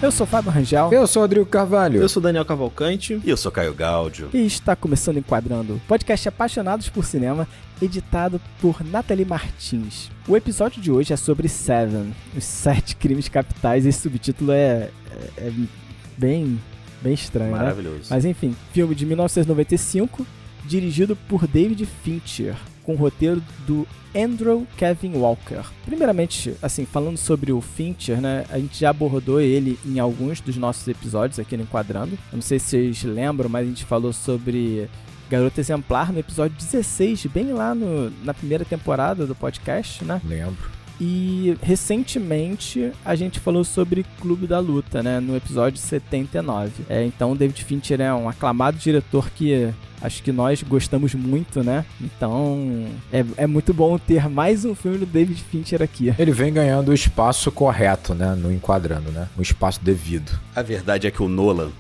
Eu sou Fábio Rangel. Eu sou Rodrigo Carvalho. Eu sou Daniel Cavalcante. E eu sou Caio Gáudio. E está começando Enquadrando, podcast apaixonados por cinema, editado por Nathalie Martins. O episódio de hoje é sobre Seven, os 7 crimes capitais. Esse subtítulo é bem estranho, maravilhoso, né? Mas enfim, filme de 1995, dirigido por David Fincher, com o roteiro do Andrew Kevin Walker. Primeiramente, assim, falando sobre o Fincher, né, a gente já abordou ele em alguns dos nossos episódios aqui no Enquadrando. Eu não sei se vocês lembram, mas a gente falou sobre Garota Exemplar no episódio 16, bem lá na primeira temporada do podcast, né? Lembro. E recentemente a gente falou sobre Clube da Luta, né, no episódio 79. Então o David Fincher é um aclamado diretor que acho que nós gostamos muito, né? Então é muito bom ter mais um filme do David Fincher aqui. Ele vem ganhando o espaço correto, né? No Enquadrando, né? O espaço devido. A verdade é que o Nolan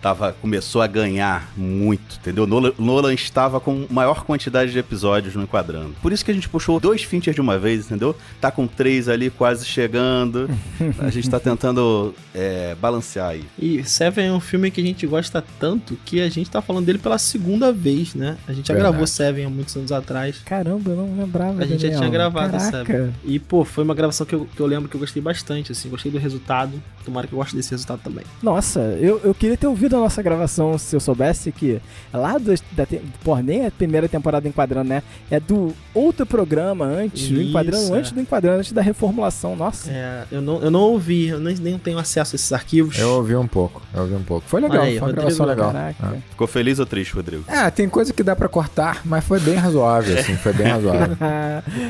começou a ganhar muito, entendeu? O Nolan estava com maior quantidade de episódios no Enquadrando. Por isso que a gente puxou 2 Fincher de uma vez, entendeu? Tá com 3 ali quase chegando. A gente tá tentando balancear aí. E Seven é um filme que a gente gosta tanto que a gente tá falando dele pela segunda vez, né? A gente já gravou Seven há muitos anos atrás. Caramba, eu não lembrava. A gente já tinha gravado Caraca. Seven. E, pô, foi uma gravação que eu lembro que eu gostei bastante, assim. Gostei do resultado. Tomara que eu goste desse resultado também. Nossa, eu queria ter ouvido a nossa gravação se eu soubesse que lá nem a primeira temporada Enquadrando, né? É do outro programa antes, do Enquadrando, antes do Enquadrando, antes da reformulação, nossa. Eu não ouvi, eu nem tenho acesso a esses arquivos. Eu ouvi um pouco. Foi legal, aí, foi uma gravação legal. Caraca. Ficou feliz ou triste, Rodrigo? Tem coisa que dá pra cortar, mas foi bem razoável, assim, foi bem razoável.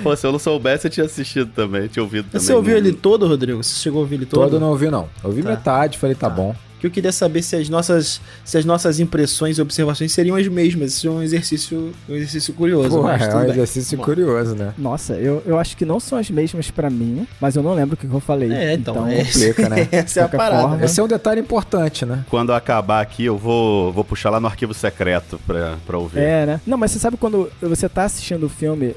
Pô, se eu não soubesse, eu tinha assistido também, tinha ouvido também. Você ouviu ele todo, Rodrigo? Você chegou a ouvir ele todo? Todo não ouvi, não. Ouvi metade, falei, tá bom. Que eu queria saber se as nossas impressões e observações seriam as mesmas. Isso é um exercício curioso. Pô, mas é um exercício curioso, né? Nossa, eu acho que não são as mesmas pra mim, mas eu não lembro o que eu falei. Então complica, né? Essa é a parada. Forma. Esse é um detalhe importante, né? Quando acabar aqui, eu vou puxar lá no arquivo secreto pra ouvir. Né? Não, mas você sabe quando você tá assistindo o filme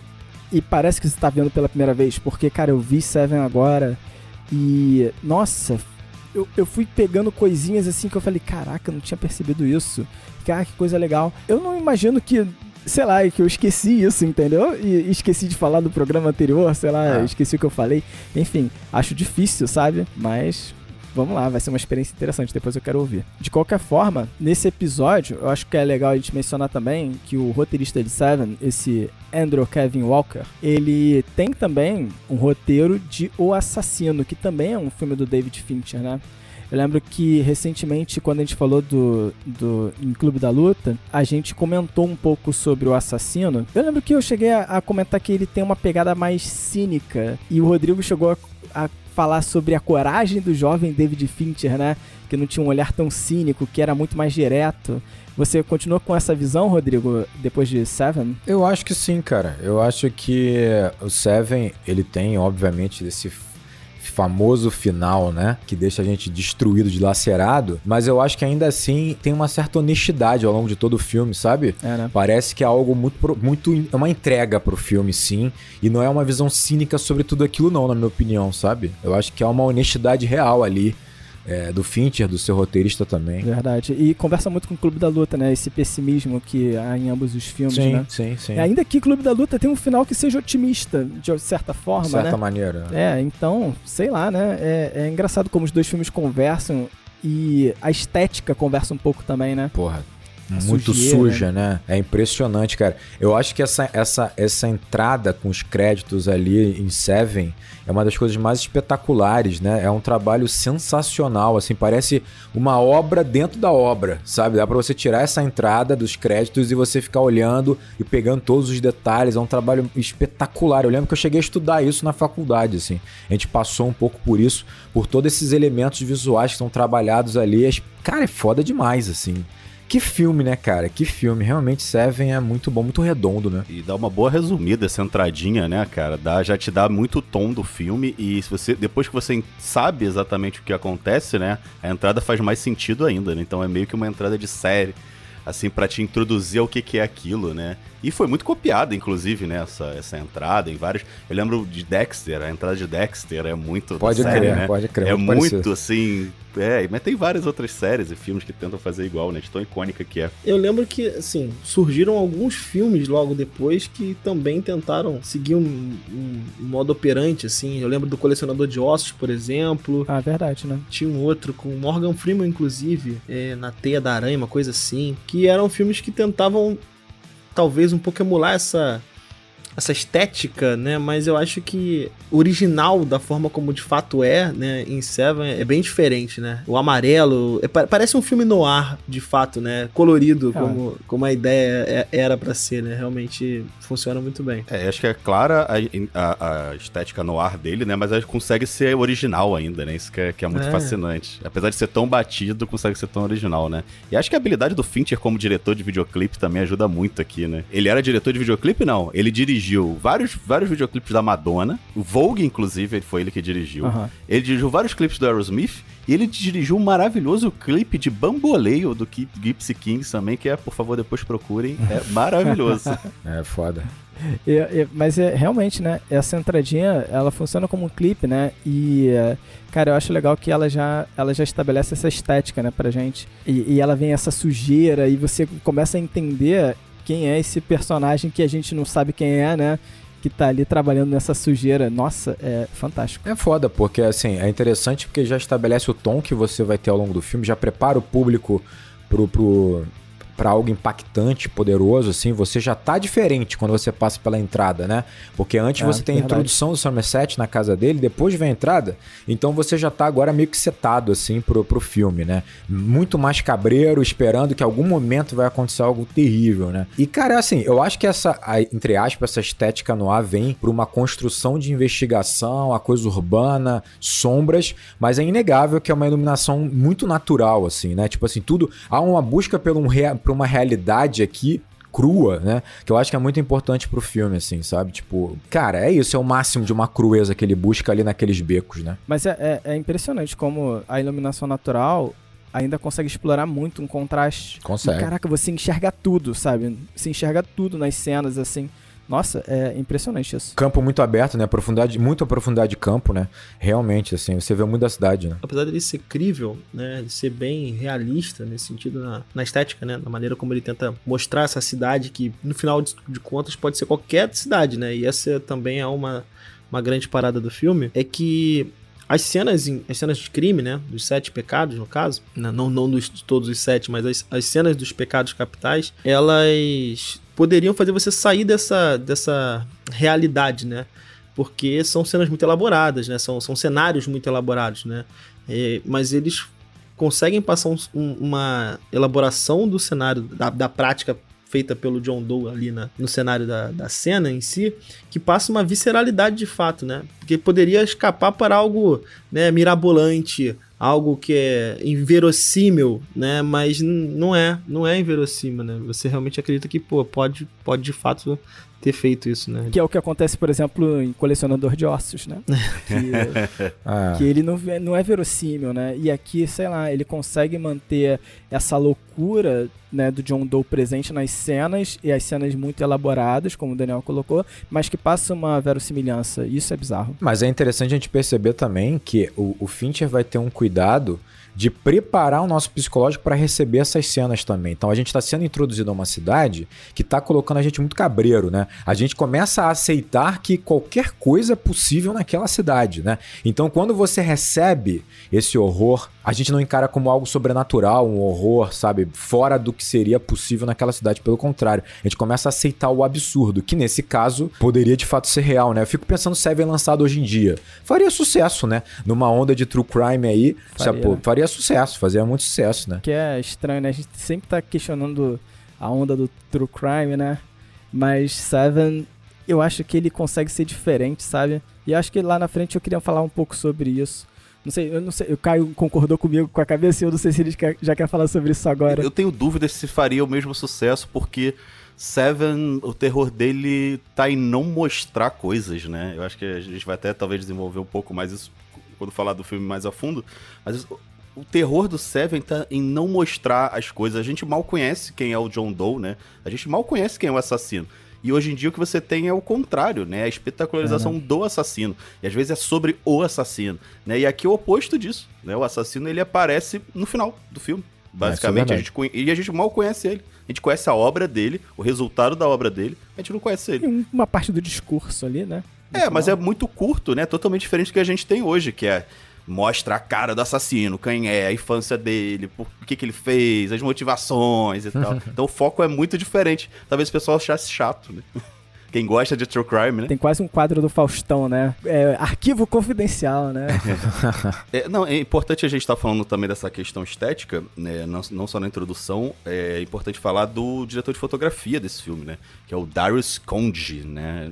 e parece que você tá vendo pela primeira vez? Porque, cara, eu vi Seven agora e, nossa, eu fui pegando coisinhas assim que eu falei, caraca, eu não tinha percebido isso. Caraca, que coisa legal. Eu não imagino que, sei lá, que eu esqueci isso, entendeu? E esqueci de falar do programa anterior, sei lá, esqueci o que eu falei. Enfim, acho difícil, sabe? Mas vamos lá, vai ser uma experiência interessante, depois eu quero ouvir. De qualquer forma, nesse episódio, eu acho que é legal a gente mencionar também que o roteirista de Seven, esse Andrew Kevin Walker, ele tem também um roteiro de O Assassino, que também é um filme do David Fincher, né? Eu lembro que recentemente, quando a gente falou em Clube da Luta, a gente comentou um pouco sobre O Assassino. Eu lembro que eu cheguei a comentar que ele tem uma pegada mais cínica, e o Rodrigo chegou a falar sobre a coragem do jovem David Fincher, né? Que não tinha um olhar tão cínico, que era muito mais direto. Você continua com essa visão, Rodrigo, depois de Seven? Eu acho que sim, cara. Eu acho que o Seven, ele tem, obviamente, esse famoso final, né? Que deixa a gente destruído, dilacerado. Mas eu acho que ainda assim tem uma certa honestidade ao longo de todo o filme, sabe? Né? Parece que é algo muito... É uma entrega pro filme, sim. E não é uma visão cínica sobre tudo aquilo, não, na minha opinião, sabe? Eu acho que é uma honestidade real ali. Do Fincher, do seu roteirista também. Verdade. E conversa muito com o Clube da Luta, né? Esse pessimismo que há em ambos os filmes, né? Sim. Ainda que Clube da Luta tenha um final que seja otimista, de certa forma, de certa né? maneira. Então, sei lá, né? É engraçado como os dois filmes conversam e a estética conversa um pouco também, né? Porra, muito suja, né? É impressionante, cara. Eu acho que essa entrada com os créditos ali em Seven é uma das coisas mais espetaculares, né? É um trabalho sensacional, assim, parece uma obra dentro da obra, sabe? Dá pra você tirar essa entrada dos créditos e você ficar olhando e pegando todos os detalhes. É um trabalho espetacular. Eu lembro que eu cheguei a estudar isso na faculdade, assim. A gente passou um pouco por isso, por todos esses elementos visuais que são trabalhados ali. Cara, é foda demais, assim. Que filme, né, cara? Que filme. Realmente, Seven é muito bom, muito redondo, né? E dá uma boa resumida essa entradinha, né, cara? Já te dá muito o tom do filme e depois que você sabe exatamente o que acontece, né, a entrada faz mais sentido ainda, né? Então é meio que uma entrada de série, assim, pra te introduzir ao que é aquilo, né? E foi muito copiada, inclusive, né, essa entrada em vários... Eu lembro de Dexter, a entrada de Dexter é muito... Pode série, crer, né? pode crer. É muito, assim... Mas tem várias outras séries e filmes que tentam fazer igual, né? De tão icônica que é. Eu lembro que, assim, surgiram alguns filmes logo depois que também tentaram seguir um modo operante, assim. Eu lembro do Colecionador de Ossos, por exemplo. Ah, verdade, né? Tinha um outro com Morgan Freeman, inclusive, na Teia da Aranha, uma coisa assim. Que eram filmes que tentavam, talvez, um pouco emular essa estética, né, mas eu acho que o original da forma como de fato né, em Seven é bem diferente, né, o amarelo, parece um filme noir, de fato, né, colorido, como a ideia era pra ser, né, realmente funciona muito bem. Acho que é clara a estética noir dele, né, mas ele consegue ser original ainda, né, isso que é muito fascinante. Apesar de ser tão batido, consegue ser tão original, né. E acho que a habilidade do Fincher como diretor de videoclipe também ajuda muito aqui, né. Ele era diretor de videoclipe? Não, ele dirigiu vários videoclipes da Madonna, o Vogue, inclusive, foi ele que dirigiu. Ele dirigiu vários clipes do Aerosmith e ele dirigiu um maravilhoso clipe de Bamboleio do Gypsy Kings também, que por favor, depois procurem, é maravilhoso. É foda. Mas realmente, né, essa entradinha, ela funciona como um clipe, né, e, cara, eu acho legal que ela já estabelece essa estética, né, pra gente, e ela vem essa sujeira, e você começa a entender quem é esse personagem que a gente não sabe quem é, né? Que tá ali trabalhando nessa sujeira. Nossa, é fantástico. É foda, porque assim, é interessante porque já estabelece o tom que você vai ter ao longo do filme, já prepara o público pra algo impactante, poderoso, assim, você já tá diferente quando você passa pela entrada, né? Porque antes você tem a introdução do Somerset na casa dele, depois vem a entrada, então você já tá agora meio que setado, assim, pro filme, né? Muito mais cabreiro, esperando que em algum momento vai acontecer algo terrível, né? E, cara, assim, eu acho que entre aspas, essa estética no ar vem por uma construção de investigação, a coisa urbana, sombras, mas é inegável que é uma iluminação muito natural, assim, né? Tipo assim, tudo... Há uma busca por uma realidade aqui crua, né? Que eu acho que é muito importante pro filme, assim, sabe? Tipo, cara, é isso, é o máximo de uma crueza que ele busca ali naqueles becos, né? Mas é impressionante como a iluminação natural ainda consegue explorar muito um contraste. Consegue. E, caraca, você enxerga tudo, sabe? Você enxerga tudo nas cenas, assim. Nossa, é impressionante isso. Campo muito aberto, né? Muita profundidade de campo, né? Realmente, assim, você vê muito da cidade, né? Apesar dele ser crível, né? De ser bem realista nesse sentido, na estética, né? Na maneira como ele tenta mostrar essa cidade que, no final de contas, pode ser qualquer cidade, né? E essa também é uma grande parada do filme, é que as cenas de crime, né? Dos 7 pecados, no caso, não de todos os 7, mas as cenas dos pecados capitais, elas poderiam fazer você sair dessa realidade, né? Porque são cenas muito elaboradas, né? São cenários muito elaborados, né? Mas eles conseguem passar uma elaboração do cenário, da prática feita pelo John Doe ali no cenário da cena em si, que passa uma visceralidade de fato, né? Porque poderia escapar para algo, né, mirabolante, algo que é inverossímil, né? Mas não é inverossímil, né? Você realmente acredita que, pode de fato ter feito isso, né? Que é o que acontece, por exemplo, em Colecionador de Ossos, né? Que ele não é verossímil, né? E aqui, sei lá, ele consegue manter essa loucura, né, do John Doe presente nas cenas, e as cenas muito elaboradas, como o Daniel colocou, mas que passa uma verossimilhança. Isso é bizarro. Mas é interessante a gente perceber também que o Fincher vai ter um cuidado de preparar o nosso psicológico para receber essas cenas também. Então a gente está sendo introduzido a uma cidade que está colocando a gente muito cabreiro, né? A gente começa a aceitar que qualquer coisa é possível naquela cidade, né? Então quando você recebe esse horror, a gente não encara como algo sobrenatural, um horror, sabe? Fora do que seria possível naquela cidade. Pelo contrário, a gente começa a aceitar o absurdo, que nesse caso poderia de fato ser real, né? Eu fico pensando Seven lançado hoje em dia. Faria sucesso, né? Numa onda de true crime aí, faria sucesso, fazia muito sucesso, né? Que é estranho, né? A gente sempre tá questionando a onda do true crime, né? Mas Seven, eu acho que ele consegue ser diferente, sabe? E acho que lá na frente eu queria falar um pouco sobre isso. Eu não sei, o Caio concordou comigo com a cabeça e eu não sei se ele já quer falar sobre isso agora. Eu tenho dúvida se faria o mesmo sucesso, porque Seven, o terror dele tá em não mostrar coisas, né? Eu acho que a gente vai até talvez desenvolver um pouco mais isso quando falar do filme mais a fundo, mas o terror do Seven tá em não mostrar as coisas. A gente mal conhece quem é o John Doe, né? A gente mal conhece quem é o assassino. E hoje em dia o que você tem é o contrário, né? A espetacularização do assassino. E às vezes é sobre o assassino, né? E aqui é o oposto disso, né? O assassino, ele aparece no final do filme. Basicamente, e a gente mal conhece ele. A gente conhece a obra dele, o resultado da obra dele, a gente não conhece ele. E uma parte do discurso ali, né? Mas é muito curto, né? Totalmente diferente do que a gente tem hoje, que é mostra a cara do assassino, quem é, a infância dele, por que ele fez, as motivações e tal. Então o foco é muito diferente. Talvez o pessoal achasse chato, né? Quem gosta de true crime, né? Tem quase um quadro do Faustão, né? Arquivo confidencial, né? É importante a gente estar falando também dessa questão estética, né? Não só na introdução, é importante falar do diretor de fotografia desse filme, né? Que é o Darius Khondji, né?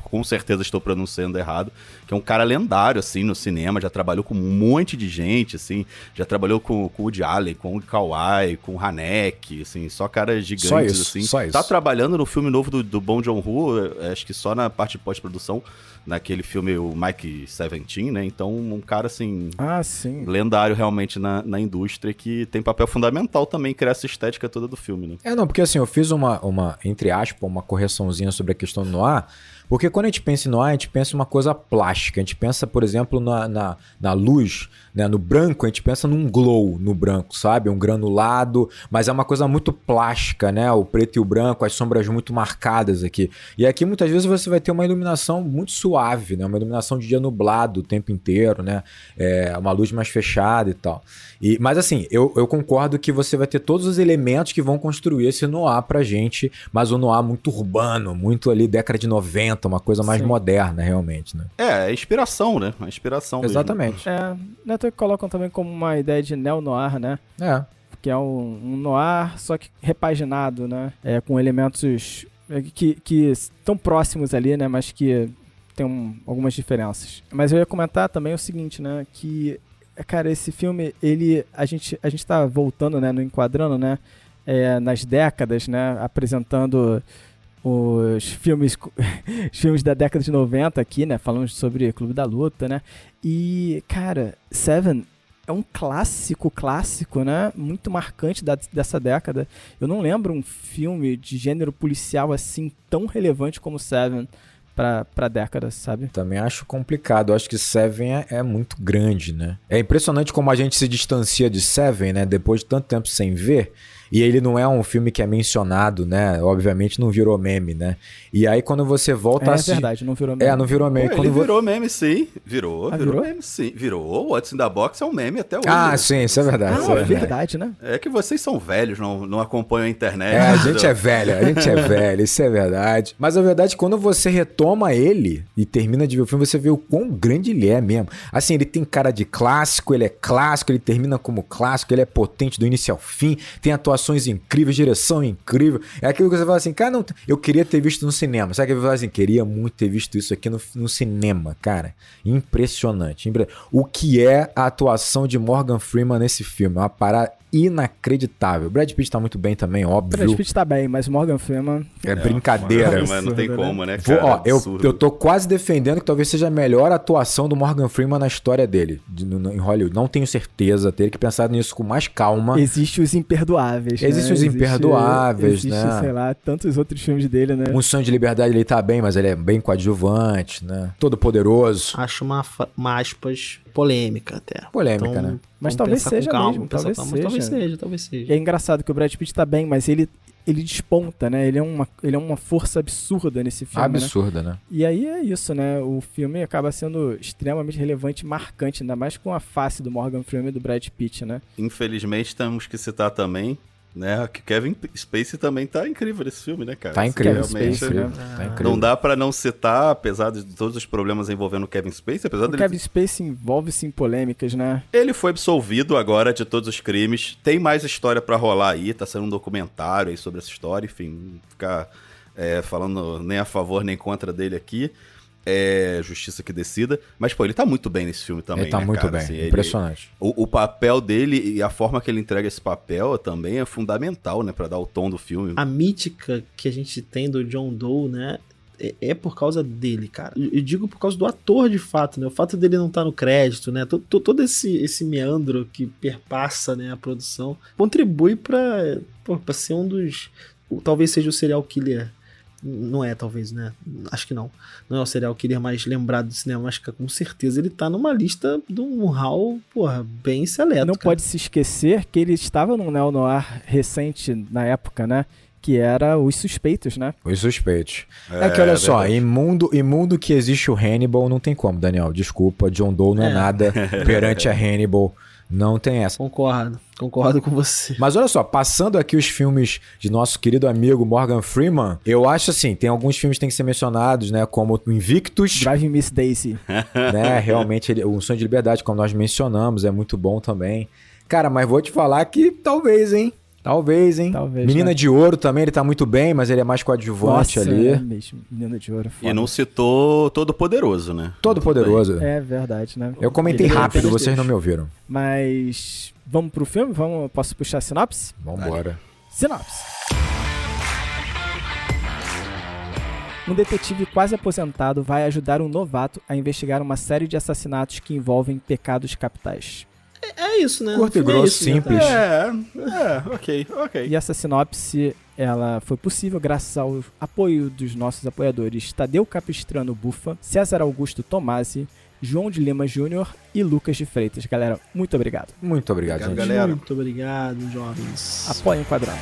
Com certeza estou pronunciando errado, que é um cara lendário, assim, no cinema, já trabalhou com um monte de gente, assim, já trabalhou com o Woody Allen, com o Kawai, com o Haneke, assim, só caras gigantes, assim. Só isso. Tá trabalhando no filme novo do Bong Joon-ho, acho que só na parte de pós-produção, naquele filme, o Mike 17, né? Então, um cara, assim, sim. lendário realmente na indústria, que tem papel fundamental também em criar essa estética toda do filme, né? Não, porque assim, eu fiz uma entre aspas, uma correçãozinha sobre a questão do noir, porque quando a gente pensa em noir, a gente pensa em uma coisa plástica. A gente pensa, por exemplo, na luz, né? No branco, a gente pensa num glow no branco, sabe? Um granulado, mas é uma coisa muito plástica, né? O preto e o branco, as sombras muito marcadas aqui. E aqui, muitas vezes, você vai ter uma iluminação muito suave, né? Uma iluminação de dia nublado o tempo inteiro, né? Uma luz mais fechada e tal. Mas assim, eu concordo que você vai ter todos os elementos que vão construir esse noir pra gente, mas um noir muito urbano, muito ali década de 90, uma coisa mais moderna, realmente, né? É inspiração, né? Uma inspiração Exatamente. Neto colocam também como uma ideia de neo-noir, né? Que é um noir, só que repaginado, né? Com elementos que estão próximos ali, né? Mas que tem algumas diferenças. Mas eu ia comentar também o seguinte, né? Que, cara, esse filme, a gente tá voltando, né? No enquadrando, né? Nas décadas, né? Apresentando os filmes da década de 90 aqui, né? Falando sobre Clube da Luta, né? E, cara, Seven é um clássico, né? Muito marcante dessa década. Eu não lembro um filme de gênero policial assim tão relevante como Seven pra década, sabe? Também acho complicado. Eu acho que Seven é muito grande, né? É impressionante como a gente se distancia de Seven, né? Depois de tanto tempo sem ver. E ele não é um filme que é mencionado, né? Obviamente não virou meme, né? E aí quando você volta a assistir... É verdade, não virou meme. Não virou meme. Pô, ele virou meme, sim. Virou meme, sim. Virou. What's in the Box é um meme até hoje. Sim, isso é verdade. É verdade, né? É que vocês são velhos, não acompanham a internet. A gente é velho, isso é verdade. Mas a verdade é que quando você retoma ele e termina de ver o filme, você vê o quão grande ele é mesmo. Assim, ele tem cara de clássico, ele é clássico, ele termina como clássico, ele é potente do início ao fim, tem atuações incríveis, direção incrível. É aquilo que você fala assim, cara, não, eu queria ter visto no cinema. Sabe que você fala assim, queria muito ter visto isso aqui no cinema, cara. Impressionante. O que é a atuação de Morgan Freeman nesse filme? É uma parada inacreditável. O Brad Pitt tá muito bem também, óbvio. O Brad Pitt tá bem, mas o Morgan Freeman... É brincadeira. Mas não tem como, né, cara? Eu tô quase defendendo que talvez seja a melhor atuação do Morgan Freeman na história dele, em Hollywood. Não tenho certeza, teria que pensar nisso com mais calma. Existem os imperdoáveis, né? Existem os imperdoáveis, né? Existe, sei lá, tantos outros filmes dele, né? Um Sonho de Liberdade ele tá bem, mas ele é bem coadjuvante, né? Todo poderoso. Acho uma aspas polêmica até. Polêmica, então, né? Mas talvez seja mesmo, talvez seja. É engraçado que o Brad Pitt tá bem, mas ele desponta, né? Ele é uma força absurda nesse filme, absurda, né? E aí é isso, né? O filme acaba sendo extremamente relevante e marcante, ainda mais com a face do Morgan Freeman e do Brad Pitt, né? Infelizmente, temos que citar também, né, que Kevin Spacey também tá incrível nesse filme, né, cara? Tá incrível. Tá incrível. Não dá pra não citar, apesar de todos os problemas envolvendo o Kevin Spacey, Kevin Spacey envolve-se em polêmicas, né? Ele foi absolvido agora de todos os crimes. Tem mais história pra rolar aí, tá sendo um documentário aí sobre essa história, enfim, ficar falando nem a favor nem contra dele aqui. Justiça que decida. Mas, pô, ele tá muito bem nesse filme também, ele tá muito cara? bem, Assim, impressionante. O papel dele e a forma que ele entrega esse papel também é fundamental, né? Pra dar o tom do filme. A mítica que a gente tem do John Doe, né? É por causa dele, cara. Eu digo por causa do ator, de fato, né? O fato dele não estar no crédito, né? Todo esse meandro que perpassa, né, a produção contribui pra ser um dos... Talvez seja o serial killer não é, talvez, né? Acho que não. Não é o serial killer mais lembrado do cinema, mas com certeza ele tá numa lista de um hall, porra, bem seleto. Não pode se esquecer que ele estava num neo-noir recente na época, né? Que era Os Suspeitos, né? Os Suspeitos. É que olha só, em mundo que existe o Hannibal, não tem como, Daniel. Desculpa, John Doe não é nada perante a Hannibal. Não tem essa. Concordo com você. Mas olha só, passando aqui os filmes de nosso querido amigo Morgan Freeman, eu acho assim, tem alguns filmes que tem que ser mencionados, né? Como o Invictus. Driving Miss Daisy. Né, realmente, O Sonho de Liberdade, como nós mencionamos, é muito bom também. Cara, mas vou te falar que talvez, hein? Talvez, Menina, né? De Ouro também, ele tá muito bem, mas ele é mais coadjuvante. Nossa, ali. É mesmo. Menina de Ouro. Foda. E não citou Todo Poderoso, né? Todo Poderoso. É verdade, né? Eu comentei rápido, vocês não me ouviram. Mas vamos pro filme? Posso puxar a sinopse? Vambora. Sinopse. Um detetive quase aposentado vai ajudar um novato a investigar uma série de assassinatos que envolvem pecados capitais. É isso, né? Curto e grosso, simples. Ok. E essa sinopse, ela foi possível graças ao apoio dos nossos apoiadores Tadeu Capistrano Bufa, César Augusto Tomasi, João de Lima Júnior e Lucas de Freitas. Galera, muito obrigado. Muito obrigado, gente. Galera. Muito obrigado, jovens. Apoiem o Quadrado.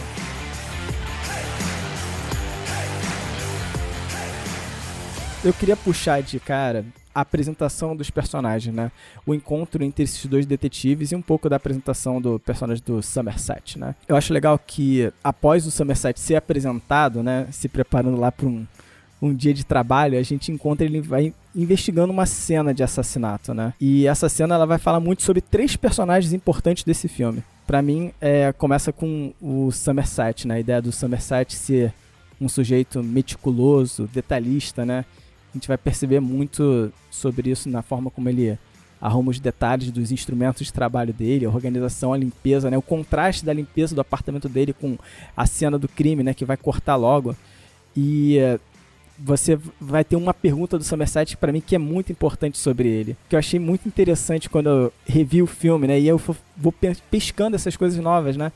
Eu queria puxar de cara a apresentação dos personagens, né? O encontro entre esses dois detetives e um pouco da apresentação do personagem do Somerset, né? Eu acho legal que após o Somerset ser apresentado, né? Se preparando lá para um dia de trabalho, a gente encontra ele vai investigando uma cena de assassinato, né? E essa cena ela vai falar muito sobre 3 personagens importantes desse filme. Pra mim, começa com o Somerset, né? A ideia do Somerset ser um sujeito meticuloso, detalhista, né? A gente vai perceber muito sobre isso na forma como ele arruma os detalhes dos instrumentos de trabalho dele, a organização, a limpeza, né? O contraste da limpeza do apartamento dele com a cena do crime, né? Que vai cortar logo. E você vai ter uma pergunta do Somerset para mim que é muito importante sobre ele, que eu achei muito interessante quando eu revi o filme, né? E eu vou pescando essas coisas novas, né?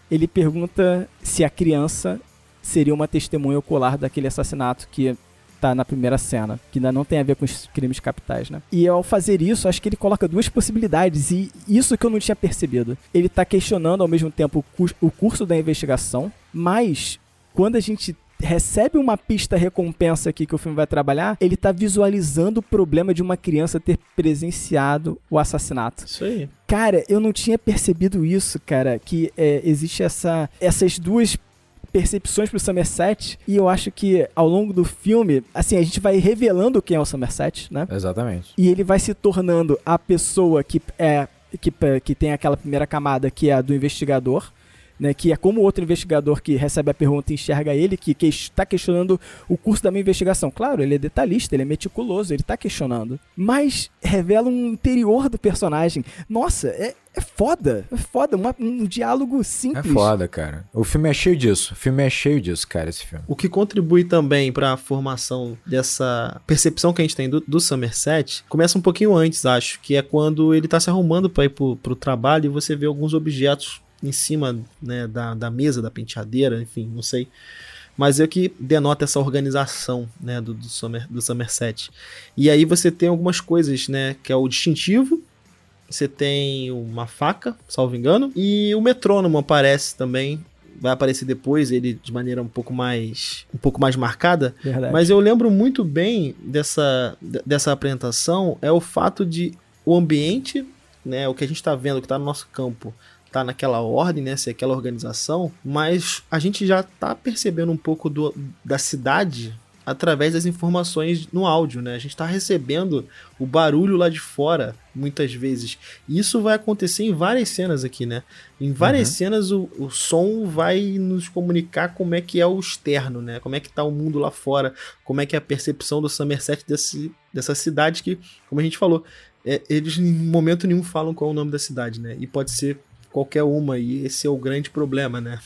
Ele pergunta se a criança seria uma testemunha ocular daquele assassinato que tá na primeira cena, que ainda não tem a ver com os crimes capitais, né? E ao fazer isso, acho que ele coloca 2 possibilidades, e isso que eu não tinha percebido. Ele tá questionando ao mesmo tempo o curso da investigação, mas quando a gente recebe uma pista recompensa aqui que o filme vai trabalhar, ele tá visualizando o problema de uma criança ter presenciado o assassinato. Isso aí. Cara, eu não tinha percebido isso, cara, que existe essas 2 percepções pro Somerset, e eu acho que ao longo do filme, assim, a gente vai revelando quem é o Somerset, né? Exatamente. E ele vai se tornando a pessoa que tem aquela primeira camada, que é a do investigador, né, que é como o outro investigador que recebe a pergunta e enxerga ele, que está questionando o curso da minha investigação. Claro, ele é detalhista, ele é meticuloso, ele está questionando. Mas revela um interior do personagem. Nossa, é foda. É foda. Um diálogo simples. É foda, cara. O filme é cheio disso. Cara, esse filme. O que contribui também para a formação dessa percepção que a gente tem do Somerset começa um pouquinho antes, acho, que é quando ele tá se arrumando para ir pro trabalho e você vê alguns objetos em cima, né, da mesa, da penteadeira, enfim, não sei. Mas é que denota essa organização, né, do Somerset. E aí você tem algumas coisas, né, que é o distintivo, você tem uma faca, salvo engano, e o metrônomo aparece também. Vai aparecer depois, ele de maneira um pouco mais marcada. Verdade. Mas eu lembro muito bem dessa apresentação, é o fato de o ambiente, né, o que a gente está vendo, que está no nosso campo, tá naquela ordem, né, ser aquela organização, mas a gente já tá percebendo um pouco da cidade através das informações no áudio, né? A gente tá recebendo o barulho lá de fora, muitas vezes. E isso vai acontecer em várias cenas aqui, né? Em várias cenas o som vai nos comunicar como é que é o externo, né? Como é que tá o mundo lá fora, como é que é a percepção do Somerset dessa cidade que, como a gente falou, eles em momento nenhum falam qual é o nome da cidade, né? E pode ser qualquer uma, e esse é o grande problema, né?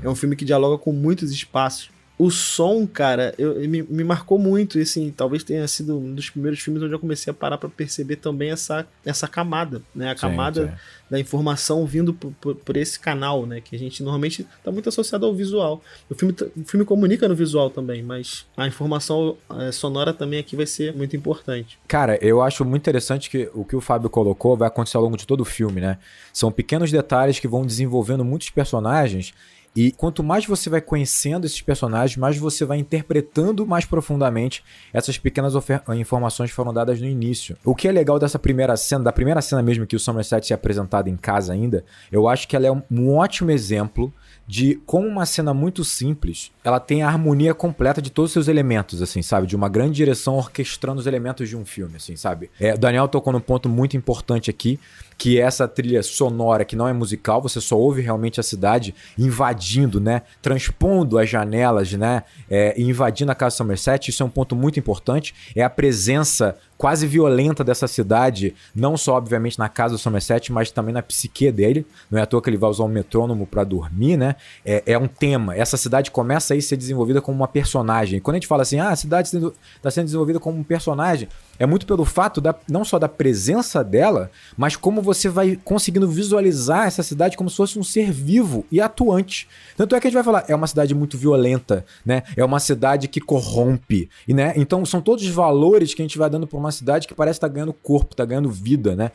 É um filme que dialoga com muitos espaços. O som, cara, me marcou muito, e assim, talvez tenha sido um dos primeiros filmes onde eu comecei a parar pra perceber também essa camada, né? A camada da informação vindo por esse canal, né? Que a gente normalmente tá muito associado ao visual. O filme comunica no visual também, mas a informação sonora também aqui vai ser muito importante. Cara, eu acho muito interessante que o que o Fábio colocou vai acontecer ao longo de todo o filme, né? São pequenos detalhes que vão desenvolvendo muitos personagens. E quanto mais você vai conhecendo esses personagens, mais você vai interpretando mais profundamente essas pequenas informações que foram dadas no início. O que é legal dessa primeira cena, da primeira cena mesmo que o Somerset é apresentado em casa ainda, eu acho que ela é um ótimo exemplo de como uma cena muito simples, ela tem a harmonia completa de todos os seus elementos, assim, sabe? De uma grande direção orquestrando os elementos de um filme, assim, sabe? O Daniel tocou num ponto muito importante aqui, que é essa trilha sonora que não é musical, você só ouve realmente a cidade invadindo, né? Transpondo as janelas, né? E invadindo a casa Somerset. Isso é um ponto muito importante. É a presença quase violenta dessa cidade, não só, obviamente, na casa do Somerset, mas também na psique dele. Não é à toa que ele vai usar um metrônomo para dormir, né? É um tema. Essa cidade começa a ser desenvolvida como uma personagem. Quando a gente fala assim, a cidade está sendo desenvolvida como um personagem, é muito pelo fato não só da presença dela, mas como você vai conseguindo visualizar essa cidade como se fosse um ser vivo e atuante. Tanto é que a gente vai falar, é uma cidade muito violenta, né? É uma cidade que corrompe, né? Então são todos os valores que a gente vai dando para uma cidade que parece estar ganhando corpo, está ganhando vida, né?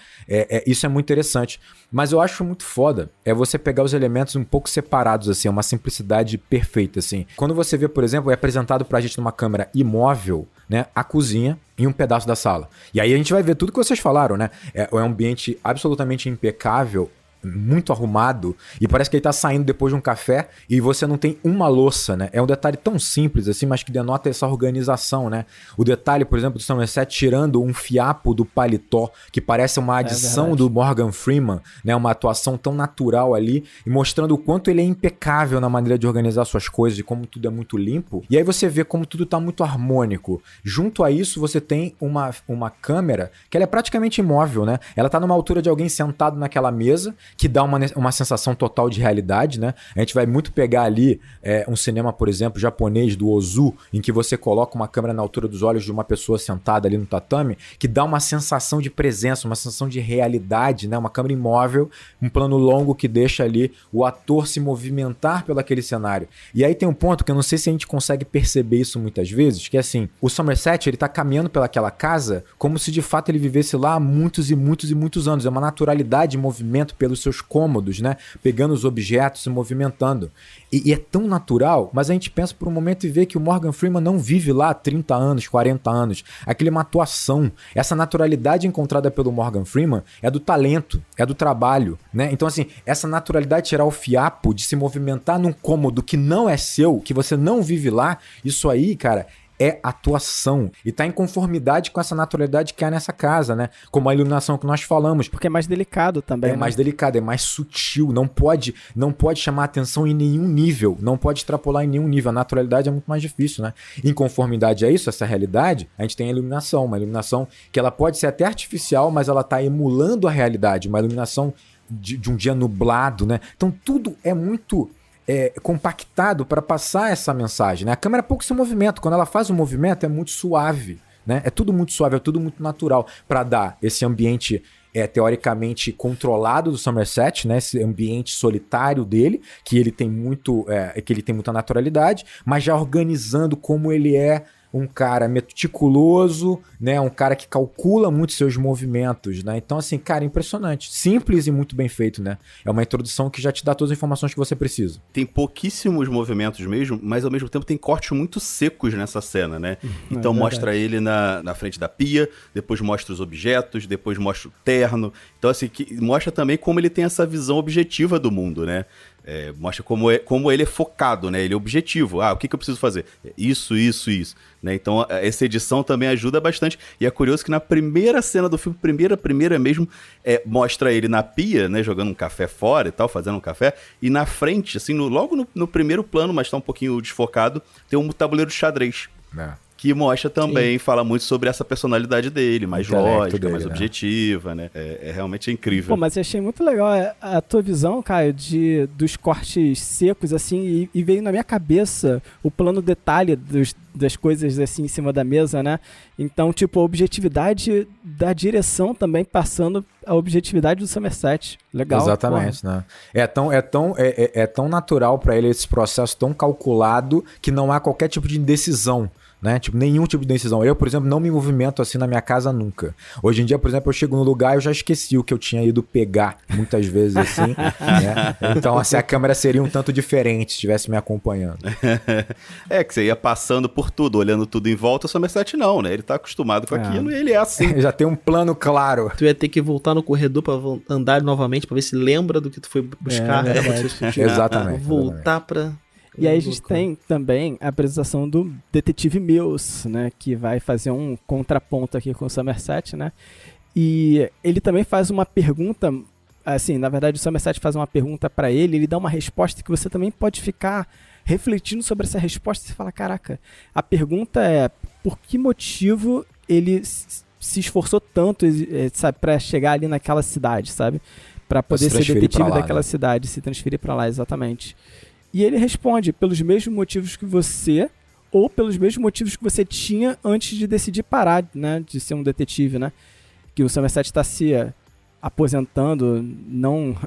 Isso é muito interessante. Mas eu acho muito foda você pegar os elementos um pouco separados, assim, uma simplicidade perfeita, assim. Quando você vê, por exemplo, é apresentado pra gente numa câmera imóvel, né, a cozinha em um pedaço da sala. E aí a gente vai ver tudo que vocês falaram, né? É um ambiente absolutamente impecável, muito arrumado, e parece que ele tá saindo depois de um café e você não tem uma louça, né? É um detalhe tão simples assim, mas que denota essa organização, né? O detalhe, por exemplo, do Somerset tirando um fiapo do paletó, que parece uma adição do Morgan Freeman, né? Uma atuação tão natural ali, e mostrando o quanto ele é impecável na maneira de organizar suas coisas, de como tudo é muito limpo. E aí você vê como tudo tá muito harmônico. Junto a isso, você tem uma câmera que ela é praticamente imóvel, né? Ela tá numa altura de alguém sentado naquela mesa, que dá uma sensação total de realidade, né? A gente vai muito pegar ali um cinema, por exemplo, japonês do Ozu, em que você coloca uma câmera na altura dos olhos de uma pessoa sentada ali no tatame, que dá uma sensação de presença, uma sensação de realidade, né? Uma câmera imóvel, um plano longo que deixa ali o ator se movimentar pelo aquele cenário. E aí tem um ponto que eu não sei se a gente consegue perceber isso muitas vezes, que é assim, o Somerset, ele tá caminhando pelaquela casa como se de fato ele vivesse lá há muitos e muitos e muitos anos. É uma naturalidade de movimento pelos seus cômodos, né? Pegando os objetos, se movimentando. E é tão natural, mas a gente pensa por um momento e vê que o Morgan Freeman não vive lá há 30 anos, 40 anos. Aquilo é uma atuação. Essa naturalidade encontrada pelo Morgan Freeman é do talento, é do trabalho, né? Então, assim, essa naturalidade de tirar o fiapo, de se movimentar num cômodo que não é seu, que você não vive lá, isso aí, cara, é atuação. E tá em conformidade com essa naturalidade que há nessa casa, né? Como a iluminação que nós falamos. Porque é mais delicado também. É mais delicado, é mais sutil. Não pode chamar atenção em nenhum nível. Não pode extrapolar em nenhum nível. A naturalidade é muito mais difícil, né? Em conformidade a isso, essa realidade, a gente tem a iluminação. Uma iluminação que ela pode ser até artificial, mas ela tá emulando a realidade. Uma iluminação de um dia nublado, né? Então tudo é muito compactado para passar essa mensagem, né? A câmera pouco se movimenta, quando ela faz o movimento é muito suave, né? É tudo muito suave, é tudo muito natural para dar esse ambiente teoricamente controlado do Somerset, né? Esse ambiente solitário dele, que ele tem muita naturalidade, mas já organizando como ele é um cara meticuloso, né? Um cara que calcula muito seus movimentos, né? Então, assim, cara, impressionante. Simples e muito bem feito, né? É uma introdução que já te dá todas as informações que você precisa. Tem pouquíssimos movimentos mesmo, mas ao mesmo tempo tem cortes muito secos nessa cena, né? Então mostra ele na frente da pia, depois mostra os objetos, depois mostra o terno. Então, assim, mostra também como ele tem essa visão objetiva do mundo, né? Mostra como ele é focado, né? Ele é objetivo. O que eu preciso fazer? Isso, isso, isso. Né? Então, essa edição também ajuda bastante. E é curioso que na primeira cena do filme, primeira mesmo, mostra ele na pia, né? Jogando um café fora e tal, fazendo um café. E na frente, assim, logo no primeiro plano, mas tá um pouquinho desfocado, tem um tabuleiro de xadrez. que mostra também, fala muito sobre essa personalidade dele, mais lógica, dele, mais objetiva, né? É realmente incrível. Pô, mas eu achei muito legal a tua visão, Caio, dos cortes secos, assim, e veio na minha cabeça o plano detalhe das coisas, assim, em cima da mesa, né? Então, tipo, a objetividade da direção também passando a objetividade do Somerset. Legal. Exatamente, porra. Né? É tão natural pra ele esse processo tão calculado que não há qualquer tipo de indecisão. Né? Tipo, nenhum tipo de decisão. Eu, por exemplo, não me movimento assim na minha casa nunca. Hoje em dia, por exemplo, eu chego no lugar e eu já esqueci o que eu tinha ido pegar muitas vezes assim, né? Então, assim, a câmera seria um tanto diferente se estivesse me acompanhando. Que você ia passando por tudo, olhando tudo em volta, o Somerset não, né? Ele tá acostumado com aquilo e ele é assim. Já tem um plano claro. Tu ia ter que voltar no corredor pra andar novamente, pra ver se lembra do que tu foi buscar. Exatamente. Voltar pra... E aí a gente tem também a apresentação do detetive Mills, né, que vai fazer um contraponto aqui com o Somerset, né, e ele também faz uma pergunta, assim, na verdade o Somerset faz uma pergunta pra ele dá uma resposta que você também pode ficar refletindo sobre essa resposta e você fala, caraca, a pergunta é, por que motivo ele se esforçou tanto, sabe, pra chegar ali naquela cidade, sabe, pra poder ser detetive daquela cidade, se transferir pra lá, exatamente. E ele responde pelos mesmos motivos que você, ou pelos mesmos motivos que você tinha antes de decidir parar, né, de ser um detetive, né? Que o Somerset está se aposentando,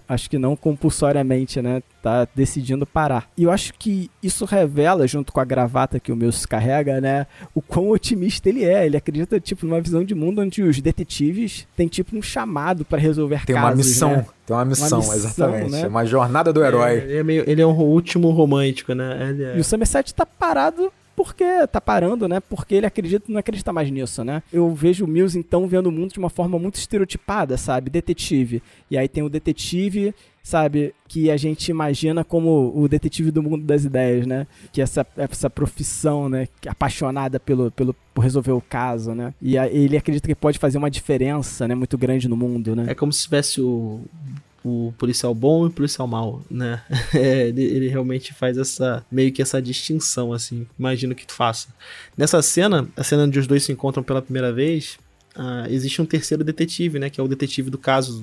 acho que não compulsoriamente, né? Tá decidindo parar. E eu acho que isso revela, junto com a gravata que o Mills carrega, né? O quão otimista ele é. Ele acredita, tipo, numa visão de mundo onde os detetives têm, tipo, um chamado para resolver casos, uma missão, né? Tem uma missão, exatamente. Né? Uma jornada do herói. Ele é um último romântico, né? E o Somerset tá parado porque tá parando, né? Porque ele não acredita mais nisso, né? Eu vejo o Mills, então, vendo o mundo de uma forma muito estereotipada, sabe? Detetive. E aí tem o detetive, sabe? Que a gente imagina como o detetive do mundo das ideias, né? Que essa profissão, né? Apaixonada por resolver o caso, né? E ele acredita que pode fazer uma diferença, né? Muito grande no mundo, né? É como se tivesse o policial bom e o policial mau, né? Ele realmente faz meio que essa distinção, assim. Imagino que tu faça. Nessa cena, a cena onde os dois se encontram pela primeira vez, existe um terceiro detetive, né? Que é o detetive do caso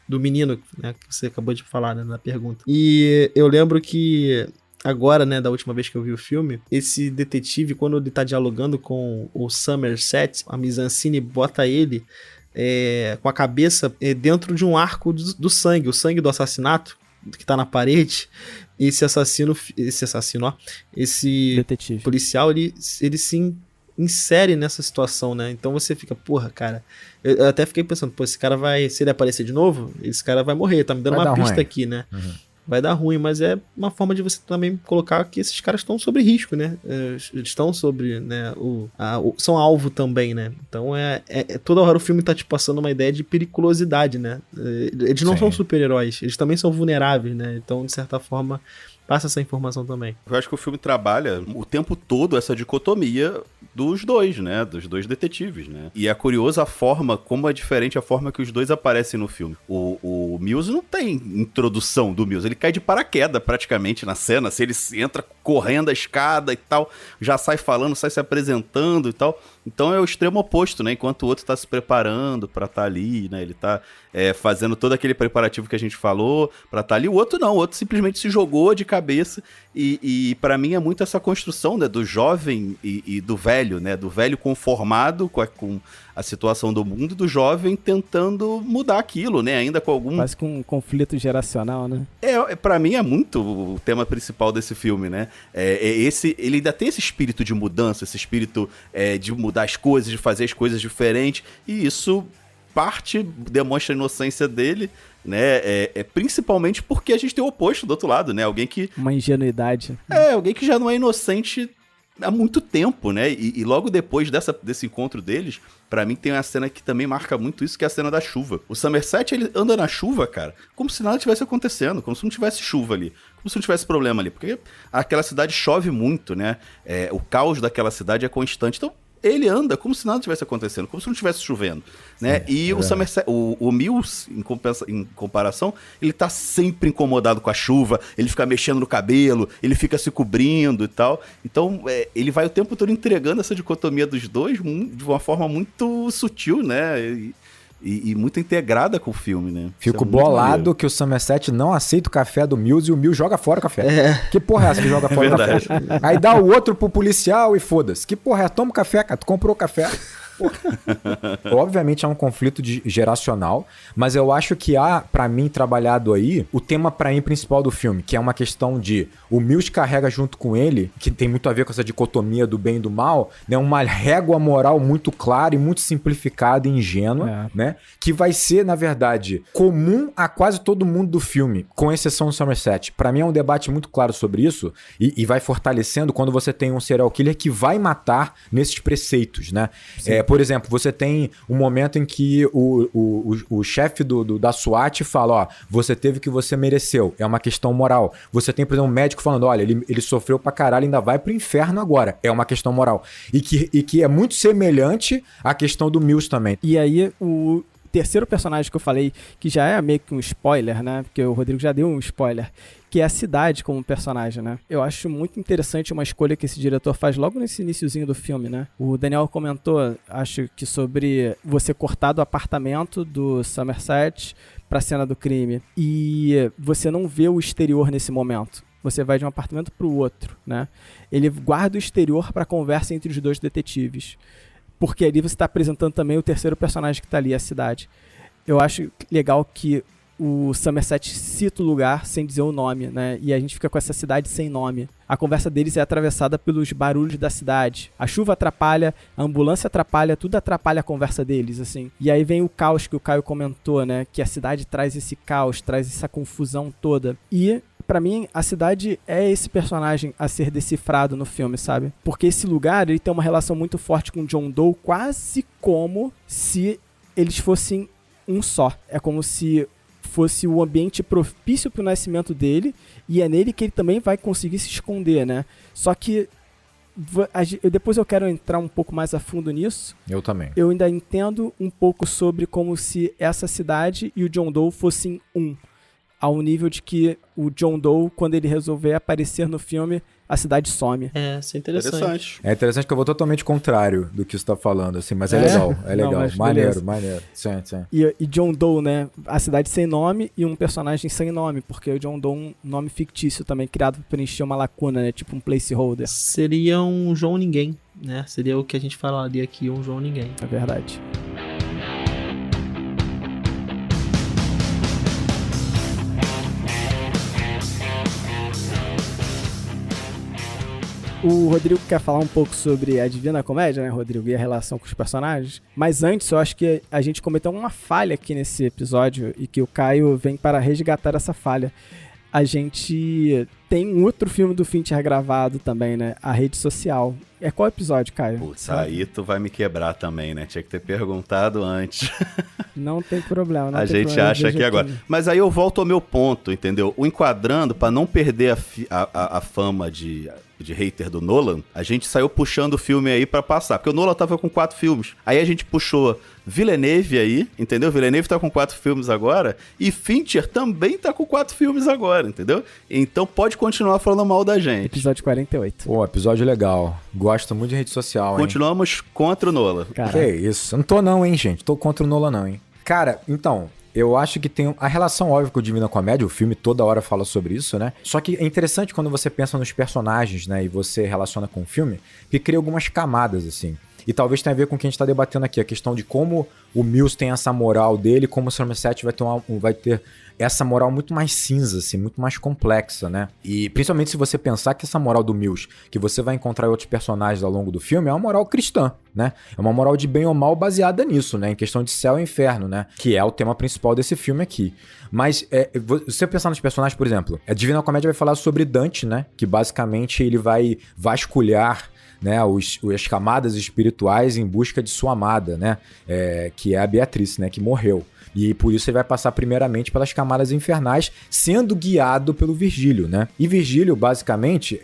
do menino, né? Que você acabou de falar, né, na pergunta. E eu lembro que agora, né, da última vez que eu vi o filme, esse detetive, quando ele tá dialogando com o Somerset, a mise-en-scène bota ele com a cabeça dentro de um arco do sangue, o sangue do assassinato que tá na parede. Esse detetive policial, ele se insere nessa situação, né? Então você fica, porra, cara, eu até fiquei pensando, pô, esse cara se ele aparecer de novo, esse cara vai morrer, tá me dando uma pista aqui, né? Uhum. Vai dar ruim, mas é uma forma de você também colocar que esses caras estão sob risco, né? Eles estão sobre, né, são alvo também, né? Então toda hora o filme tá te passando uma ideia de periculosidade, né? Eles não são super-heróis, eles também são vulneráveis, né? Então, de certa forma, passa essa informação também. Eu acho que o filme trabalha o tempo todo essa dicotomia dos dois, né? Dos dois detetives, né? E é curioso a forma, como é diferente a forma que os dois aparecem no filme. O Mills não tem introdução do Mills, ele cai de paraquedas praticamente na cena, se ele entra correndo a escada e tal, já sai falando, sai se apresentando e tal. Então é o extremo oposto, né? Enquanto o outro tá se preparando pra estar ali, né? Ele tá fazendo todo aquele preparativo que a gente falou pra estar ali. O outro não, o outro simplesmente se jogou de cabeça e pra mim é muito essa construção, né? Do jovem e do velho, né? Do velho conformado com a situação do mundo, do jovem tentando mudar aquilo, né? Ainda com algum... Quase com um conflito geracional, né? Pra mim é muito o tema principal desse filme, né? Ele ainda tem esse espírito de mudança, esse espírito de mudar as coisas, de fazer as coisas diferentes, e isso demonstra a inocência dele, né? Principalmente porque a gente tem o oposto do outro lado, né? Alguém que... Uma ingenuidade. Alguém que já não é inocente há muito tempo, né? E logo depois desse encontro deles, pra mim tem uma cena que também marca muito isso, que é a cena da chuva. O Somerset, ele anda na chuva, cara, como se nada tivesse acontecendo, como se não tivesse chuva ali, como se não tivesse problema ali, porque aquela cidade chove muito, né? O caos daquela cidade é constante, então ele anda como se nada tivesse acontecendo, como se não estivesse chovendo, né? E o Somerset, o Mills, em comparação, ele tá sempre incomodado com a chuva, ele fica mexendo no cabelo, ele fica se cobrindo e tal. Então, ele vai o tempo todo entregando essa dicotomia dos dois de uma forma muito sutil, né? E muito integrada com o filme, né? Fico bolado que o Somerset não aceita o café do Mills e o Mills joga fora o café. Que porra é essa que joga fora o café? Aí dá o outro pro policial e foda-se. Que porra é? Toma o café, cara. Tu comprou o café. Obviamente é um conflito geracional, mas eu acho que há, pra mim, trabalhado aí, o tema pra mim principal do filme, que é uma questão de o Mills carrega junto com ele, que tem muito a ver com essa dicotomia do bem e do mal, né? Uma régua moral muito clara e muito simplificada e ingênua, né? Que vai ser, na verdade, comum a quase todo mundo do filme, com exceção do Somerset. Pra mim é um debate muito claro sobre isso e vai fortalecendo quando você tem um serial killer que vai matar nesses preceitos, né? Por exemplo, você tem um momento em que o chefe da SWAT fala, ó, você teve o que você mereceu, é uma questão moral. Você tem, por exemplo, um médico falando, olha, ele sofreu pra caralho, ainda vai pro inferno agora, é uma questão moral. E que é muito semelhante à questão do Mills também. E aí, o terceiro personagem que eu falei, que já é meio que um spoiler, né, porque o Rodrigo já deu um spoiler, que é a cidade como personagem, né? Eu acho muito interessante uma escolha que esse diretor faz logo nesse iniciozinho do filme, né? O Daniel comentou, acho que sobre você cortar do apartamento do Somerset pra cena do crime e você não vê o exterior nesse momento. Você vai de um apartamento pro outro, né? Ele guarda o exterior pra conversa entre os dois detetives. Porque ali você está apresentando também o terceiro personagem que está ali, a cidade. Eu acho legal que o Somerset cita o lugar sem dizer o nome, né? E a gente fica com essa cidade sem nome. A conversa deles é atravessada pelos barulhos da cidade. A chuva atrapalha, a ambulância atrapalha, tudo atrapalha a conversa deles, assim. E aí vem o caos que o Caio comentou, né? Que a cidade traz esse caos, traz essa confusão toda. E pra mim, a cidade é esse personagem a ser decifrado no filme, sabe? Porque esse lugar, ele tem uma relação muito forte com John Doe, quase como se eles fossem um só. É como se fosse o ambiente propício pro nascimento dele, e é nele que ele também vai conseguir se esconder, né? Só que depois eu quero entrar um pouco mais a fundo nisso. Eu também. Eu ainda entendo um pouco sobre como se essa cidade e o John Doe fossem um. Ao nível de que o John Doe, quando ele resolver aparecer no filme, a cidade some. Isso é interessante. É interessante que eu vou totalmente contrário do que você tá falando, assim, mas é legal, é legal. Não, maneiro. Sim. E John Doe, né? A cidade sem nome e um personagem sem nome, porque o John Doe é um nome fictício também, criado para preencher uma lacuna, né? Tipo um placeholder. Seria um João Ninguém, né? Seria o que a gente falaria aqui, um João Ninguém. É verdade. O Rodrigo quer falar um pouco sobre a Divina Comédia, né, Rodrigo? E a relação com os personagens. Mas antes, eu acho que a gente cometeu uma falha aqui nesse episódio e que o Caio vem para resgatar essa falha. A gente tem um outro filme do Fincher gravado também, né? A Rede Social. É qual episódio, Caio? Putz, aí tu vai me quebrar também, né? Tinha que ter perguntado antes. Não tem problema. A gente acha aqui agora. Mas aí eu volto ao meu ponto, entendeu? O Enquadrando, pra não perder a fama de hater do Nolan, a gente saiu puxando o filme aí pra passar. Porque o Nolan tava com 4 filmes. Aí a gente puxou Villeneuve aí, entendeu? Villeneuve tá com 4 filmes agora. E Fincher também tá com 4 filmes agora, entendeu? Então pode continuar falando mal da gente. Episódio 48. Pô, episódio legal. Gosto muito de rede social, hein? Continuamos contra o Nolan. Caraca. Que isso. Eu não tô não, hein, gente. Tô contra o Nolan não, hein. Cara, então... Eu acho que tem a relação óbvia com o Divina Comédia, o filme toda hora fala sobre isso, né? Só que é interessante quando você pensa nos personagens, né? E você relaciona com o filme, que cria algumas camadas, assim. E talvez tenha a ver com o que a gente tá debatendo aqui, a questão de como o Mills tem essa moral dele, como o Somerset vai ter essa moral muito mais cinza, assim, muito mais complexa, né? E principalmente se você pensar que essa moral do Mills, que você vai encontrar em outros personagens ao longo do filme, é uma moral cristã, né? É uma moral de bem ou mal baseada nisso, né? Em questão de céu e inferno, né? Que é o tema principal desse filme aqui. Mas, se você pensar nos personagens, por exemplo, a Divina Comédia vai falar sobre Dante, né? Que basicamente ele vai vasculhar, né, as camadas espirituais em busca de sua amada, né? Que é a Beatriz, né? Que morreu. E por isso ele vai passar primeiramente pelas camadas infernais, sendo guiado pelo Virgílio, né? E Virgílio, basicamente,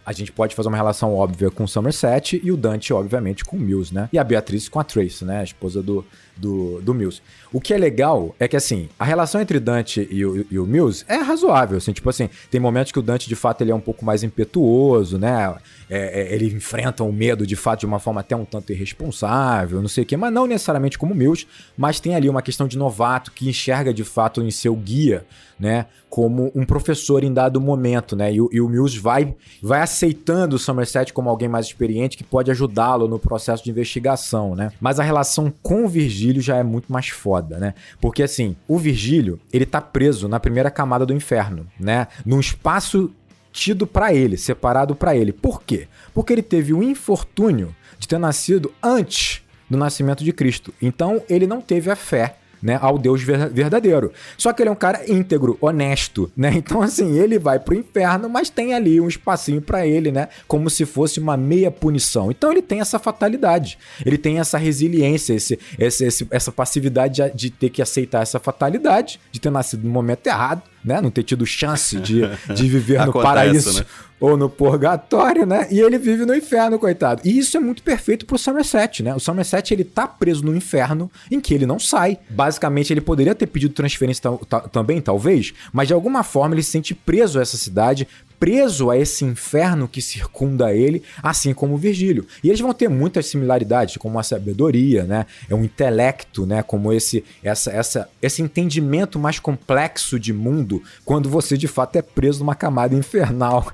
a gente pode fazer uma relação óbvia com o Somerset e o Dante, obviamente, com o Mills, né? E a Beatriz com a Tracy, né? A esposa do Mills. O que é legal é que, assim, a relação entre Dante e o Mills é razoável, assim, tipo assim, tem momentos que o Dante, de fato, ele é um pouco mais impetuoso, né? Ele enfrenta o medo, de fato, de uma forma até um tanto irresponsável, não sei o quê, mas não necessariamente como o Mills, mas tem ali uma questão de novato que enxerga, de fato, em seu guia, né, como um professor em dado momento, né, e o Mills vai aceitando o Somerset como alguém mais experiente que pode ajudá-lo no processo de investigação, né, mas a relação com o Virgílio já é muito mais foda, né, porque assim, o Virgílio, ele tá preso na primeira camada do inferno, né, num espaço tido pra ele, separado pra ele. Por quê? Porque ele teve o infortúnio de ter nascido antes do nascimento de Cristo, então ele não teve a fé, né, ao Deus verdadeiro. Só que ele é um cara íntegro, honesto, né? Então, assim, ele vai pro inferno, mas tem ali um espacinho pra ele, né? Como se fosse uma meia punição. Então, ele tem essa fatalidade. Ele tem essa resiliência, essa passividade de ter que aceitar essa fatalidade, de ter nascido no momento errado, né? Não ter tido chance de viver no paraíso, né? Ou no purgatório, né? E ele vive no inferno, coitado. E isso é muito perfeito pro Somerset, né? O Somerset, ele tá preso no inferno em que ele não sai. Basicamente, ele poderia ter pedido transferência também, talvez, mas de alguma forma ele se sente preso a essa cidade, preso a esse inferno que circunda ele, assim como o Virgílio. E eles vão ter muitas similaridades, como a sabedoria, né? É um intelecto, né? Como esse entendimento mais complexo de mundo, quando você de fato é preso numa camada infernal,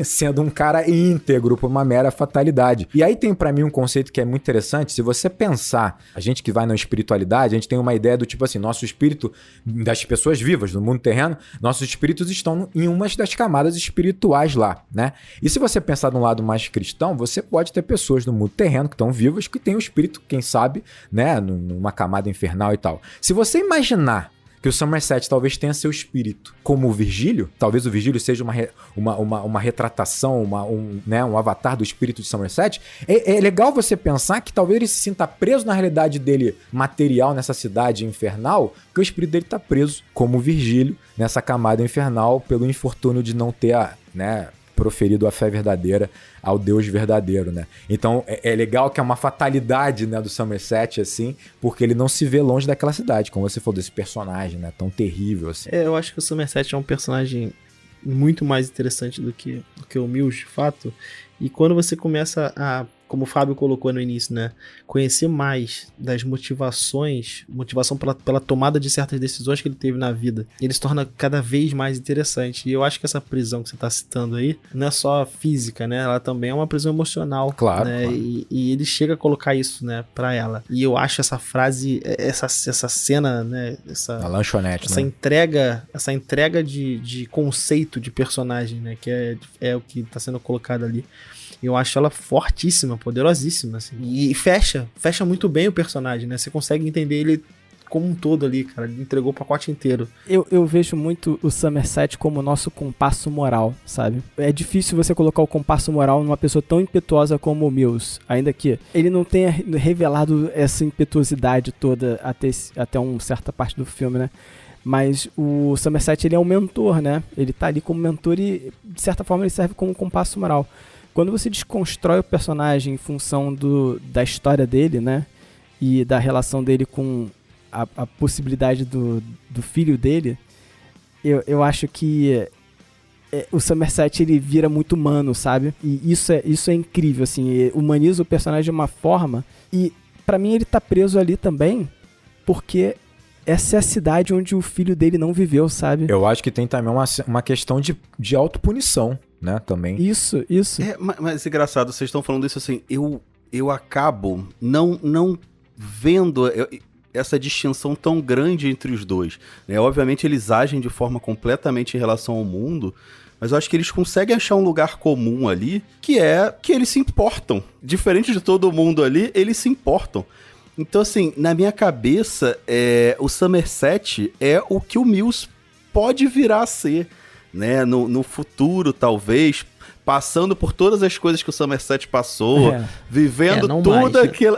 sendo um cara íntegro por uma mera fatalidade. E aí tem pra mim um conceito que é muito interessante. Se você pensar, a gente que vai na espiritualidade, a gente tem uma ideia do tipo assim, nosso espírito, das pessoas vivas no mundo terreno, nossos espíritos estão em uma das camadas espirituais lá, né? E se você pensar de um lado mais cristão, você pode ter pessoas no mundo terreno que estão vivas, que têm o espírito, quem sabe, né, numa camada infernal e tal. Se você imaginar que o Somerset talvez tenha seu espírito como o Virgílio, talvez o Virgílio seja uma retratação, um avatar do espírito de Somerset, é legal você pensar que talvez ele se sinta preso na realidade dele material nessa cidade infernal, que o espírito dele está preso como o Virgílio nessa camada infernal pelo infortúnio de não ter proferido a fé verdadeira ao Deus verdadeiro, né? Então, é legal que é uma fatalidade, né, do Somerset, assim, porque ele não se vê longe daquela cidade, como você falou, desse personagem, né, tão terrível, assim. Eu acho que o Somerset é um personagem muito mais interessante do que o Mills, de fato, e quando você começa a, como o Fábio colocou no início, né, conhecer mais das motivação pela tomada de certas decisões que ele teve na vida, ele se torna cada vez mais interessante. E eu acho que essa prisão que você está citando aí não é só física, né, ela também é uma prisão emocional, claro, né, claro. E ele chega a colocar isso, né, pra ela. E eu acho essa frase, essa cena, né, a lanchonete, essa né? entrega de conceito de personagem, né, que é o que está sendo colocado ali. Eu acho ela fortíssima, poderosíssima, assim. E fecha muito bem o personagem, né? Você consegue entender ele como um todo ali, cara. Ele entregou o pacote inteiro. Eu vejo muito o Somerset como nosso compasso moral, sabe? É difícil você colocar o compasso moral numa pessoa tão impetuosa como o Mills, ainda que ele não tenha revelado essa impetuosidade toda até uma certa parte do filme, né? Mas o Somerset, ele é um mentor, né? Ele tá ali como mentor e, de certa forma, ele serve como compasso moral. Quando você desconstrói o personagem em função da história dele, né? E da relação dele com a possibilidade do filho dele, eu acho que o Somerset, ele vira muito humano, sabe? E isso é incrível, assim. Humaniza o personagem de uma forma. E, pra mim, ele tá preso ali também porque essa é a cidade onde o filho dele não viveu, sabe? Eu acho que tem também uma questão de autopunição, né, também. Isso. Mas é engraçado, vocês estão falando isso assim, eu acabo não vendo essa distinção tão grande entre os dois, né? Obviamente eles agem de forma completamente em relação ao mundo, mas eu acho que eles conseguem achar um lugar comum ali, que é que eles se importam. Diferente de todo mundo ali, eles se importam. Então, assim, na minha cabeça, o Somerset é o que o Mills pode virar a ser, né? No futuro, talvez, passando por todas as coisas que o Somerset passou, vivendo tudo aquilo.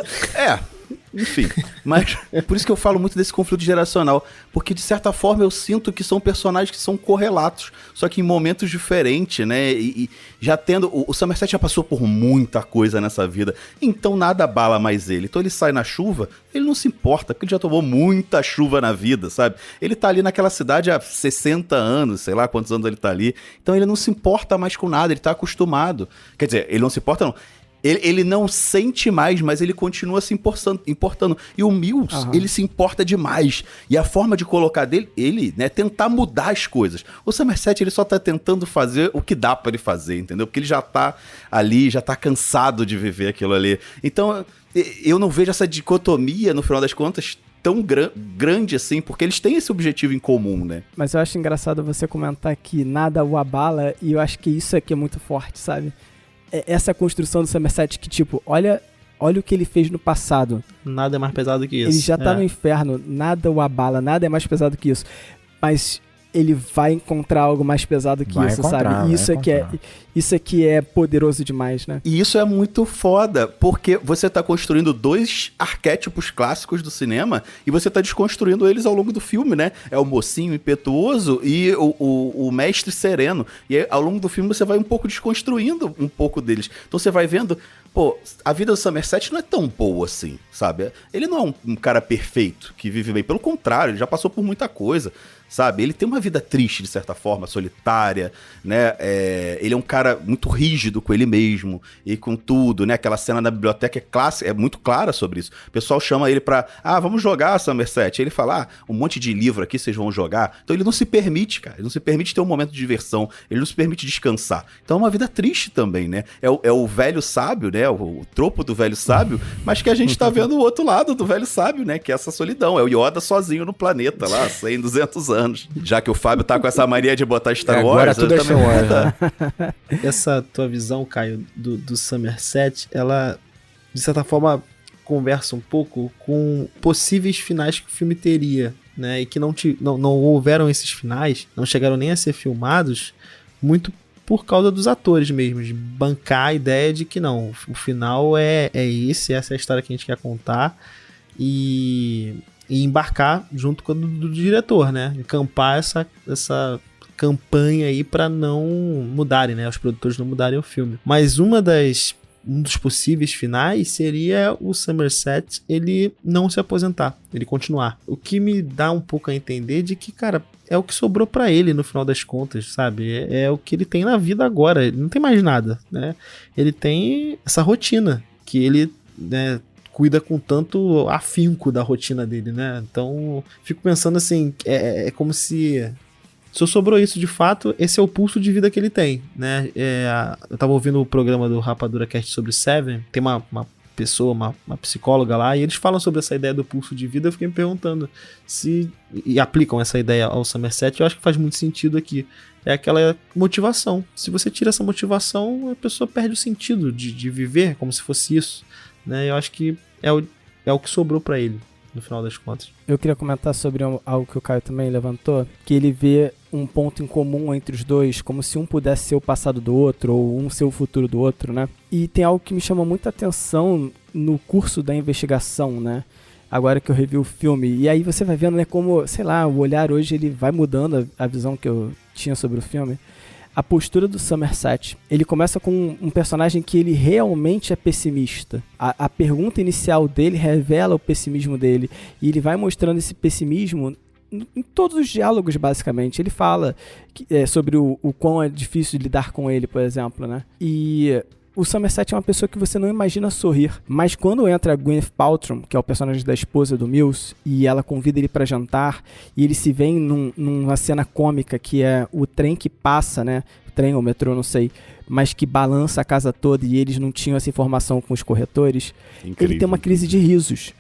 Enfim, mas por isso que eu falo muito desse conflito geracional, porque de certa forma eu sinto que são personagens que são correlatos, só que em momentos diferentes, né? E já tendo... O Somerset já passou por muita coisa nessa vida, então nada abala mais ele. Então ele sai na chuva, ele não se importa, porque ele já tomou muita chuva na vida, sabe? Ele tá ali naquela cidade há 60 anos, sei lá quantos anos ele tá ali, então ele não se importa mais com nada, ele tá acostumado. Quer dizer, ele não se importa não. Ele não sente mais, mas ele continua se importando. E o Mills, ele se importa demais. E a forma de colocar dele, ele, né, tentar mudar as coisas. O Somerset, ele só tá tentando fazer o que dá pra ele fazer, entendeu? Porque ele já tá ali, já tá cansado de viver aquilo ali. Então, eu não vejo essa dicotomia, no final das contas, tão grande assim, porque eles têm esse objetivo em comum, né? Mas eu acho engraçado você comentar que nada o abala, e eu acho que isso aqui é muito forte, sabe? Essa construção do Somerset que, tipo, olha o que ele fez no passado. Nada é mais pesado que isso. Ele já tá no inferno, nada o abala, nada é mais pesado que isso. Mas ele vai encontrar algo mais pesado que isso, sabe? Isso aqui é poderoso demais, né? E isso é muito foda, porque você tá construindo dois arquétipos clássicos do cinema e você tá desconstruindo eles ao longo do filme, né? É o mocinho impetuoso e o mestre sereno. E aí, ao longo do filme você vai um pouco desconstruindo um pouco deles. Então você vai vendo, pô, a vida do Somerset não é tão boa assim, sabe? Ele não é um cara perfeito, que vive bem. Pelo contrário, ele já passou por muita coisa, sabe? Ele tem uma vida triste, de certa forma, solitária, né? Ele é um cara muito rígido com ele mesmo e com tudo, né? Aquela cena na biblioteca é clássica, é muito clara sobre isso. O pessoal chama ele pra, vamos jogar, Somerset. Ele fala, um monte de livro aqui vocês vão jogar. Então ele não se permite, cara. Ele não se permite ter um momento de diversão. Ele não se permite descansar. Então é uma vida triste também, né? É o velho sábio, né? O tropo do velho sábio, mas que a gente tá vendo o outro lado do velho sábio, né? Que é essa solidão. É o Yoda sozinho no planeta lá, 100, 200 anos. Já que o Fábio tá com essa mania de botar Star Wars, tudo é Star Wars, né? Essa tua visão, Caio, do Somerset, ela, de certa forma, conversa um pouco com possíveis finais que o filme teria, né? E que não houveram esses finais, não chegaram nem a ser filmados, muito por causa dos atores mesmo, de bancar a ideia de que não, o final essa é a história que a gente quer contar, e embarcar junto com o do diretor, né? Encampar essa campanha aí pra não mudarem, né? Os produtores não mudarem o filme. Mas um dos possíveis finais seria o Somerset ele não se aposentar, ele continuar. O que me dá um pouco a entender de que, cara, é o que sobrou pra ele no final das contas, sabe? É o que ele tem na vida agora, ele não tem mais nada, né? Ele tem essa rotina que ele, né, cuida com tanto afinco da rotina dele, né? Então, fico pensando assim, é como se sobrou isso de fato, esse é o pulso de vida que ele tem, né? Eu tava ouvindo o programa do Rapadura Cast sobre Seven, tem uma pessoa, uma psicóloga lá, e eles falam sobre essa ideia do pulso de vida. Eu fiquei me perguntando e aplicam essa ideia ao Somerset. Eu acho que faz muito sentido aqui. É aquela motivação. Se você tira essa motivação, a pessoa perde o sentido de viver como se fosse isso, né? Eu acho que é o que sobrou pra ele, no final das contas. Eu queria comentar sobre algo que o Caio também levantou, que ele vê um ponto em comum entre os dois, como se um pudesse ser o passado do outro, ou um ser o futuro do outro, né? E tem algo que me chama muita atenção no curso da investigação, né? Agora que eu revi o filme. E aí você vai vendo, né, como, sei lá, o olhar hoje ele vai mudando a visão que eu tinha sobre o filme. A postura do Somerset. Ele começa com um personagem que ele realmente é pessimista. A pergunta inicial dele revela o pessimismo dele. E ele vai mostrando esse pessimismo em todos os diálogos, basicamente. Ele fala sobre o quão é difícil de lidar com ele, por exemplo, né? E o Somerset é uma pessoa que você não imagina sorrir. Mas quando entra a Gwyneth Paltrow, que é o personagem da esposa do Mills, e ela convida ele pra jantar, e eles se veem numa cena cômica, que é o trem que passa, né? O trem ou metrô, não sei, mas que balança a casa toda, e eles não tinham essa informação com os corretores. Incrível. Ele tem uma crise de risos.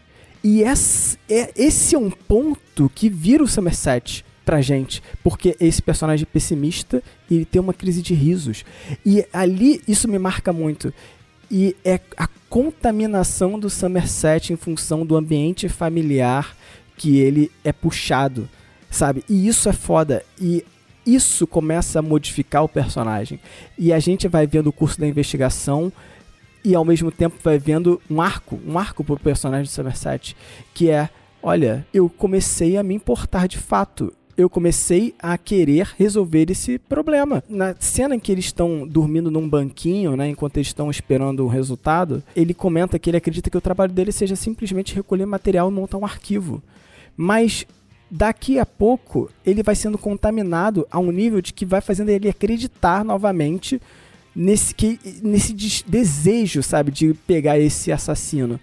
E esse é um ponto que vira o Somerset pra gente, porque esse personagem pessimista, ele tem uma crise de risos. E ali, isso me marca muito. E é a contaminação do Somerset em função do ambiente familiar que ele é puxado, sabe? E isso é foda. E isso começa a modificar o personagem. E a gente vai vendo o curso da investigação e ao mesmo tempo vai vendo um arco pro personagem de Somerset, que é, olha, eu comecei a me importar de fato. Eu comecei a querer resolver esse problema. Na cena em que eles estão dormindo num banquinho, né, enquanto eles estão esperando o resultado, ele comenta que ele acredita que o trabalho dele seja simplesmente recolher material e montar um arquivo. Mas daqui a pouco ele vai sendo contaminado a um nível de que vai fazendo ele acreditar novamente nesse desejo, sabe, de pegar esse assassino.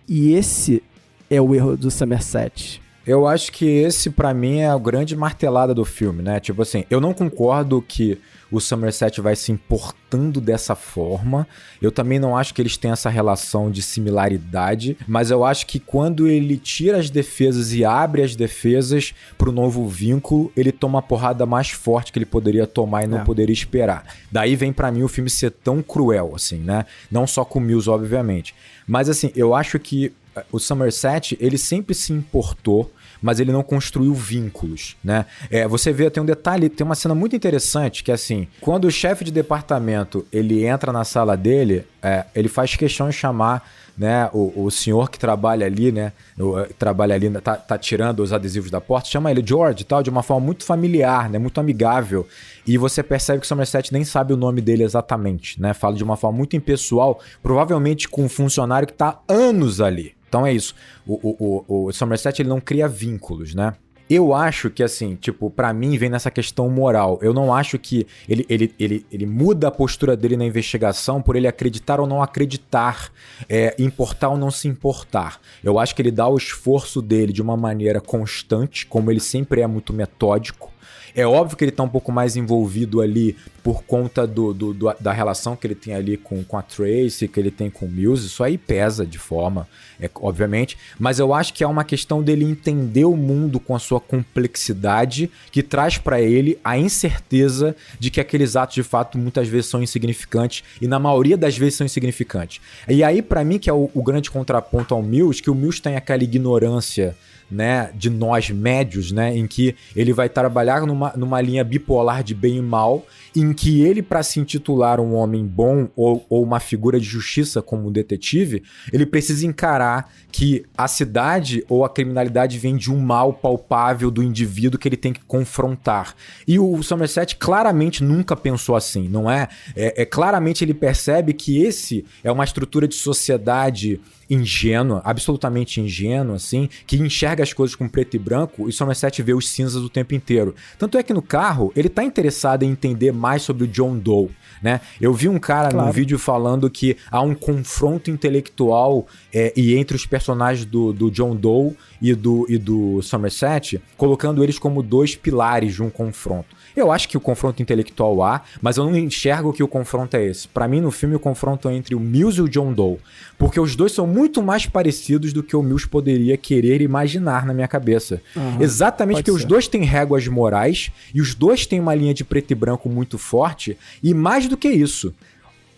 E esse é o erro do Somerset. Eu acho que esse, pra mim, é a grande martelada do filme, né? Tipo assim, eu não concordo que o Somerset vai se importando dessa forma. Eu também não acho que eles têm essa relação de similaridade, mas eu acho que quando ele tira as defesas e abre as defesas pro novo vínculo, ele toma a porrada mais forte que ele poderia tomar e não poderia esperar. Daí vem pra mim o filme ser tão cruel, assim, né? Não só com o Mills, obviamente. Mas assim, eu acho que o Somerset, ele sempre se importou, mas ele não construiu vínculos, né? Você vê, tem um detalhe, tem uma cena muito interessante, que é assim, quando o chefe de departamento, ele entra na sala dele, ele faz questão de chamar, né, o senhor que trabalha ali, né, tá tirando os adesivos da porta, chama ele George e tal, de uma forma muito familiar, né, muito amigável, e você percebe que o Somerset nem sabe o nome dele exatamente, né, fala de uma forma muito impessoal, provavelmente com um funcionário que tá há anos ali. Então é isso, o Somerset, ele não cria vínculos, né? Eu acho que, assim, tipo, pra mim vem nessa questão moral. Eu não acho que ele muda a postura dele na investigação por ele acreditar ou não acreditar, importar ou não se importar. Eu acho que ele dá o esforço dele de uma maneira constante, como ele sempre é muito metódico. É óbvio que ele tá um pouco mais envolvido ali por conta da relação que ele tem ali com a Tracy, que ele tem com o Mills. Isso aí pesa de forma, obviamente. Mas eu acho que é uma questão dele entender o mundo com a sua complexidade, que traz pra ele a incerteza de que aqueles atos de fato muitas vezes são insignificantes, e na maioria das vezes são insignificantes. E aí pra mim que é o grande contraponto ao Mills, que o Mills tem aquela ignorância, né, de nós médios, né, em que ele vai trabalhar numa linha bipolar de bem e mal, em que ele, para se intitular um homem bom ou uma figura de justiça como um detetive, ele precisa encarar que a cidade ou a criminalidade vem de um mal palpável do indivíduo que ele tem que confrontar. E o Somerset claramente nunca pensou assim, não é? Claramente ele percebe que esse é uma estrutura de sociedade ingênua, absolutamente ingênua, assim, que enxerga as coisas com preto e branco, e Somerset vê os cinzas o tempo inteiro. Tanto é que no carro, ele tá interessado em entender mais sobre o John Doe, né? Eu vi um cara num vídeo falando que há um confronto intelectual e entre os personagens do John Doe e do Somerset, colocando eles como dois pilares de um confronto. Eu acho que o confronto intelectual há, mas eu não enxergo que o confronto é esse. Pra mim, no filme, o confronto é entre o Mills e o John Doe, porque os dois são muito mais parecidos do que o Mills poderia querer imaginar na minha cabeça. Exatamente porque os dois têm réguas morais e os dois têm uma linha de preto e branco muito forte, e mais do que isso,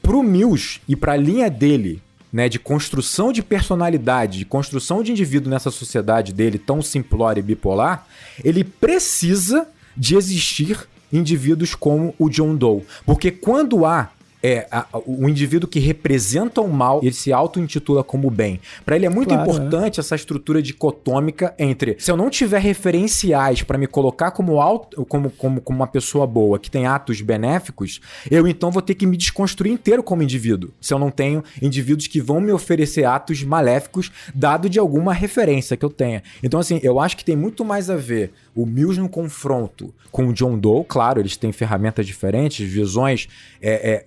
pro Mills e pra linha dele, né, de construção de personalidade, de construção de indivíduo nessa sociedade dele tão simplória e bipolar, ele precisa de existir indivíduos como o John Doe. Porque quando há o indivíduo que representa o mal, ele se auto-intitula como bem. Para ele é muito importante essa estrutura dicotômica entre, se eu não tiver referenciais para me colocar como uma pessoa boa, que tem atos benéficos, eu então vou ter que me desconstruir inteiro como indivíduo. Se eu não tenho indivíduos que vão me oferecer atos maléficos, dado de alguma referência que eu tenha. Então, assim, eu acho que tem muito mais a ver o Mills no confronto com o John Doe. Claro, eles têm ferramentas diferentes, visões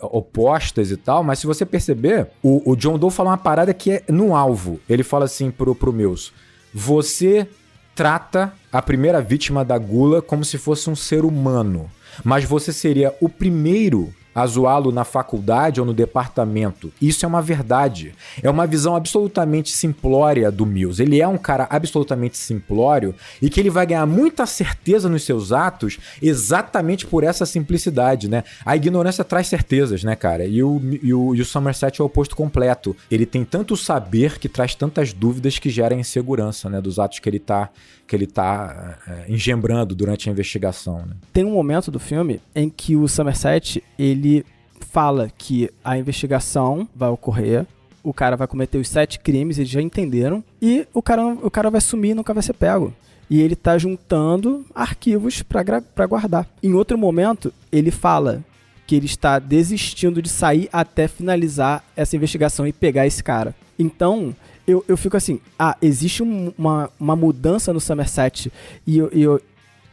opostas e tal, mas se você perceber, o John Doe fala uma parada que é no alvo. Ele fala assim pro Mills: você trata a primeira vítima da gula como se fosse um ser humano, mas você seria o primeiro a zoá-lo na faculdade ou no departamento. Isso é uma verdade. É uma visão absolutamente simplória do Mills. Ele é um cara absolutamente simplório e que ele vai ganhar muita certeza nos seus atos exatamente por essa simplicidade, né? A ignorância traz certezas, né, cara? E o Somerset é o oposto completo. Ele tem tanto saber que traz tantas dúvidas que gera insegurança, né, dos atos que ele tá engembrando durante a investigação, né? Tem um momento do filme em que o Somerset, ele fala que a investigação vai ocorrer, o cara vai cometer os 7 crimes, eles já entenderam, e o cara vai sumir e nunca vai ser pego. E ele tá juntando arquivos pra guardar. Em outro momento, ele fala que ele está desistindo de sair até finalizar essa investigação e pegar esse cara. Então, eu fico assim, existe uma mudança no Somerset, e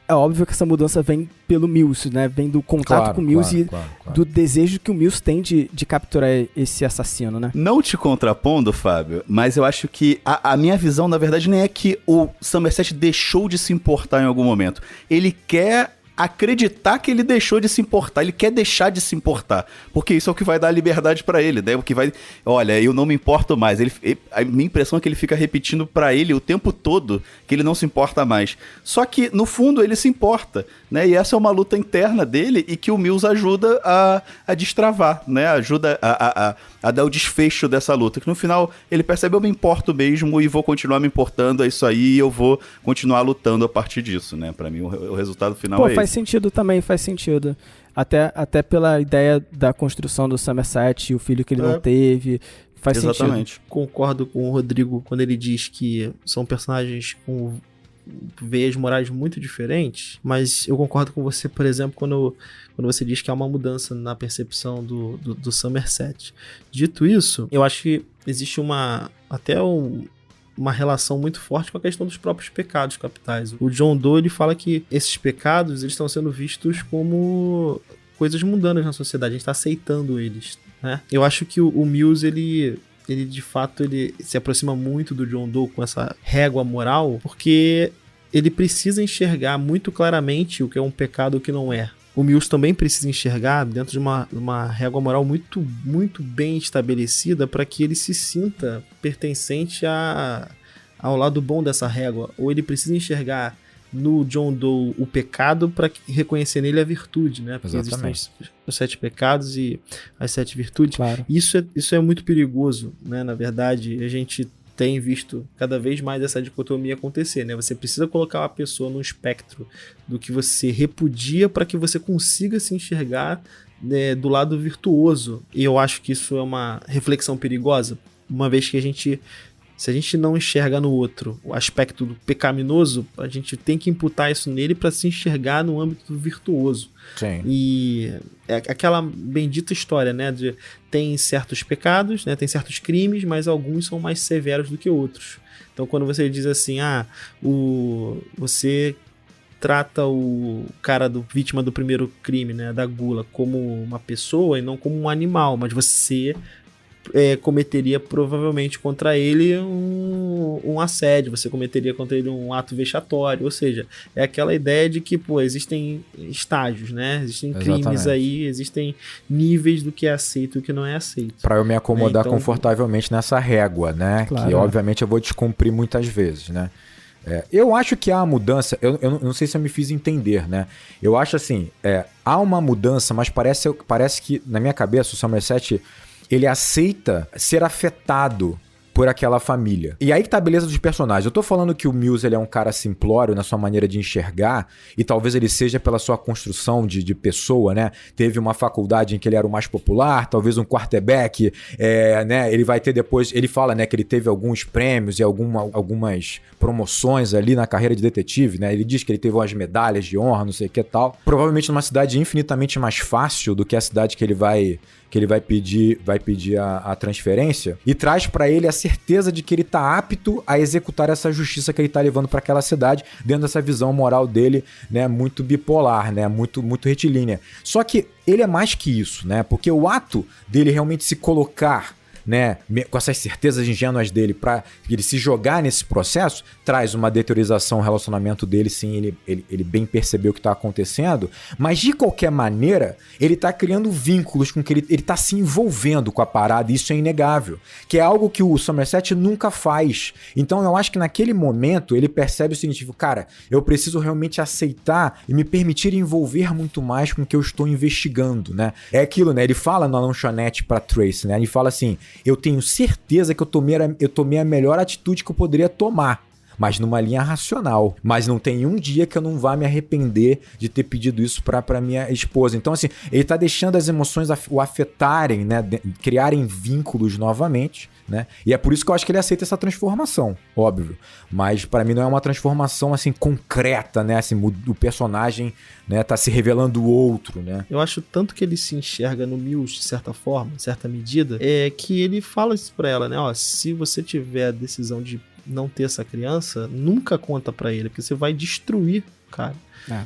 é óbvio que essa mudança vem pelo Mills, né? Vem do contato com o Mills do desejo que o Mills tem de capturar esse assassino, né? Não te contrapondo, Fábio, mas eu acho que a minha visão, na verdade, nem é que o Somerset deixou de se importar em algum momento. Ele quer acreditar que ele deixou de se importar, ele quer deixar de se importar, porque isso é o que vai dar liberdade pra ele, né? O que vai, olha, eu não me importo mais. A minha impressão é que ele fica repetindo pra ele o tempo todo que ele não se importa mais. Só que no fundo ele se importa, né? E essa é uma luta interna dele e que o Mills ajuda a destravar, né? Ajuda a dar o desfecho dessa luta, que no final ele percebe, eu me importo mesmo e vou continuar me importando, é isso aí, e eu vou continuar lutando a partir disso, né? Pra mim o resultado final é esse. Faz sentido também, faz sentido. Até pela ideia da construção do Somerset, o filho que ele não teve, faz Exatamente. sentido. Concordo com o Rodrigo quando ele diz que são personagens com veias morais muito diferentes, mas eu concordo com você, por exemplo, quando você diz que há uma mudança na percepção do Somerset. Dito isso, eu acho que existe uma relação muito forte com a questão dos próprios pecados capitais. O John Doe, ele fala que esses pecados eles estão sendo vistos como coisas mundanas na sociedade, a gente está aceitando eles, né? Eu acho que o Mills, ele de fato ele se aproxima muito do John Doe com essa régua moral, porque ele precisa enxergar muito claramente o que é um pecado e o que não é. O Mills também precisa enxergar dentro de uma régua moral muito, muito bem estabelecida para que ele se sinta pertencente ao lado bom dessa régua. Ou ele precisa enxergar no John Doe o pecado para reconhecer nele a virtude, né? Porque Exatamente. existem os 7 pecados e as 7 virtudes. Claro. Isso é muito perigoso, né? Na verdade, a gente tem visto cada vez mais essa dicotomia acontecer, né? Você precisa colocar uma pessoa no espectro do que você repudia para que você consiga se enxergar, né, do lado virtuoso. E eu acho que isso é uma reflexão perigosa, uma vez que se a gente não enxerga no outro o aspecto do pecaminoso, a gente tem que imputar isso nele para se enxergar no âmbito do virtuoso. Sim. E é aquela bendita história, né? Tem certos pecados, né? Tem certos crimes, mas alguns são mais severos do que outros. Então, quando você diz assim, você trata o cara vítima do primeiro crime, né? Da gula, como uma pessoa e não como um animal, mas você cometeria provavelmente contra ele um assédio, você cometeria contra ele um ato vexatório, ou seja, é aquela ideia de que, existem estágios, né? Existem crimes aí, existem níveis do que é aceito e o que não é aceito. Pra eu me acomodar então, confortavelmente nessa régua, né? Claro. Que obviamente eu vou descumprir muitas vezes, né? Eu acho que há uma mudança, eu não sei se eu me fiz entender, né? Eu acho assim, há uma mudança, mas parece que, na minha cabeça, o Somerset, ele aceita ser afetado por aquela família. E aí que tá a beleza dos personagens. Eu tô falando que o Mills, ele é um cara simplório na sua maneira de enxergar, e talvez ele seja pela sua construção de pessoa, né? Teve uma faculdade em que ele era o mais popular, talvez um quarterback, né? Ele vai ter depois... Ele fala, né, que ele teve alguns prêmios e algumas promoções ali na carreira de detetive, né? Ele diz que ele teve umas medalhas de honra, não sei o que e tal. Provavelmente numa cidade infinitamente mais fácil do que a cidade que ele vai pedir a transferência, e traz pra ele a certeza de que ele tá apto a executar essa justiça que ele tá levando pra aquela cidade, dentro dessa visão moral dele, né, muito bipolar, né, muito retilínea. Só que ele é mais que isso, né, porque o ato dele realmente se colocar, né, com essas certezas ingênuas dele, para ele se jogar nesse processo, traz uma deteriorização no relacionamento dele. Sim, ele bem percebeu o que está acontecendo, mas de qualquer maneira ele está criando vínculos com que ele está se envolvendo com a parada, e isso é inegável, que é algo que o Somerset nunca faz. Então eu acho que naquele momento ele percebe o seguinte, cara, eu preciso realmente aceitar e me permitir envolver muito mais com o que eu estou investigando, né? É aquilo, né? Ele fala na lanchonete pra Tracy, né? Ele fala assim, eu tenho certeza que eu tomei a melhor atitude que eu poderia tomar. mas numa linha racional. Mas não tem um dia que eu não vá me arrepender de ter pedido isso pra minha esposa. Então, assim, ele tá deixando as emoções o afetarem, né? Criarem vínculos novamente, né? E é por isso que eu acho que ele aceita essa transformação, óbvio. Mas pra mim não é uma transformação, assim, concreta, né? Assim, o personagem, né, tá se revelando o outro, né? Eu acho tanto que ele se enxerga no Mills, de certa forma, em certa medida, é que ele fala isso pra ela, né? Ó, se você tiver a decisão de não ter essa criança, nunca conta pra ele, porque você vai destruir o cara.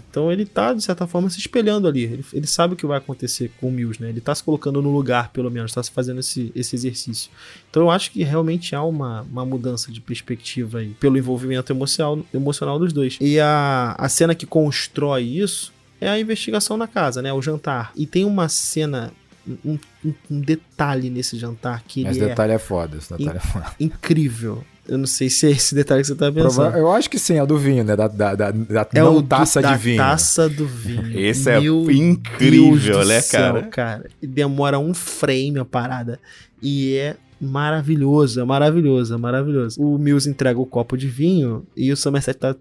Então ele tá, de certa forma, se espelhando ali. Ele sabe o que vai acontecer com o Mills, né? Ele tá se colocando no lugar, pelo menos, tá se fazendo esse exercício. Então eu acho que realmente há uma mudança de perspectiva aí, pelo envolvimento emocional dos dois. E a cena que constrói isso é a investigação na casa, né? O jantar. E tem uma cena, um detalhe nesse jantar que ele esse detalhe é foda. Incrível. Eu não sei se é esse detalhe que você tá pensando. Eu acho que sim, é do vinho, né? Da taça de vinho. Taça do vinho. Esse é incrível, né, cara? Demora um frame a parada. E é maravilhoso, é maravilhoso, é maravilhoso. O Mills entrega o copo de vinho e o Somerset tá,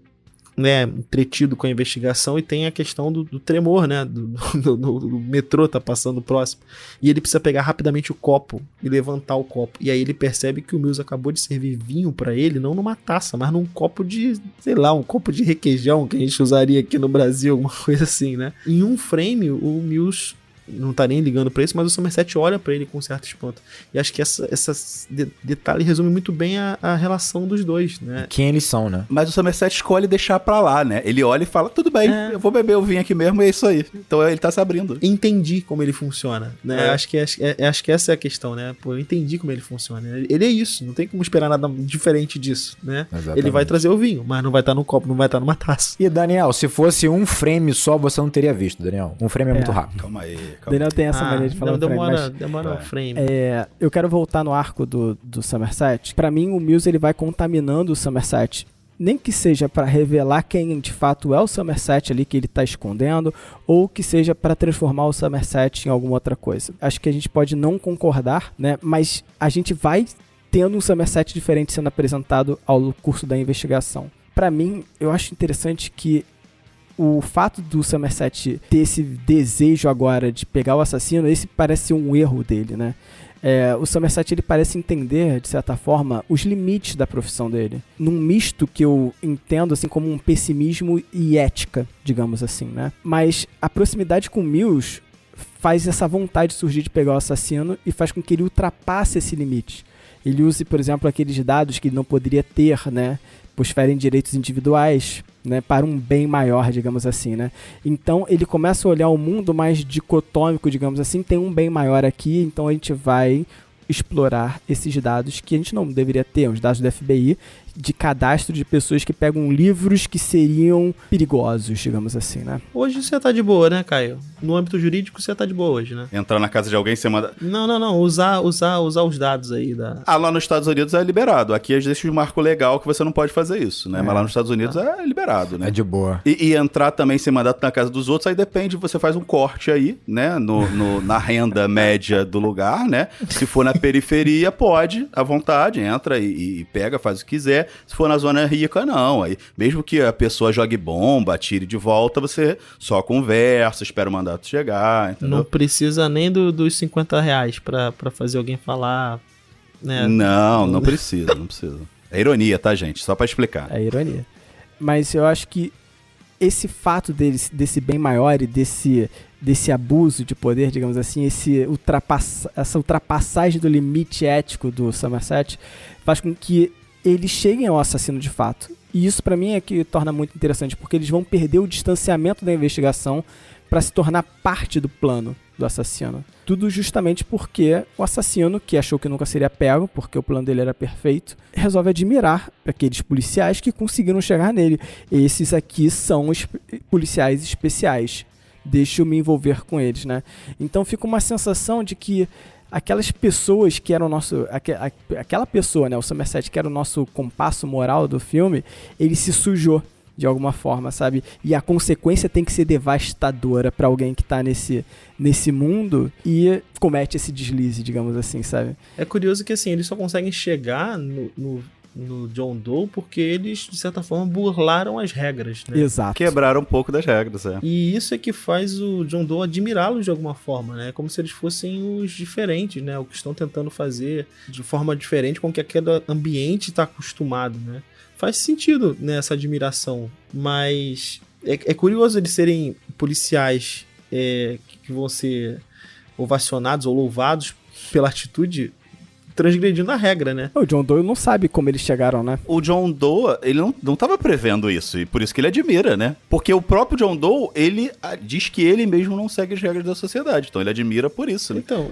né, entretido com a investigação, e tem a questão do tremor, né, do metrô tá passando próximo, e ele precisa pegar rapidamente o copo e levantar o copo, e aí ele percebe que o Mills acabou de servir vinho pra ele, não numa taça, mas num copo de, sei lá, um copo de requeijão que a gente usaria aqui no Brasil, alguma coisa assim, né. Em um frame, o Mills não tá nem ligando pra isso, mas o Somerset olha pra ele com um certo espanto. E acho que esse detalhe resume muito bem a relação dos dois, né? Quem eles são, né? Mas o Somerset escolhe deixar pra lá, né? Ele olha e fala, tudo bem, eu vou beber o vinho aqui mesmo e é isso aí. Então ele tá se abrindo. Entendi como ele funciona, né? Acho que essa é a questão, né? Pô, eu entendi como ele funciona. Ele é isso, não tem como esperar nada diferente disso, né? Exatamente. Ele vai trazer o vinho, mas não vai estar no copo, não vai estar numa taça. E Daniel, se fosse um frame só, você não teria visto, Daniel. Um frame é muito rápido. Calma aí. Daniel tem essa maneira de falar demora um frame. Eu quero voltar no arco do Somerset. Pra mim, o Mills ele vai contaminando o Somerset. Nem que seja pra revelar quem de fato é o Somerset ali que ele tá escondendo, ou que seja pra transformar o Somerset em alguma outra coisa. Acho que a gente pode não concordar, né? Mas a gente vai tendo um Somerset diferente sendo apresentado ao curso da investigação. Pra mim, eu acho interessante que o fato do Somerset ter esse desejo agora de pegar o assassino, esse parece ser um erro dele, né? O Somerset ele parece entender, de certa forma, os limites da profissão dele. Num misto que eu entendo assim como um pessimismo e ética, digamos assim, né? Mas a proximidade com Mills faz essa vontade surgir de pegar o assassino e faz com que ele ultrapasse esse limite. Ele use, por exemplo, aqueles dados que ele não poderia ter, né? Pois ferem direitos individuais, né, para um bem maior, digamos assim, né? Então ele começa a olhar o mundo mais dicotômico, digamos assim, tem um bem maior aqui, então a gente vai explorar esses dados que a gente não deveria ter, os dados do FBI, de cadastro de pessoas que pegam livros que seriam perigosos, digamos assim, né? Hoje você tá de boa, né, Caio? No âmbito jurídico você tá de boa hoje, né? Entrar na casa de alguém, você manda... Não. Usar os dados aí da... lá nos Estados Unidos é liberado. Aqui existe um marco legal que você não pode fazer isso, né? Mas lá nos Estados Unidos é liberado, né? É de boa. E entrar também sem mandato na casa dos outros, aí depende, você faz um corte aí, né? Na renda média do lugar, né? Se for na periferia, pode, à vontade, entra e pega, faz o que quiser. Se for na zona rica, não. Aí, mesmo que a pessoa jogue bomba, atire de volta, você só conversa, espera o mandato chegar, entendeu? Não precisa nem dos R$50 pra fazer alguém falar, né? Não precisa. É ironia, tá, gente? Só pra explicar. É ironia. Mas eu acho que esse fato desse bem maior e desse abuso de poder, digamos assim, essa ultrapassagem do limite ético do Somerset faz com que eles cheguem ao assassino de fato. E isso pra mim é que torna muito interessante, porque eles vão perder o distanciamento da investigação para se tornar parte do plano do assassino. Tudo justamente porque o assassino, que achou que nunca seria pego, porque o plano dele era perfeito, resolve admirar aqueles policiais que conseguiram chegar nele. Esses aqui são os policiais especiais. Deixa eu me envolver com eles, né? Então fica uma sensação de que aquelas pessoas que eram o nosso... Aquela pessoa, né? O Somerset, que era o nosso compasso moral do filme, ele se sujou de alguma forma, sabe? E a consequência tem que ser devastadora para alguém que tá nesse mundo e comete esse deslize, digamos assim, sabe? É curioso que, assim, eles só conseguem chegar no John Doe porque eles, de certa forma, burlaram as regras, né? Exato. Quebraram um pouco das regras, E isso é que faz o John Doe admirá-los de alguma forma, né? Como se eles fossem os diferentes, né? O que estão tentando fazer de forma diferente com que aquele ambiente está acostumado, né? Faz sentido, né, essa admiração, mas é curioso eles serem policiais que vão ser ovacionados ou louvados pela atitude transgredindo a regra, né? O John Doe não sabe como eles chegaram, né? O John Doe, ele não tava prevendo isso, e por isso que ele admira, né? Porque o próprio John Doe, ele diz que ele mesmo não segue as regras da sociedade, então ele admira por isso, né? Então,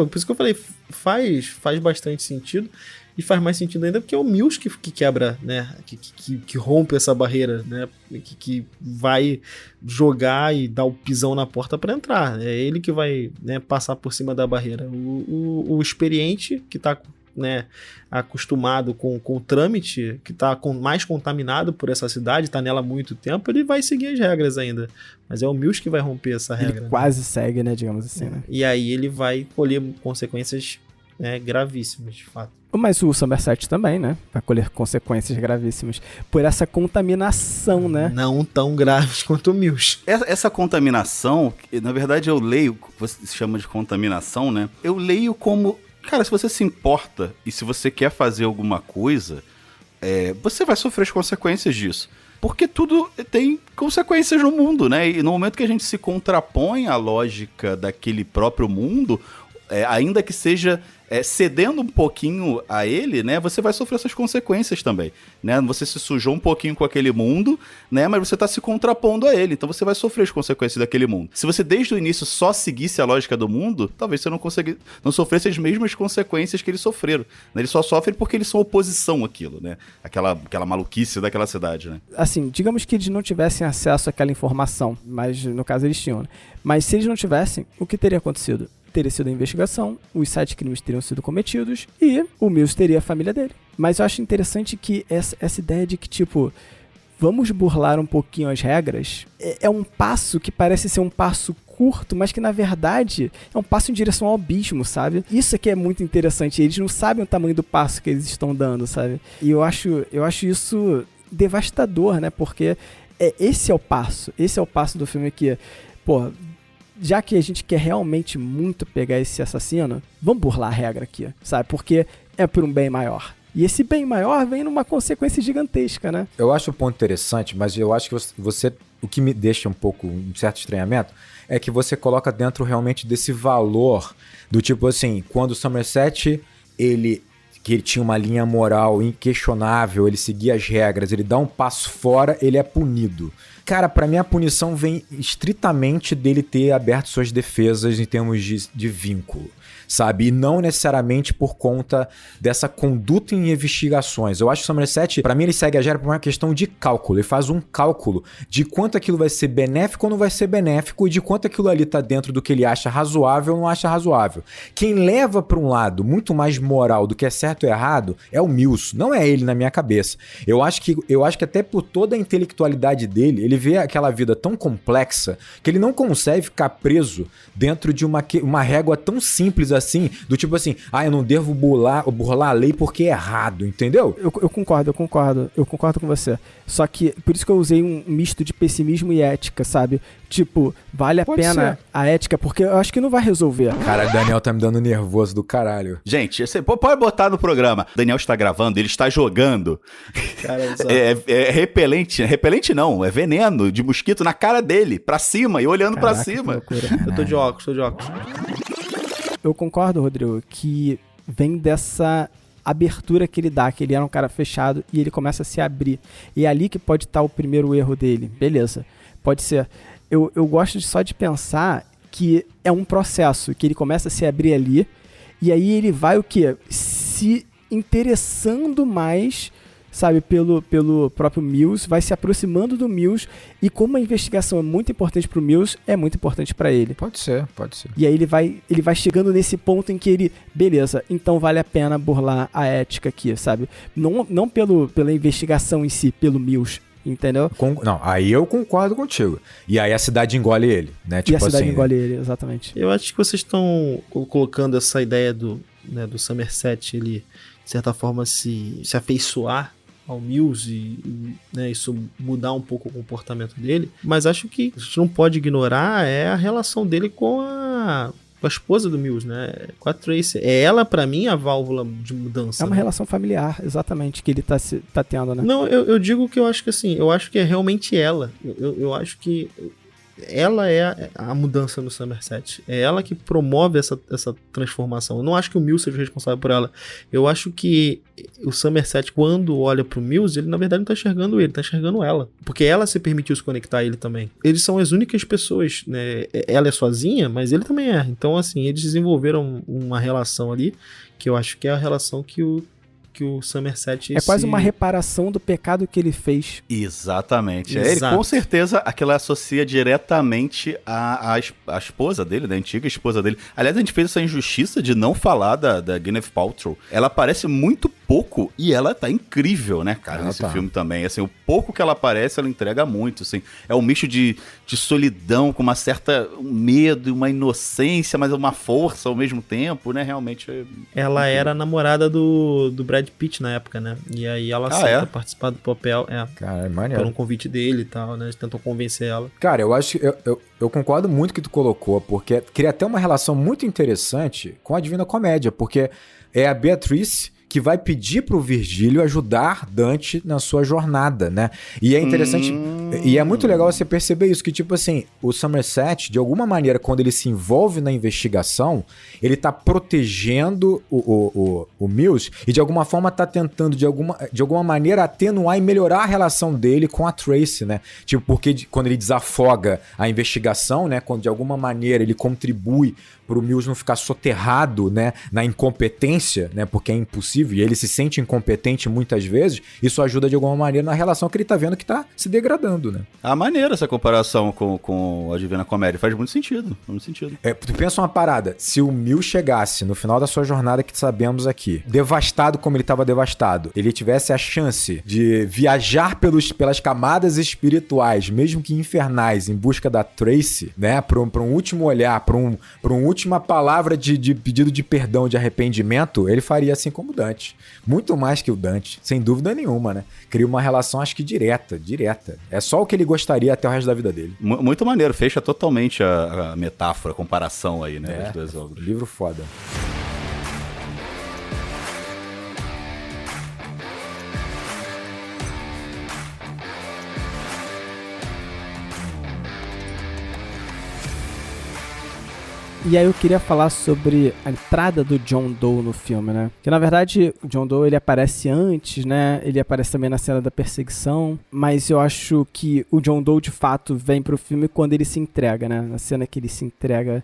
por isso que eu falei, faz bastante sentido, e faz mais sentido ainda porque é o Mills que quebra, né? Que rompe essa barreira, né? Que vai jogar e dar o pisão na porta para entrar. É ele que vai, né, passar por cima da barreira. O experiente, que tá, né, acostumado com o trâmite, que tá mais contaminado por essa cidade, tá nela há muito tempo, ele vai seguir as regras ainda. Mas é o Mills que vai romper essa regra. Ele quase segue, né? Digamos assim, né? E aí ele vai colher consequências, né, gravíssimas, de fato. Mas o Somerset também, né? Vai colher consequências gravíssimas por essa contaminação, né? Não tão graves quanto o Mills. Essa contaminação, na verdade eu leio, você chama de contaminação, né? Eu leio como, cara, se você se importa e se você quer fazer alguma coisa, você vai sofrer as consequências disso. Porque tudo tem consequências no mundo, né? E no momento que a gente se contrapõe à lógica daquele próprio mundo, ainda que seja cedendo um pouquinho a ele, né, você vai sofrer essas consequências também, né? Você se sujou um pouquinho com aquele mundo, né, mas você está se contrapondo a ele, então você vai sofrer as consequências daquele mundo. Se você desde o início só seguisse a lógica do mundo, talvez você não sofresse as mesmas consequências que eles sofreram, né? Eles só sofrem porque eles são oposição àquilo, né? Aquela maluquice daquela cidade, né? Assim, digamos que eles não tivessem acesso àquela informação, mas no caso eles tinham, né? Mas se eles não tivessem, o que teria acontecido? Teria sido a investigação, os 7 crimes teriam sido cometidos e o Mills teria a família dele. Mas eu acho interessante que essa ideia de que, tipo, vamos burlar um pouquinho as regras, é um passo que parece ser um passo curto, mas que na verdade é um passo em direção ao abismo, sabe? Isso aqui é muito interessante, eles não sabem o tamanho do passo que eles estão dando, sabe? E eu acho isso devastador, né? Porque esse é o passo do filme que, pô, já que a gente quer realmente muito pegar esse assassino, vamos burlar a regra aqui, sabe? Porque é por um bem maior. E esse bem maior vem numa consequência gigantesca, né? Eu acho o ponto interessante, mas eu acho que você o que me deixa um pouco um certo estranhamento é que você coloca dentro realmente desse valor do tipo assim, quando o Somerset, que ele tinha uma linha moral inquestionável, ele seguia as regras, ele dá um passo fora, ele é punido. Cara, pra mim a punição vem estritamente dele ter aberto suas defesas em termos de vínculo, sabe? E não necessariamente por conta dessa conduta em investigações. Eu acho que o Somerset, pra mim, ele segue a regra por uma questão de cálculo. Ele faz um cálculo de quanto aquilo vai ser benéfico ou não vai ser benéfico e de quanto aquilo ali tá dentro do que ele acha razoável ou não acha razoável. Quem leva pra um lado muito mais moral do que é certo ou errado é o Mills, não é ele na minha cabeça. Eu acho que até por toda a intelectualidade dele, ele vê aquela vida tão complexa que ele não consegue ficar preso dentro de uma régua tão simples assim, do tipo assim, eu não devo burlar a lei porque é errado, entendeu? Eu concordo com você. Só que, por isso que eu usei um misto de pessimismo e ética, sabe? Tipo, vale a pena a ética, porque eu acho que não vai resolver. Cara, o Daniel tá me dando nervoso do caralho. Gente, você pode botar no programa. O Daniel está gravando, ele está jogando. Cara, é repelente. Repelente não, é veneno de mosquito na cara dele, pra cima e olhando pra cima. Eu tô de óculos. Eu concordo, Rodrigo, que vem dessa abertura que ele dá, que ele era um cara fechado e ele começa a se abrir. E é ali que pode estar o primeiro erro dele. Beleza, pode ser. Eu gosto só de pensar que é um processo, que ele começa a se abrir ali e aí ele vai o quê? Se interessando mais, sabe, pelo próprio Mills, vai se aproximando do Mills e como a investigação é muito importante pro Mills, é muito importante pra ele. Pode ser. E aí ele vai chegando nesse ponto em que ele, beleza, então vale a pena burlar a ética aqui, sabe? Não pela investigação em si, pelo Mills, entendeu? Não, aí eu concordo contigo. E aí a cidade engole ele, né? Tipo, e a cidade engole ele, exatamente. Eu acho que vocês estão colocando essa ideia do Somerset, ele de certa forma, se afeiçoar ao Mills e né, isso mudar um pouco o comportamento dele. Mas acho que a gente não pode ignorar a relação dele com a esposa do Mills, né? Com a Tracy. É ela, pra mim, a válvula de mudança. É uma relação familiar, exatamente, que ele tá tendo, né? Não, eu digo que eu acho que assim, eu acho que é realmente ela. Eu acho que ela é a mudança no Somerset. É ela que promove essa transformação. Eu não acho que o Mills seja responsável por ela. Eu acho que o Somerset, quando olha pro Mills, ele na verdade não tá enxergando ele, tá enxergando ela. Porque ela se permitiu se conectar a ele também. Eles são as únicas pessoas, né? Ela é sozinha, mas ele também é. Então, assim, eles desenvolveram uma relação ali, que eu acho que é a relação que o Somerset... É quase uma reparação do pecado que ele fez. Exatamente. Exato. Ele, com certeza, aquilo associa diretamente à esposa dele, da antiga esposa dele. Aliás, a gente fez essa injustiça de não falar da Gwyneth Paltrow. Ela aparece muito pouco e ela tá incrível, né, cara, nesse filme também. Assim, o pouco que ela aparece, ela entrega muito, assim. É um misto de solidão com uma certa medo e uma inocência, mas uma força ao mesmo tempo, né, realmente. Ela era a namorada do Brad Pitt na época, né? E aí ela aceita participar do papel. Cara, é maneiro. Por um convite dele e tal, né? Tentou convencer ela. Cara, eu acho que eu concordo muito com o que tu colocou, porque cria até uma relação muito interessante com a Divina Comédia, porque é a Beatrice que vai pedir pro Virgílio ajudar Dante na sua jornada, né? E é interessante, e é muito legal você perceber isso, que tipo assim, o Somerset, de alguma maneira, quando ele se envolve na investigação, ele tá protegendo o Mills e de alguma forma tá tentando, de alguma maneira, atenuar e melhorar a relação dele com a Tracy, né? Tipo, porque quando ele desafoga a investigação, né? Quando de alguma maneira ele contribui pro Mills não ficar soterrado, né, na incompetência, né, porque é impossível, e ele se sente incompetente muitas vezes, isso ajuda de alguma maneira na relação que ele tá vendo que tá se degradando, né. Ah, maneira essa comparação com a Divina Comédia, faz muito sentido, Tu pensa uma parada, se o Mills chegasse no final da sua jornada que sabemos aqui, devastado como ele tava devastado, ele tivesse a chance de viajar pelas camadas espirituais, mesmo que infernais, em busca da Tracy, né, pra um último olhar, pra um última palavra de pedido de perdão, de arrependimento, ele faria assim como o Dante. Muito mais que o Dante, sem dúvida nenhuma, né? Cria uma relação, acho que direta. É só o que ele gostaria até o resto da vida dele. Muito maneiro, fecha totalmente a metáfora, a comparação aí, né? Das duas obras. Livro foda. E aí eu queria falar sobre a entrada do John Doe no filme, né? Que na verdade o John Doe ele aparece antes, né? Ele aparece também na cena da perseguição, mas eu acho que o John Doe de fato vem pro filme quando ele se entrega, né? Na cena que ele se entrega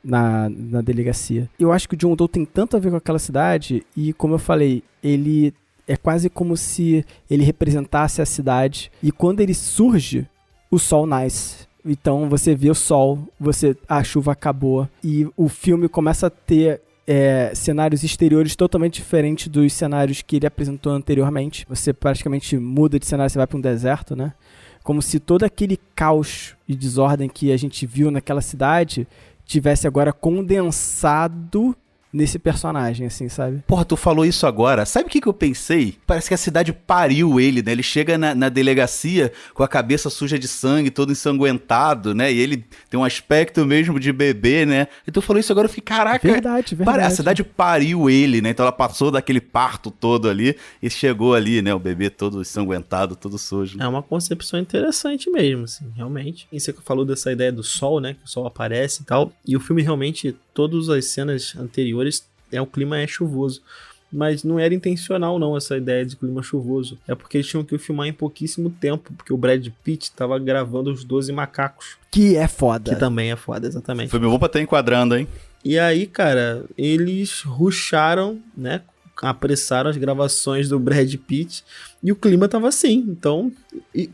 na delegacia. Eu acho que o John Doe tem tanto a ver com aquela cidade e, como eu falei, ele é quase como se ele representasse a cidade e quando ele surge, o sol nasce. Então você vê o sol, a chuva acabou e o filme começa a ter cenários exteriores totalmente diferentes dos cenários que ele apresentou anteriormente. Você praticamente muda de cenário, você vai para um deserto, né? Como se todo aquele caos e desordem que a gente viu naquela cidade tivesse agora condensado nesse personagem, assim, sabe? Porra, tu falou isso agora. Sabe o que eu pensei? Parece que a cidade pariu ele, né? Ele chega na delegacia com a cabeça suja de sangue, todo ensanguentado, né? E ele tem um aspecto mesmo de bebê, né? E tu falou isso agora, eu fiquei, caraca. Verdade. A cidade pariu ele, né? Então ela passou daquele parto todo ali e chegou ali, né? O bebê todo ensanguentado, todo sujo. É uma concepção interessante mesmo, assim, realmente. E você falou dessa ideia do sol, né? Que o sol aparece e tal. E o filme realmente, todas as cenas anteriores, o clima é chuvoso. Mas não era intencional não essa ideia de clima chuvoso. É porque eles tinham que filmar em pouquíssimo tempo, porque o Brad Pitt tava gravando os 12 Macacos. Que é foda. Que também é foda, exatamente. Foi meu bom pra estar enquadrando, hein? E aí, cara, eles rusharam, né? Apressaram as gravações do Brad Pitt e o clima tava assim. Então,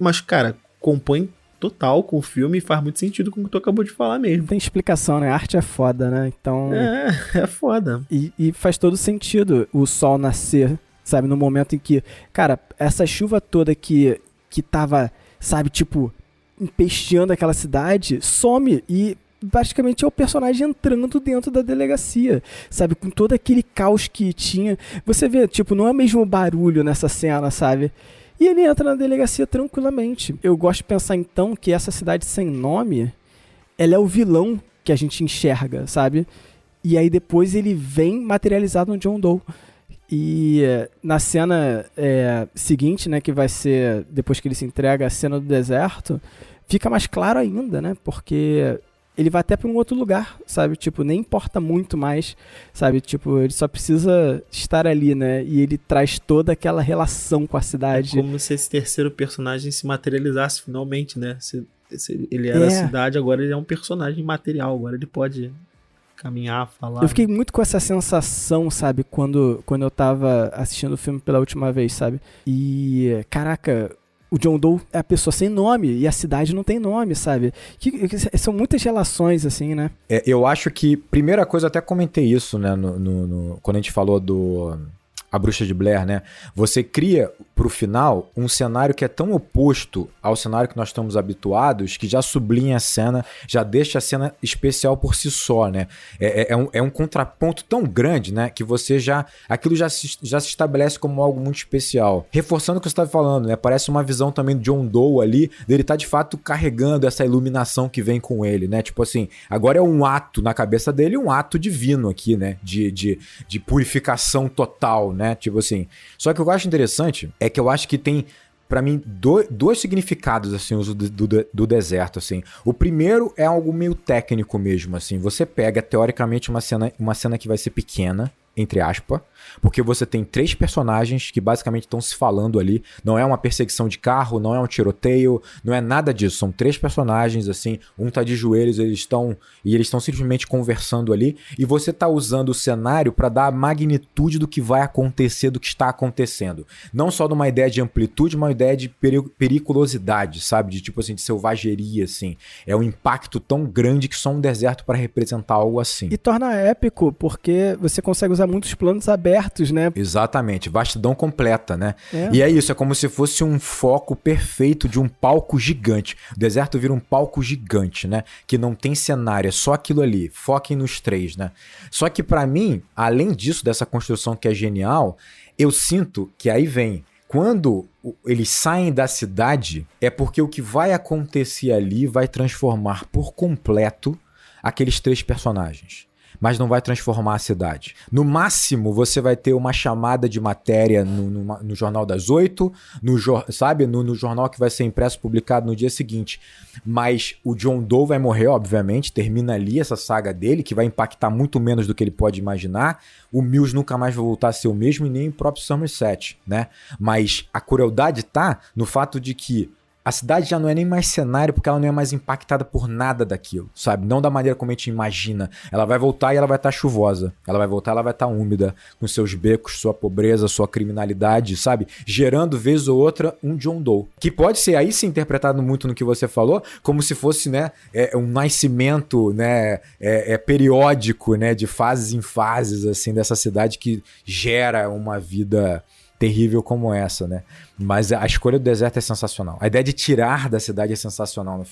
mas cara, compõe total com o filme e faz muito sentido com o que tu acabou de falar mesmo. Tem explicação, né? A arte é foda, né? Então... É foda. E faz todo sentido o sol nascer, sabe? No momento em que... Cara, essa chuva toda que tava, sabe, tipo, empesteando aquela cidade, some e praticamente é o personagem entrando dentro da delegacia, sabe? Com todo aquele caos que tinha. Você vê, tipo, não é mesmo barulho nessa cena, sabe? E ele entra na delegacia tranquilamente. Eu gosto de pensar, então, que essa cidade sem nome, ela é o vilão que a gente enxerga, sabe? E aí depois ele vem materializado no John Doe. E na cena seguinte, né, que vai ser depois que ele se entrega, a cena do deserto, fica mais claro ainda, né? Porque ele vai até para um outro lugar, sabe? Tipo, nem importa muito mais, sabe? Tipo, ele só precisa estar ali, né? E ele traz toda aquela relação com a cidade. É como se esse terceiro personagem se materializasse finalmente, né? Ele era a cidade, agora ele é um personagem material, agora ele pode caminhar, falar. Eu fiquei muito com essa sensação, sabe? Quando eu tava assistindo o filme pela última vez, sabe? E, caraca, o John Doe é a pessoa sem nome e a cidade não tem nome, sabe? São muitas relações, assim, né? Eu acho que, primeira coisa, eu até comentei isso, né? Quando a gente falou do A Bruxa de Blair, né? Você cria pro final um cenário que é tão oposto ao cenário que nós estamos habituados, que já sublinha a cena, já deixa a cena especial por si só, né? É um contraponto tão grande, né? Que você aquilo já se estabelece como algo muito especial. Reforçando o que você estava falando, né? Parece uma visão também do John Doe ali, dele tá de fato carregando essa iluminação que vem com ele, né? Tipo assim, agora é um ato na cabeça dele, um ato divino aqui, né? De purificação total, né? Tipo assim. Só que o que eu acho interessante é que eu acho que tem, pra mim, dois significados, assim, o uso do deserto, assim. O primeiro é algo meio técnico mesmo, assim. Você pega, teoricamente, uma cena que vai ser pequena, entre aspas, porque você tem 3 personagens que basicamente estão se falando ali. Não é uma perseguição de carro, não é um tiroteio, não é nada disso. São 3 personagens, assim, um tá de joelhos, eles estão simplesmente conversando ali, e você tá usando o cenário para dar a magnitude do que vai acontecer, do que está acontecendo. Não só numa ideia de amplitude, mas uma ideia de periculosidade, sabe? De tipo assim, de selvageria, assim. É um impacto tão grande que só um deserto para representar algo assim. E torna épico, porque você consegue usar muitos planos abertos, né? Exatamente, vastidão completa, né? E é isso, é como se fosse um foco perfeito de um palco gigante. O deserto vira um palco gigante, né? Que não tem cenário, é só aquilo ali. Foquem nos 3, né? Só que pra mim, além disso, dessa construção que é genial, eu sinto que aí vem... Quando eles saem da cidade, é porque o que vai acontecer ali vai transformar por completo aqueles 3 personagens. Mas não vai transformar a cidade. No máximo, você vai ter uma chamada de matéria no Jornal das 8, no jornal que vai ser impresso, publicado no dia seguinte. Mas o John Doe vai morrer, obviamente, termina ali essa saga dele, que vai impactar muito menos do que ele pode imaginar. O Mills nunca mais vai voltar a ser o mesmo, e nem o próprio Somerset, né? Mas a crueldade tá no fato de que a cidade já não é nem mais cenário, porque ela não é mais impactada por nada daquilo, sabe? Não da maneira como a gente imagina. Ela vai voltar e ela vai estar chuvosa. Ela vai voltar e ela vai estar úmida, com seus becos, sua pobreza, sua criminalidade, sabe? Gerando, vez ou outra, um John Doe. Que pode ser, aí sim, interpretado muito no que você falou, como se fosse, né, um nascimento, né, periódico, né, de fases em fases, assim, dessa cidade que gera uma vida terrível como essa, né? Mas a escolha do deserto é sensacional. A ideia de tirar da cidade é sensacional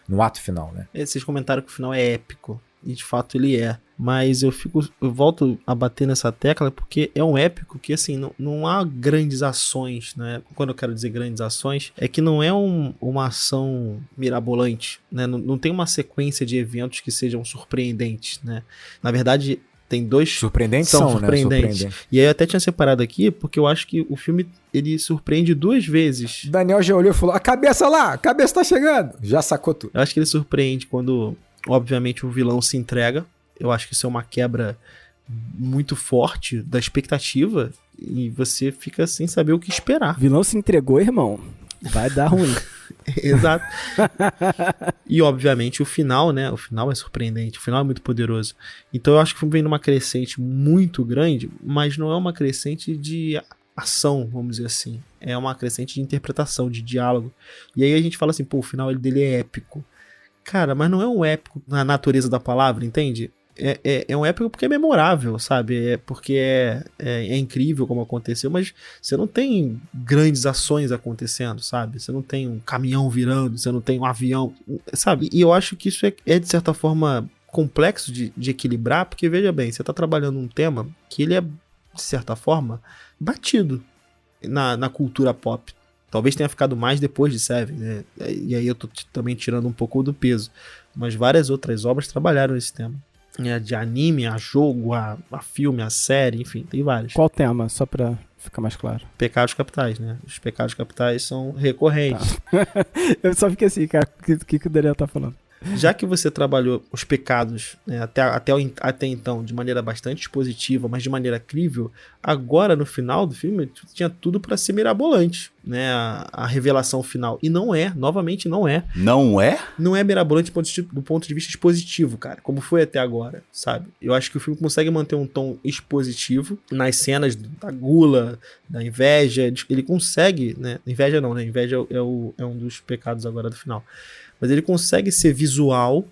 no ato final, né? Vocês comentaram que o final é épico, e de fato ele é. Mas eu volto a bater nessa tecla porque é um épico que, assim, não há grandes ações, né? Quando eu quero dizer grandes ações, é que não é uma ação mirabolante, né? Não tem uma sequência de eventos que sejam surpreendentes, né? Na verdade, tem 2... Surpreendentes são surpreendentes. Né? E aí eu até tinha separado aqui, porque eu acho que o filme, ele surpreende 2 vezes. Daniel já olhou e falou, a cabeça tá chegando. Já sacou tudo. Eu acho que ele surpreende quando, obviamente, o vilão se entrega. Eu acho que isso é uma quebra muito forte da expectativa, e você fica sem saber o que esperar. O vilão se entregou, irmão. Vai dar ruim. Exato. E obviamente o final, né? O final é surpreendente, o final é muito poderoso. Então eu acho que o filme vem numa crescente muito grande, mas não é uma crescente de ação, vamos dizer assim. É uma crescente de interpretação, de diálogo. E aí a gente fala assim, pô, o final dele é épico. Cara, mas não é um épico na natureza da palavra, entende? é um épico porque é memorável, sabe? Porque é incrível como aconteceu, mas você não tem grandes ações acontecendo, sabe? Você não tem um caminhão virando, você não tem um avião, sabe? E eu acho que isso é de certa forma complexo de equilibrar, porque veja bem, você tá trabalhando um tema que ele é, de certa forma, batido na cultura pop. Talvez tenha ficado mais depois de Seven, né? E aí eu tô também tirando um pouco do peso. Mas várias outras obras trabalharam esse tema. De anime, a jogo, a filme, a série, enfim, tem vários. Qual tema? Só pra ficar mais claro. Pecados capitais, né? Os pecados capitais são recorrentes. Tá. Eu só fiquei assim, cara, o que o Daniel tá falando? Já que você trabalhou os pecados, né, até então de maneira bastante expositiva, mas de maneira crível, agora no final do filme tinha tudo pra ser mirabolante, né, a revelação final. E não é, novamente não é. Não é? Não é mirabolante do ponto de vista expositivo, cara, como foi até agora, sabe? Eu acho que o filme consegue manter um tom expositivo nas cenas da gula, da inveja, ele consegue, né, inveja não, né, inveja é um dos pecados agora do final. Mas ele consegue ser visual,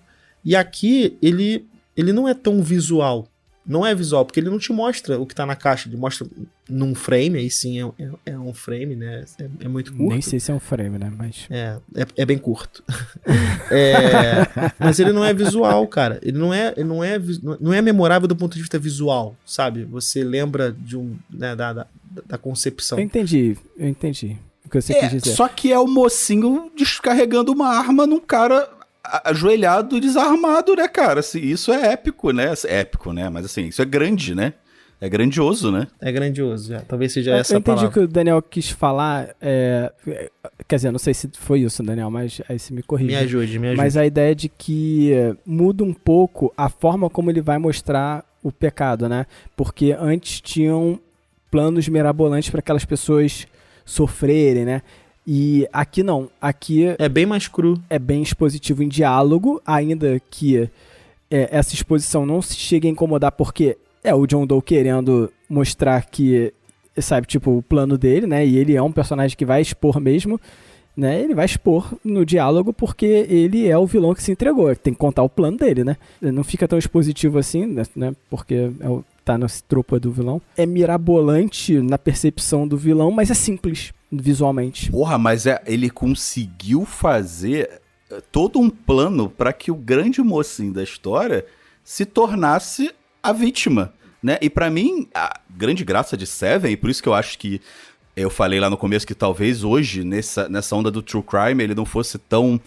e aqui ele não é tão visual. Não é visual, porque ele não te mostra o que tá na caixa, ele mostra num frame, aí sim é um frame, né? É muito curto. Nem sei se é um frame, né? Mas... É bem curto. Mas ele não é visual, cara. Ele não é memorável do ponto de vista visual, sabe? Você lembra de né, da concepção. Eu entendi. O que você quis dizer. Só que é o mocinho descarregando uma arma num cara ajoelhado e desarmado, né, cara? Assim, isso é épico, né? Épico, né? Mas assim, isso é grande, né? É grandioso, né? É grandioso, talvez seja essa a palavra. Eu entendi o que o Daniel quis falar. Quer dizer, não sei se foi isso, Daniel, mas aí você me corrige. Me ajude. Mas a ideia de que muda um pouco a forma como ele vai mostrar o pecado, né? Porque antes tinham planos mirabolantes para aquelas pessoas sofrerem, né? E aqui não. Aqui é bem mais cru. É bem expositivo em diálogo, ainda que essa exposição não se chegue a incomodar, porque é o John Doe querendo mostrar que, sabe, tipo, o plano dele, né? E ele é um personagem que vai expor mesmo, né? Ele vai expor no diálogo porque ele é o vilão que se entregou. Tem que contar o plano dele, né? Não fica tão expositivo assim, né? Porque tá nesse tropo do vilão. É mirabolante na percepção do vilão, mas é simples visualmente. Porra, mas ele conseguiu fazer todo um plano para que o grande mocinho da história se tornasse a vítima, né? E pra mim, a grande graça de Seven, e por isso que eu acho que eu falei lá no começo que talvez hoje, nessa onda do True Crime, ele não fosse tão...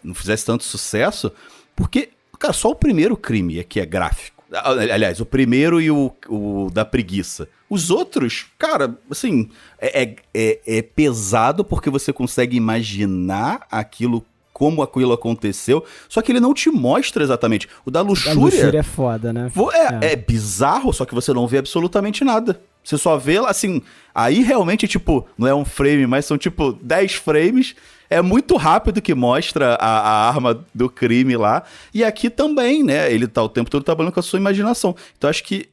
não fizesse tanto sucesso, porque, cara, só o primeiro crime é que é gráfico. Aliás, o primeiro e o da preguiça. Os outros, cara, assim, é pesado porque você consegue imaginar como aquilo aconteceu, só que ele não te mostra exatamente. O da luxúria... A luxúria é foda, né? É bizarro, só que você não vê absolutamente nada. Você só vê, assim... Aí realmente, tipo, não é um frame, mas são, tipo, 10 frames. É muito rápido que mostra a arma do crime lá. E aqui também, né? Ele tá o tempo todo trabalhando com a sua imaginação. Então, acho que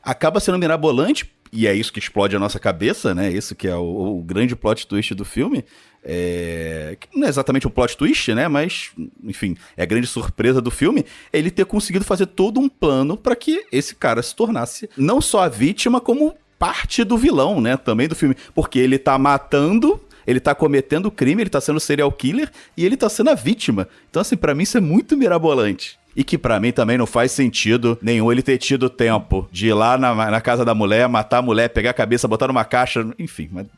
acaba sendo mirabolante, e é isso que explode a nossa cabeça, né? Isso que é o grande plot twist do filme. Que não é exatamente um plot twist, né? Mas, enfim, é a grande surpresa do filme. Ele ter conseguido fazer todo um plano para que esse cara se tornasse não só a vítima, como parte do vilão, né? Também do filme. Porque ele tá matando... Ele tá cometendo crime, ele tá sendo serial killer e ele tá sendo a vítima. Então, assim, pra mim isso é muito mirabolante. E que pra mim também não faz sentido nenhum ele ter tido tempo de ir lá na casa da mulher, matar a mulher, pegar a cabeça, botar numa caixa, enfim. Mas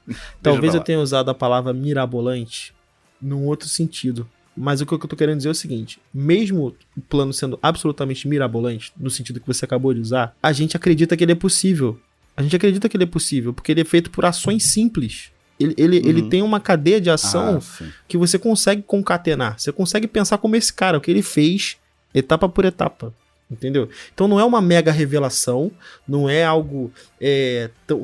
talvez eu tenha usado a palavra mirabolante num outro sentido. Mas o que eu tô querendo dizer é o seguinte, mesmo o plano sendo absolutamente mirabolante, no sentido que você acabou de usar, a gente acredita que ele é possível. A gente acredita que ele é possível, porque ele é feito por ações simples. Ele tem uma cadeia de ação que você consegue concatenar. Você consegue pensar como esse cara, o que ele fez, etapa por etapa. Entendeu? Então não é uma mega revelação, não é algo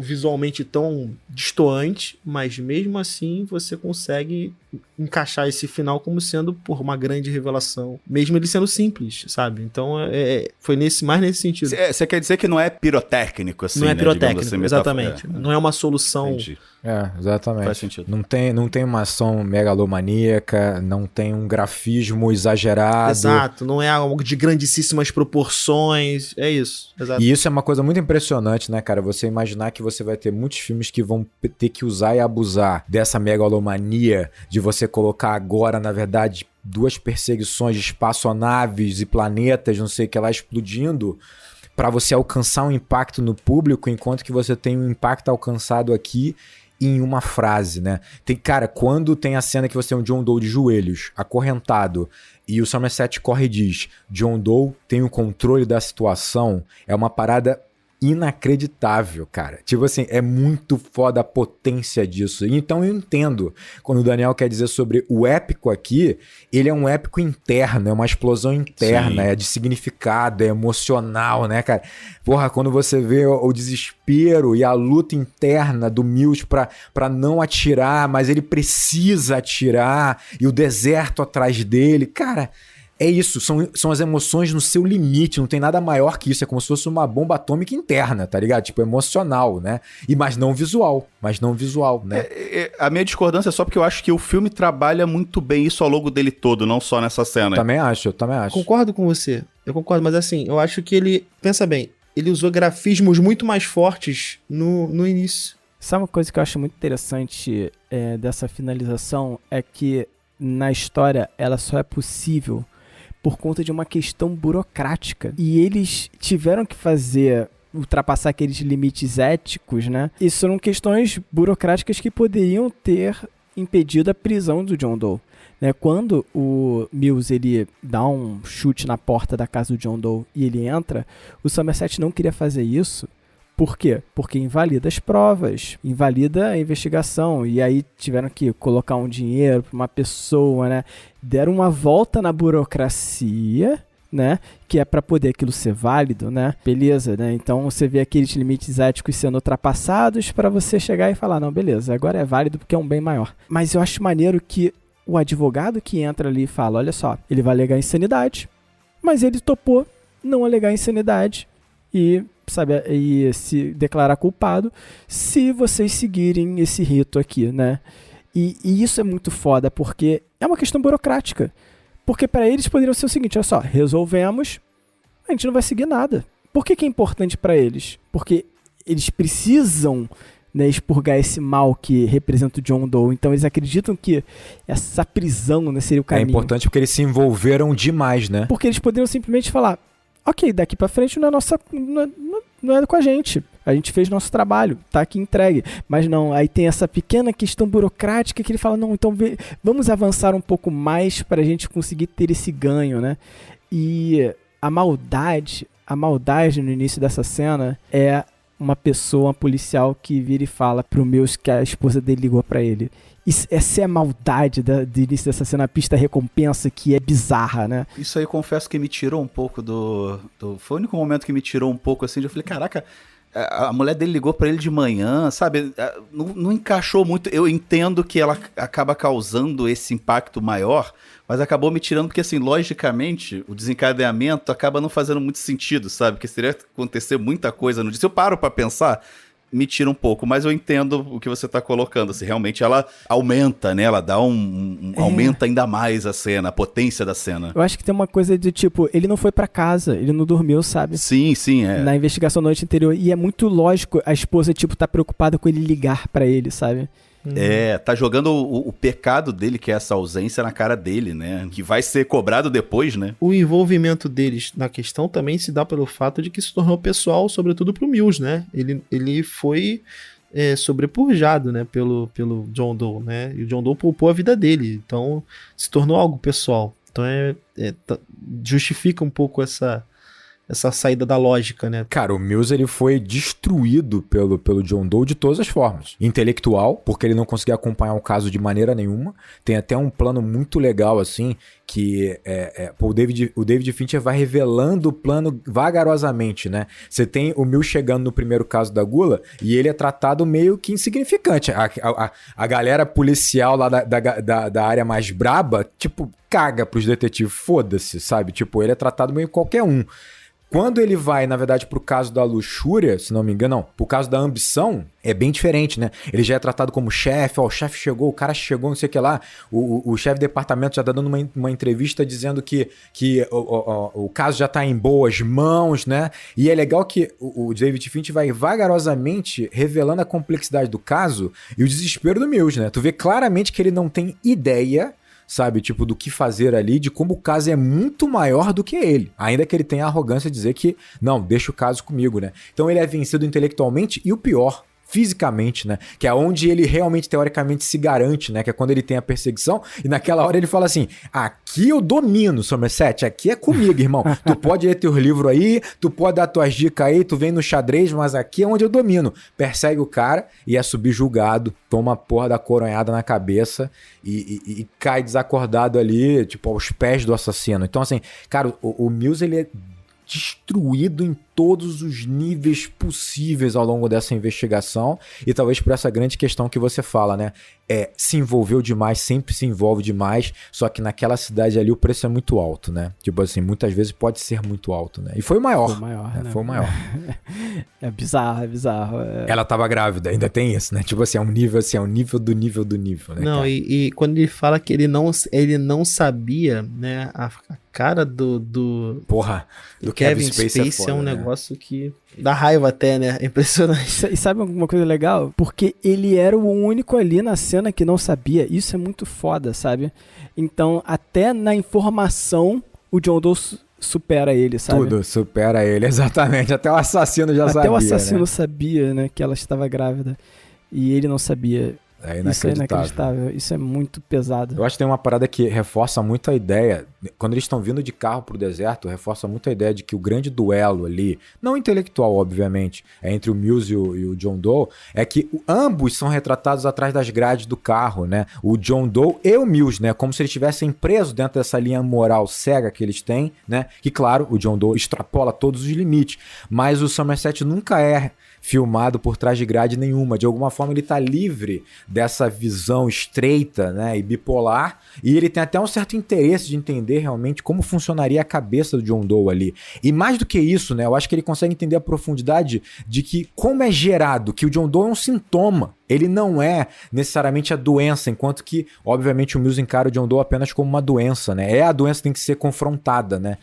visualmente tão destoante, mas mesmo assim você consegue encaixar esse final como sendo por uma grande revelação, mesmo ele sendo simples, sabe? Então foi mais nesse sentido. Você quer dizer que não é pirotécnico, assim, não é né? pirotécnico, Assim, exatamente. Não é uma solução. Entendi. Exatamente. Faz sentido. Não tem uma ação megalomaníaca, não tem um grafismo exagerado. Exato, não é algo de grandíssimas proporções, é isso. Exato. E isso é uma coisa muito impressionante, né, cara? Você imaginar que você vai ter muitos filmes que vão ter que usar e abusar dessa megalomania de você colocar agora, na verdade, 2 perseguições de espaçonaves e planetas, não sei o que lá, explodindo, para você alcançar um impacto no público, enquanto que você tem um impacto alcançado aqui em uma frase, né? Cara, quando tem a cena que você tem um John Doe de joelhos, acorrentado, e o Somerset corre e diz: John Doe tem o controle da situação, é uma parada inacreditável, cara. Tipo assim, é muito foda a potência disso. Então eu entendo quando o Daniel quer dizer sobre o épico aqui, ele é um épico interno, é uma explosão interna, Sim. é de significado, é emocional, né, cara? Porra, quando você vê o desespero e a luta interna do Mills pra não atirar, mas ele precisa atirar, e o deserto atrás dele, cara... É isso, são as emoções no seu limite, não tem nada maior que isso, é como se fosse uma bomba atômica interna, tá ligado? Tipo, emocional, né? Mas não visual, né? A minha discordância é só porque eu acho que o filme trabalha muito bem isso ao longo dele todo, não só nessa cena. Eu também acho. Concordo com você, eu concordo, mas assim, eu acho que ele, pensa bem, ele usou grafismos muito mais fortes no início. Sabe uma coisa que eu acho muito interessante dessa finalização? É que na história ela só é possível por conta de uma questão burocrática. E eles tiveram que ultrapassar aqueles limites éticos, né? E foram questões burocráticas que poderiam ter impedido a prisão do John Doe. Né? Quando o Mills ele dá um chute na porta da casa do John Doe e ele entra, o Somerset não queria fazer isso. Por quê? Porque invalida as provas, invalida a investigação, e aí tiveram que colocar um dinheiro para uma pessoa, né? Deram uma volta na burocracia, né? Que é para poder aquilo ser válido, né? Beleza, né? Então você vê aqueles limites éticos sendo ultrapassados para você chegar e falar, não, beleza, agora é válido porque é um bem maior. Mas eu acho maneiro que o advogado que entra ali e fala, olha só, ele vai alegar insanidade, mas ele topou não alegar insanidade e se declarar culpado se vocês seguirem esse rito aqui, né? E isso é muito foda, porque é uma questão burocrática. Porque para eles poderiam ser o seguinte, olha só, resolvemos, a gente não vai seguir nada. Por que é importante para eles? Porque eles precisam, né, expurgar esse mal que representa o John Doe. Então eles acreditam que essa prisão, né, seria o caminho. É importante porque eles se envolveram demais, né? Porque eles poderiam simplesmente falar, ok, daqui pra frente não é com a gente fez nosso trabalho, tá aqui entregue. Mas não, aí tem essa pequena questão burocrática que ele fala, não, então vamos avançar um pouco mais pra gente conseguir ter esse ganho, né? E a maldade no início dessa cena é uma policial que vira e fala pro Mills que a esposa dele ligou pra ele. Essa é a maldade do início dessa cena, a pista recompensa que é bizarra, né? Isso aí eu confesso que me tirou um pouco foi o único momento que me tirou um pouco assim, eu falei, caraca, a mulher dele ligou pra ele de manhã, sabe? Não encaixou muito. Eu entendo que ela acaba causando esse impacto maior, mas acabou me tirando porque, assim, logicamente, o desencadeamento acaba não fazendo muito sentido, sabe? Porque seria acontecer muita coisa no dia. Se eu paro pra pensar, me tira um pouco, mas eu entendo o que você tá colocando, assim, realmente ela aumenta, né, ela dá aumenta ainda mais a cena, a potência da cena. Eu acho que tem uma coisa de tipo, ele não foi pra casa, ele não dormiu, sabe? Sim, Na investigação da noite anterior, e é muito lógico a esposa, tipo, tá preocupada com ele ligar pra ele, sabe? Tá jogando o pecado dele, que é essa ausência, na cara dele, né? Que vai ser cobrado depois, né? O envolvimento deles na questão também se dá pelo fato de que se tornou pessoal, sobretudo pro Mills, né? Ele foi sobrepujado, né? Pelo John Doe, né? E o John Doe poupou a vida dele, então se tornou algo pessoal. Então justifica um pouco essa saída da lógica, né? Cara, o Mills ele foi destruído pelo John Doe de todas as formas. Intelectual, porque ele não conseguia acompanhar o caso de maneira nenhuma. Tem até um plano muito legal, assim, que pô, o David Fincher vai revelando o plano vagarosamente, né? Você tem o Mills chegando no primeiro caso da gula e ele é tratado meio que insignificante. A galera policial lá da área mais braba, tipo, caga pros detetives, foda-se, sabe? Tipo, ele é tratado meio qualquer um. Quando ele vai, na verdade, pro caso da luxúria, se não me engano, não, pro caso da ambição, é bem diferente, né? Ele já é tratado como chefe, ó, o chefe chegou, o cara chegou, não sei o que lá, o chefe de departamento já tá dando uma entrevista dizendo que o caso já tá em boas mãos, né? E é legal que o David Fincher vai vagarosamente revelando a complexidade do caso e o desespero do Mills, né? Tu vê claramente que ele não tem ideia, sabe, tipo, do que fazer ali, de como o caso é muito maior do que ele. Ainda que ele tenha a arrogância de dizer que, não, deixa o caso comigo, né? Então ele é vencido intelectualmente e o pior, fisicamente, né? Que é onde ele realmente, teoricamente, se garante, né? Que é quando ele tem a perseguição e naquela hora ele fala assim, aqui eu domino, Somerset, aqui é comigo, irmão. Tu pode ler teu livro aí, tu pode dar tuas dicas aí, tu vem no xadrez, mas aqui é onde eu domino. Persegue o cara e é subjugado, toma a porra da coronhada na cabeça e cai desacordado ali, tipo, aos pés do assassino. Então, assim, cara, o Mills, ele é destruído em todos os níveis possíveis ao longo dessa investigação e talvez por essa grande questão que você fala, né? Se envolveu demais, sempre se envolve demais, só que naquela cidade ali o preço é muito alto, né? Tipo assim, muitas vezes pode ser muito alto, né? E foi o maior. Foi o maior, né? Foi o maior. É bizarro, é bizarro. Ela tava grávida, ainda tem isso, né? Tipo assim, é um nível do nível, né? Não, cara? e quando ele fala que ele não sabia, né, a cara do Porra, do Kevin Spacey foda, é um né? negócio que dá raiva até, né? É impressionante. E sabe alguma coisa legal? Porque ele era o único ali na cena que não sabia. Isso é muito foda, sabe? Então, até na informação, o John Doe supera ele, sabe? Tudo supera ele, exatamente. Até o assassino já sabia. Até o assassino né? sabia, né, que ela estava grávida. E ele não sabia. É Isso é inacreditável. Isso é muito pesado. Eu acho que tem uma parada que reforça muito a ideia. Quando eles estão vindo de carro pro deserto, reforça muito a ideia de que o grande duelo ali, não intelectual, obviamente, entre o Mills e o John Doe, é que ambos são retratados atrás das grades do carro, né? O John Doe e o Mills, né? Como se eles estivessem presos dentro dessa linha moral cega que eles têm, né? Que, claro, o John Doe extrapola todos os limites, mas o Somerset nunca é filmado por trás de grade nenhuma. De alguma forma ele tá livre dessa visão estreita, né, e bipolar, e ele tem até um certo interesse de entender realmente como funcionaria a cabeça do John Doe ali. E mais do que isso, né, eu acho que ele consegue entender a profundidade de que como é gerado, que o John Doe é um sintoma. Ele não é necessariamente a doença, enquanto que, obviamente, o Mills encara o John Doe apenas como uma doença, né? A doença que tem que ser confrontada, né?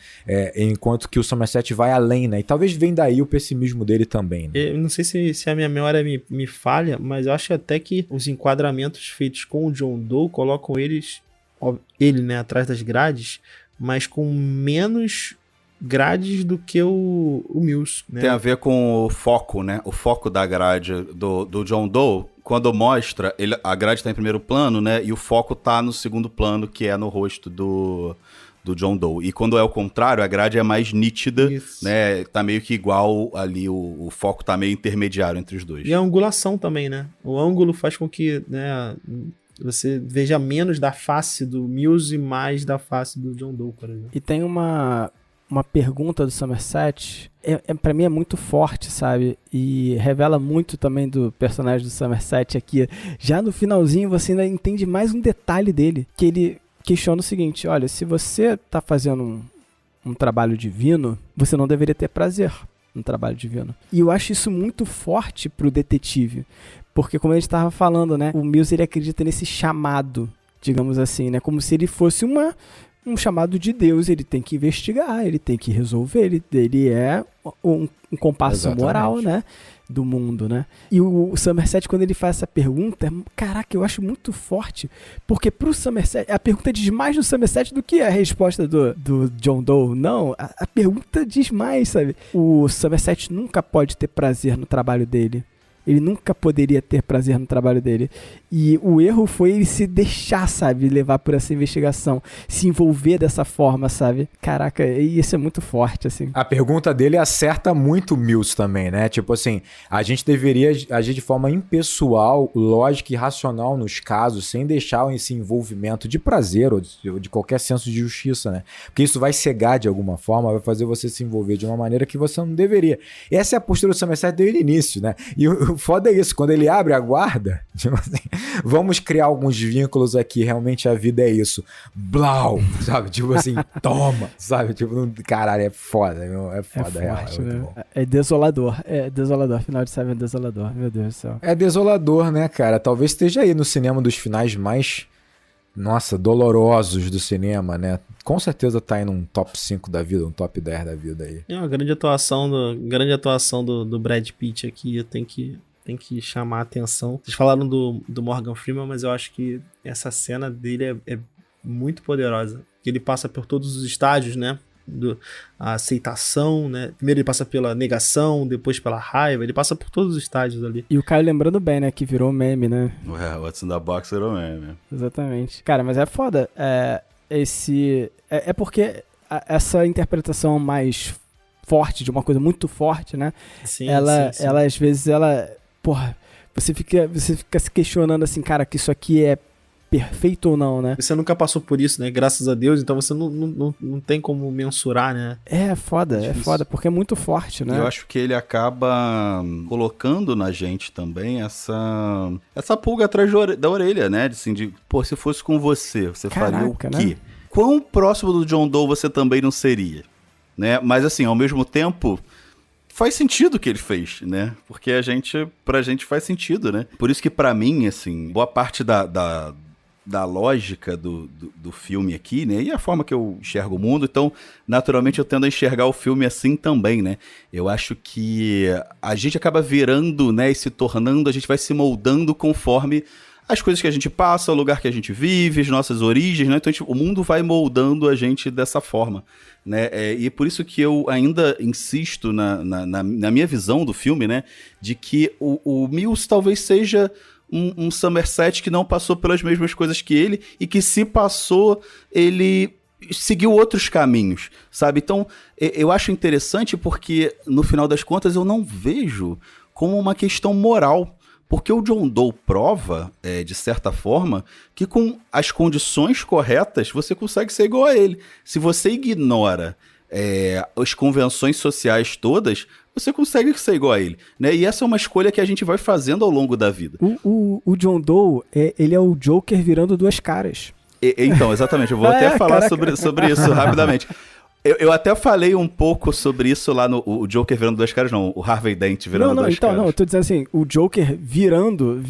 Enquanto que o Somerset vai além, né? E talvez venha daí o pessimismo dele também, né? Eu não sei se a minha memória me falha, mas eu acho até que os enquadramentos feitos com o John Doe colocam ele, né, atrás das grades, mas com menos grades do que o Mills, né? Tem a ver com o foco, né? O foco da grade do John Doe, quando mostra, a grade tá em primeiro plano, né? E o foco tá no segundo plano, que é no rosto do John Doe. E quando é o contrário, a grade é mais nítida, Isso. né? Tá meio que igual ali, o foco tá meio intermediário entre os dois. E a angulação também, né? O ângulo faz com que, né, você veja menos da face do Mills e mais da face do John Doe, por exemplo. E tem uma pergunta do Somerset, pra mim é muito forte, sabe? E revela muito também do personagem do Somerset aqui. Já no finalzinho você ainda entende mais um detalhe dele, que ele questiona o seguinte: olha, se você tá fazendo um trabalho divino, você não deveria ter prazer no trabalho divino. E eu acho isso muito forte pro detetive, porque como a gente tava falando, né, o Mills, ele acredita nesse chamado, digamos assim, né, como se ele fosse um chamado de Deus. Ele tem que investigar, ele tem que resolver, ele é um compasso Exatamente. moral, né, do mundo, né. E o Somerset, quando ele faz essa pergunta, caraca, eu acho muito forte, porque pro Somerset, a pergunta diz mais do Somerset do que a resposta do John Doe. Não, a pergunta diz mais, sabe. O Somerset nunca pode ter prazer no trabalho dele, Ele nunca poderia ter prazer no trabalho dele. E o erro foi ele se deixar, sabe, levar por essa investigação, se envolver dessa forma, sabe? Caraca, isso é muito forte, assim. A pergunta dele acerta muito o Mills também, né? Tipo assim, a gente deveria agir de forma impessoal, lógica e racional nos casos, sem deixar esse envolvimento de prazer ou de qualquer senso de justiça, né? Porque isso vai cegar de alguma forma, vai fazer você se envolver de uma maneira que você não deveria. Essa é a postura do Somerset desde o início, né? E o foda é isso, quando ele abre a guarda, tipo assim, vamos criar alguns vínculos aqui, realmente a vida é isso. Blau, sabe? Tipo assim, toma, sabe? Tipo, caralho, é foda, meu, é foda, é forte, né? É desolador, final de Seven é desolador, meu Deus do céu. É desolador, né, cara? Talvez esteja aí no cinema dos finais mais, nossa, dolorosos do cinema, né? Com certeza tá aí num top 5 da vida, um top 10 da vida aí. É uma grande atuação do Brad Pitt aqui, tem que chamar a atenção. Vocês falaram do Morgan Freeman, mas eu acho que essa cena dele é muito poderosa. Ele passa por todos os estágios, né? A aceitação, né? Primeiro ele passa pela negação, depois pela raiva, ele passa por todos os estágios ali. E o Caio lembrando bem, né? Que virou meme, né? What's in the Box virou meme. Exatamente. Cara, mas é foda. É porque essa interpretação mais forte, de uma coisa muito forte, né? Sim, ela sim. às vezes, porra, você fica se questionando assim, cara, que isso aqui é perfeito ou não, né? Você nunca passou por isso, né? Graças a Deus, então você não tem como mensurar, né? É foda, porque é muito forte, né? Eu acho que ele acaba colocando na gente também essa pulga atrás da orelha, né? Pô, se fosse com você faria o quê? Né? Quão próximo do John Doe você também não seria, né? Mas assim, ao mesmo tempo, faz sentido o que ele fez, né? Porque pra gente faz sentido, né? Por isso que pra mim, assim, boa parte da lógica do filme aqui, né? E a forma que eu enxergo o mundo. Então, naturalmente, eu tendo a enxergar o filme assim também, né? Eu acho que a gente acaba virando, né? E se tornando, a gente vai se moldando conforme as coisas que a gente passa, o lugar que a gente vive, as nossas origens, né? Então, o mundo vai moldando a gente dessa forma, né? E é por isso que eu ainda insisto na minha visão do filme, né? De que o Mills talvez seja um Somerset que não passou pelas mesmas coisas que ele, e que se passou, ele seguiu outros caminhos, sabe? Então, eu acho interessante porque, no final das contas, eu não vejo como uma questão moral, porque o John Doe prova, de certa forma, que com as condições corretas, você consegue ser igual a ele. Se você ignora as convenções sociais todas, você consegue ser igual a ele, né? E essa é uma escolha que a gente vai fazendo ao longo da vida. O John Doe, ele é o Joker virando duas caras. Então, exatamente, eu vou até falar sobre isso rapidamente. Eu até falei um pouco sobre isso lá no o Joker virando duas caras, não, o Harvey Dent virando duas caras. Não, eu tô dizendo assim, o Joker virando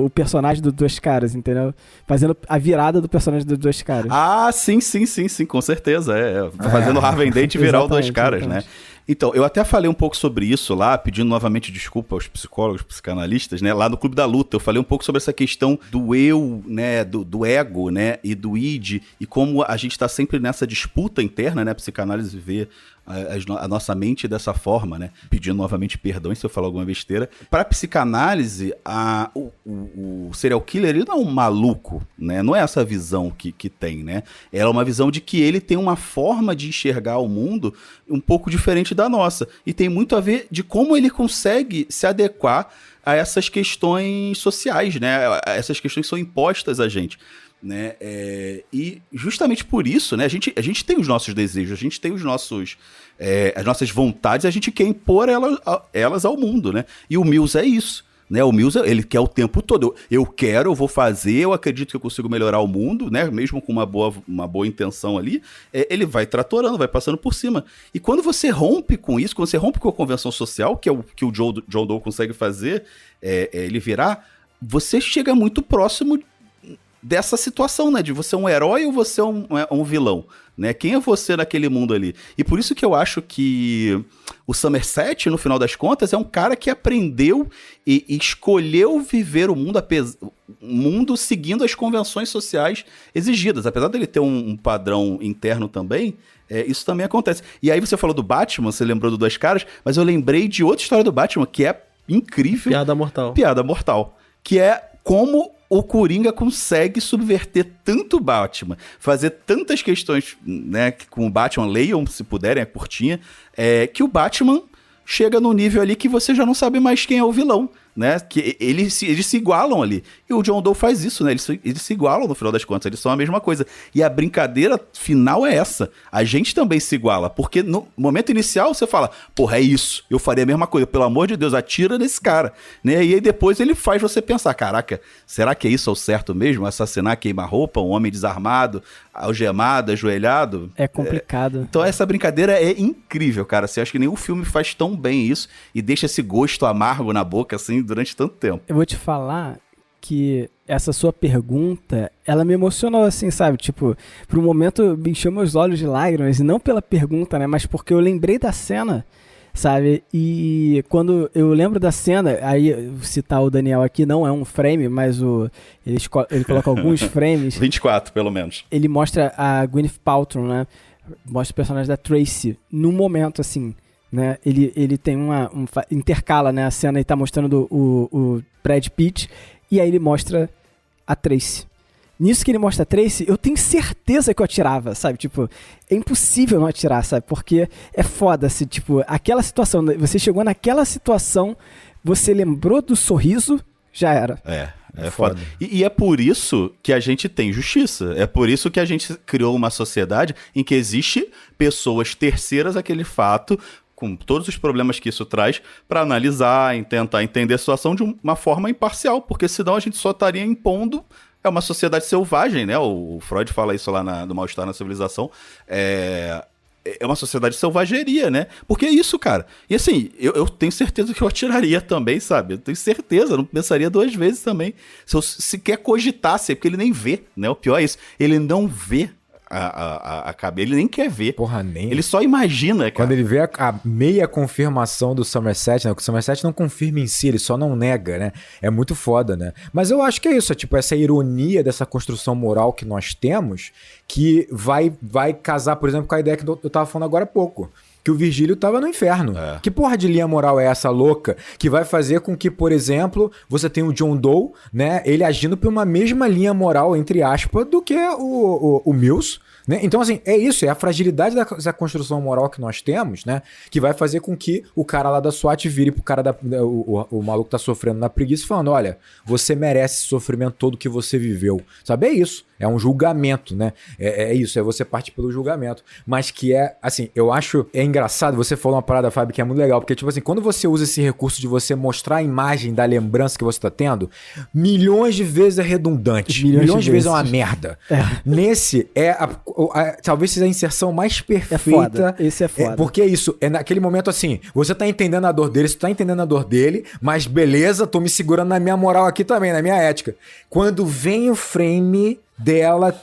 o personagem do Duas Caras, entendeu? Fazendo a virada do personagem do Duas Caras. Ah, sim, com certeza, fazendo o Harvey Dent virar o Duas Caras, né? Então, eu até falei um pouco sobre isso lá, pedindo novamente desculpa aos psicólogos, psicanalistas, né? Lá no Clube da Luta, eu falei um pouco sobre essa questão do eu, né? Do ego, né? E do id, e como a gente tá sempre nessa disputa interna, né? A psicanálise vê a nossa mente dessa forma, né? Pedindo novamente perdão se eu falar alguma besteira. Para psicanálise, o serial killer, ele não é um maluco, né? Não é essa visão que tem, né? Ela é uma visão de que ele tem uma forma de enxergar o mundo um pouco diferente da nossa. E tem muito a ver de como ele consegue se adequar a essas questões sociais, né? Essas questões são impostas a gente, né? E justamente por isso, né? A gente tem os nossos desejos, a gente tem as nossas vontades, a gente quer impor elas ao mundo, né? E o Mills é isso, né? O Mills, ele quer o tempo todo. Eu vou fazer, eu acredito que eu consigo melhorar o mundo, né? Mesmo com uma boa intenção ali, ele vai tratorando, vai passando por cima. E quando você rompe com isso, quando você rompe com a convenção social, que é o que o John Doe consegue fazer, ele virar, você chega muito próximo dessa situação, né? De você é um herói ou você é um vilão, né? Quem é você naquele mundo ali? E por isso que eu acho que o Somerset, no final das contas, é um cara que aprendeu e escolheu viver o mundo seguindo as convenções sociais exigidas. Apesar dele ter um padrão interno também, isso também acontece. E aí você falou do Batman, você lembrou do Duas Caras, mas eu lembrei de outra história do Batman, que é incrível. Piada mortal. Que é como o Coringa consegue subverter tanto o Batman, fazer tantas questões, né, com o Batman, leiam se puderem, é curtinha, que o Batman chega num nível ali que você já não sabe mais quem é o vilão, né? Que eles se igualam ali. E o John Doe faz isso, né? Eles se igualam no final das contas, eles são a mesma coisa. E a brincadeira final é essa. A gente também se iguala, porque no momento inicial você fala, porra, é isso, eu faria a mesma coisa, pelo amor de Deus, atira nesse cara, né? E aí depois ele faz você pensar, caraca, será que é isso ao certo mesmo? Assassinar queima-roupa, um homem desarmado, algemado, ajoelhado? É complicado. Então essa brincadeira é incrível, cara. Assim, acho que nenhum filme faz tão bem isso e deixa esse gosto amargo na boca, assim, durante tanto tempo. Eu vou te falar que essa sua pergunta, ela me emocionou, assim, sabe? Tipo, por um momento me encheu meus olhos de lágrimas, e não pela pergunta, né? Mas porque eu lembrei da cena, sabe? E quando eu lembro da cena, aí citar o Daniel aqui, não é um frame, mas ele coloca alguns frames. 24, pelo menos. Ele mostra a Gwyneth Paltrow, né? Mostra o personagem da Tracy num momento, assim, né? Ele tem intercala, né, a cena e tá mostrando o Brad Pitt, e aí ele mostra a Tracy. Nisso que ele mostra a Tracy, eu tenho certeza que eu atirava, sabe? Tipo, é impossível não atirar, sabe? Porque é foda, se, tipo, aquela situação, você chegou naquela situação, você lembrou do sorriso, já era. É foda. E é por isso que a gente tem justiça. É por isso que a gente criou uma sociedade em que existe pessoas terceiras àquele fato, com todos os problemas que isso traz, para analisar e tentar entender a situação de uma forma imparcial, porque senão a gente só estaria impondo. É uma sociedade selvagem, né? O Freud fala isso lá no Mal-Estar na Civilização. É uma sociedade de selvageria, né? Porque é isso, cara. E assim, eu tenho certeza que eu atiraria também, sabe? Eu tenho certeza, eu não pensaria duas vezes também. Se eu sequer cogitasse, é porque ele nem vê, né? O pior é isso. Ele não vê a cabeça, ele nem quer ver. Porra, nem. Ele só imagina, cara. Quando ele vê a meia confirmação do Somerset, né? Porque o Somerset não confirma em si, ele só não nega, né? É muito foda, né? Mas eu acho que é isso, é tipo essa ironia dessa construção moral que nós temos, que vai casar, por exemplo, com a ideia que eu tava falando agora há pouco. Que o Virgílio tava no inferno. Que porra de linha moral é essa louca que vai fazer com que, por exemplo, você tenha o John Doe, né, ele agindo por uma mesma linha moral, entre aspas, do que o Mills, né? Então, assim, é isso, é a fragilidade dessa construção moral que nós temos, né, que vai fazer com que o cara lá da SWAT vire pro cara o maluco que tá sofrendo na preguiça falando, olha, você merece esse sofrimento todo que você viveu. Sabe, é isso. É um julgamento, né? É isso, é você partir pelo julgamento. Mas que é, assim, eu acho... É engraçado, você falou uma parada, Fábio, que é muito legal. Porque, tipo assim, quando você usa esse recurso de você mostrar a imagem da lembrança que você tá tendo, milhões de vezes é redundante. Milhões de vezes é uma merda. Nesse, talvez seja a inserção mais perfeita. É foda. Esse é foda. Porque é isso, é naquele momento assim, você tá entendendo a dor dele, você tá entendendo a dor dele, mas beleza, tô me segurando na minha moral aqui também, na minha ética. Quando vem o frame dela,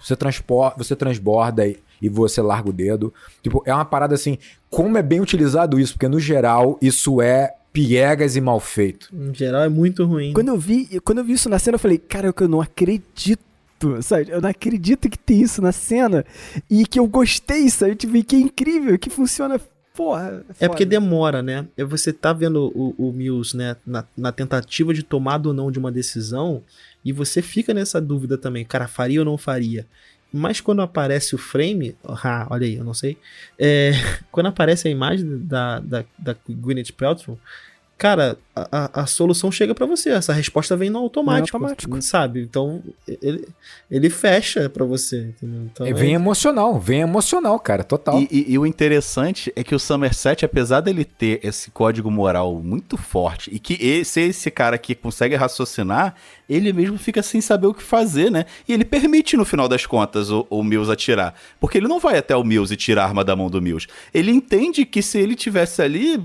você transborda e você larga o dedo. Tipo, é uma parada assim, como é bem utilizado isso, porque no geral isso é piegas e mal feito. Em geral é muito ruim. Quando eu vi isso na cena, eu falei, cara, eu não acredito, sabe? Eu não acredito que tem isso na cena e que eu gostei, sabe? Tipo, que é incrível, que funciona. Porra, é porque demora, né? Você tá vendo o Mills, né, na tentativa de tomada ou não de uma decisão, e você fica nessa dúvida também, cara, faria ou não faria? Mas quando aparece o frame, olha aí, eu não sei, quando aparece a imagem da Gwyneth Paltrow, cara, a solução chega pra você, essa resposta vem no automático, sabe? Então, ele fecha pra você, entendeu? Então, vem emocional, cara, total. E o interessante é que o Somerset, apesar dele ter esse código moral muito forte, e que ser esse cara que consegue raciocinar, ele mesmo fica sem saber o que fazer, né? E ele permite, no final das contas, o Mills atirar. Porque ele não vai até o Mills e tira a arma da mão do Mills. Ele entende que se ele tivesse ali...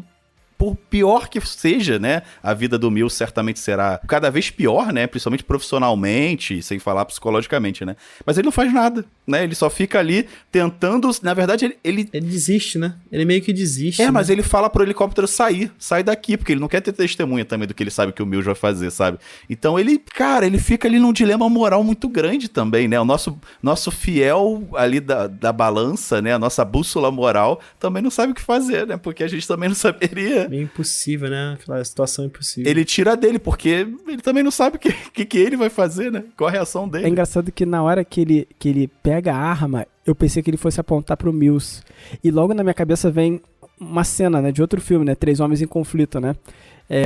Por pior que seja, né, a vida do Mills certamente será cada vez pior, né, principalmente profissionalmente, sem falar psicologicamente, né, mas ele não faz nada, né, ele só fica ali tentando, na verdade ele desiste, né, ele meio que desiste. Né? Mas ele fala pro helicóptero sai daqui, porque ele não quer ter testemunha também do que ele sabe que o Mills vai fazer, sabe, então ele fica ali num dilema moral muito grande também, né, o nosso fiel ali da balança, né, a nossa bússola moral também não sabe o que fazer, né, porque a gente também não saberia tira. Meio impossível, né? Aquela situação impossível. Ele tira dele, porque ele também não sabe o que ele vai fazer, né? Qual a reação dele. É engraçado que na hora que ele pega a arma, eu pensei que ele fosse apontar pro Mills. E logo na minha cabeça vem uma cena, né, de outro filme, né? 3 Homens em Conflito, né?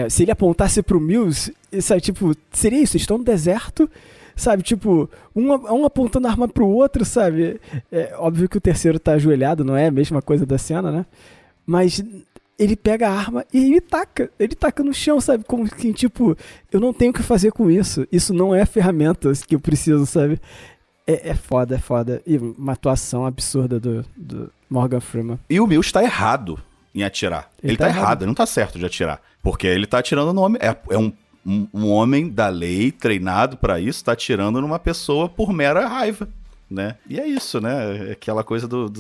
Se ele apontasse pro Mills, sabe, tipo, seria isso, eles estão no deserto, sabe, tipo, um apontando a arma pro outro, sabe? Óbvio que o terceiro tá ajoelhado, não é a mesma coisa da cena, né? Mas ele pega a arma e ele taca no chão, sabe? Como que, tipo, eu não tenho o que fazer com isso não é ferramenta que eu preciso, sabe? É foda. E uma atuação absurda do Morgan Freeman. E o Mills tá errado em atirar. Ele tá errado, ele não tá certo de atirar. Porque ele tá atirando no homem. É um homem da lei, treinado pra isso, tá atirando numa pessoa por mera raiva, né? E é isso, né? É aquela coisa do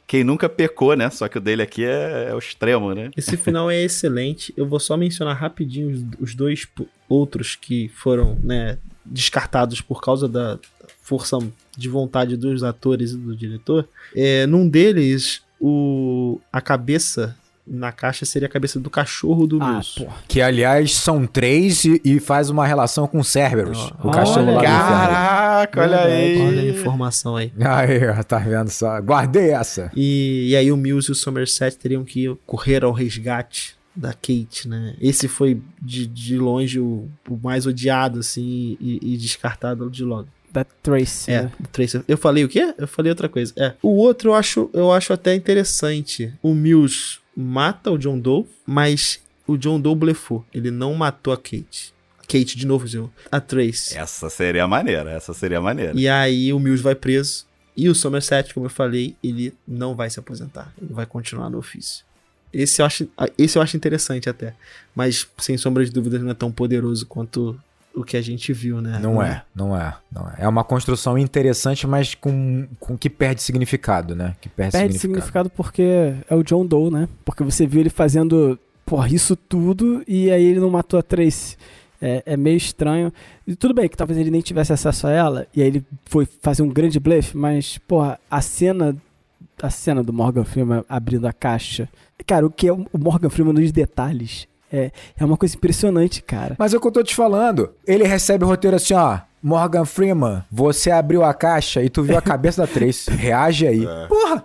quem nunca pecou, né? Só que o dele aqui é o extremo, né? Esse final é excelente. Eu vou só mencionar rapidinho os 2 outros que foram, né, descartados por causa da força de vontade dos atores e do diretor. Num deles, a cabeça na caixa seria a cabeça do cachorro do Mills. Que, aliás, são 3 e faz uma relação com Cerberus. O cachorro lá do Caraca, olha aí. Olha a informação aí. Aí, tá vendo só? Guardei essa. E aí o Mills e o Somerset teriam que correr ao resgate da Kate, né? Esse foi de longe o mais odiado, assim, e descartado de logo. Da Tracy. Né? Tracy. Eu falei o quê? Eu falei outra coisa. O outro eu acho até interessante. O Mills mata o John Doe, mas o John Doe blefou. Ele não matou a Kate. Kate, de novo, a Tracy. Essa seria maneira. E aí o Mills vai preso. E o Somerset, como eu falei, ele não vai se aposentar. Ele vai continuar no ofício. Esse eu acho interessante até. Mas, sem sombra de dúvidas, não é tão poderoso quanto o que a gente viu, né? Não é. É uma construção interessante, mas com que perde significado, né? Que perde significado porque é o John Doe, né? Porque você viu ele fazendo, isso tudo e aí ele não matou a Tracy. É meio estranho. E tudo bem que talvez ele nem tivesse acesso a ela e aí ele foi fazer um grande blefe, mas, a cena do Morgan Freeman abrindo a caixa. Cara, o que é o Morgan Freeman nos detalhes é uma coisa impressionante, cara. Mas é o que eu tô te falando. Ele recebe o roteiro assim, ó. Morgan Freeman, você abriu a caixa e tu viu a cabeça da Tracy. Reage aí. Porra,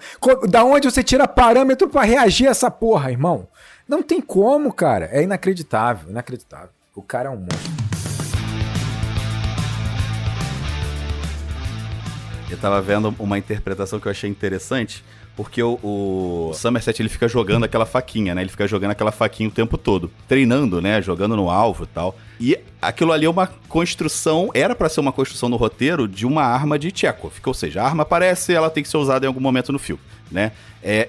da onde você tira parâmetro pra reagir a essa porra, irmão? Não tem como, cara. É inacreditável. O cara é um monstro. Eu tava vendo uma interpretação que eu achei interessante, porque o Somerset, ele fica jogando aquela faquinha, né? Ele fica jogando aquela faquinha o tempo todo, treinando, né? Jogando no alvo e tal. E aquilo ali é uma construção, era pra ser uma construção no roteiro de uma arma de Chekhov. Ou seja, a arma aparece, ela tem que ser usada em algum momento no filme, né?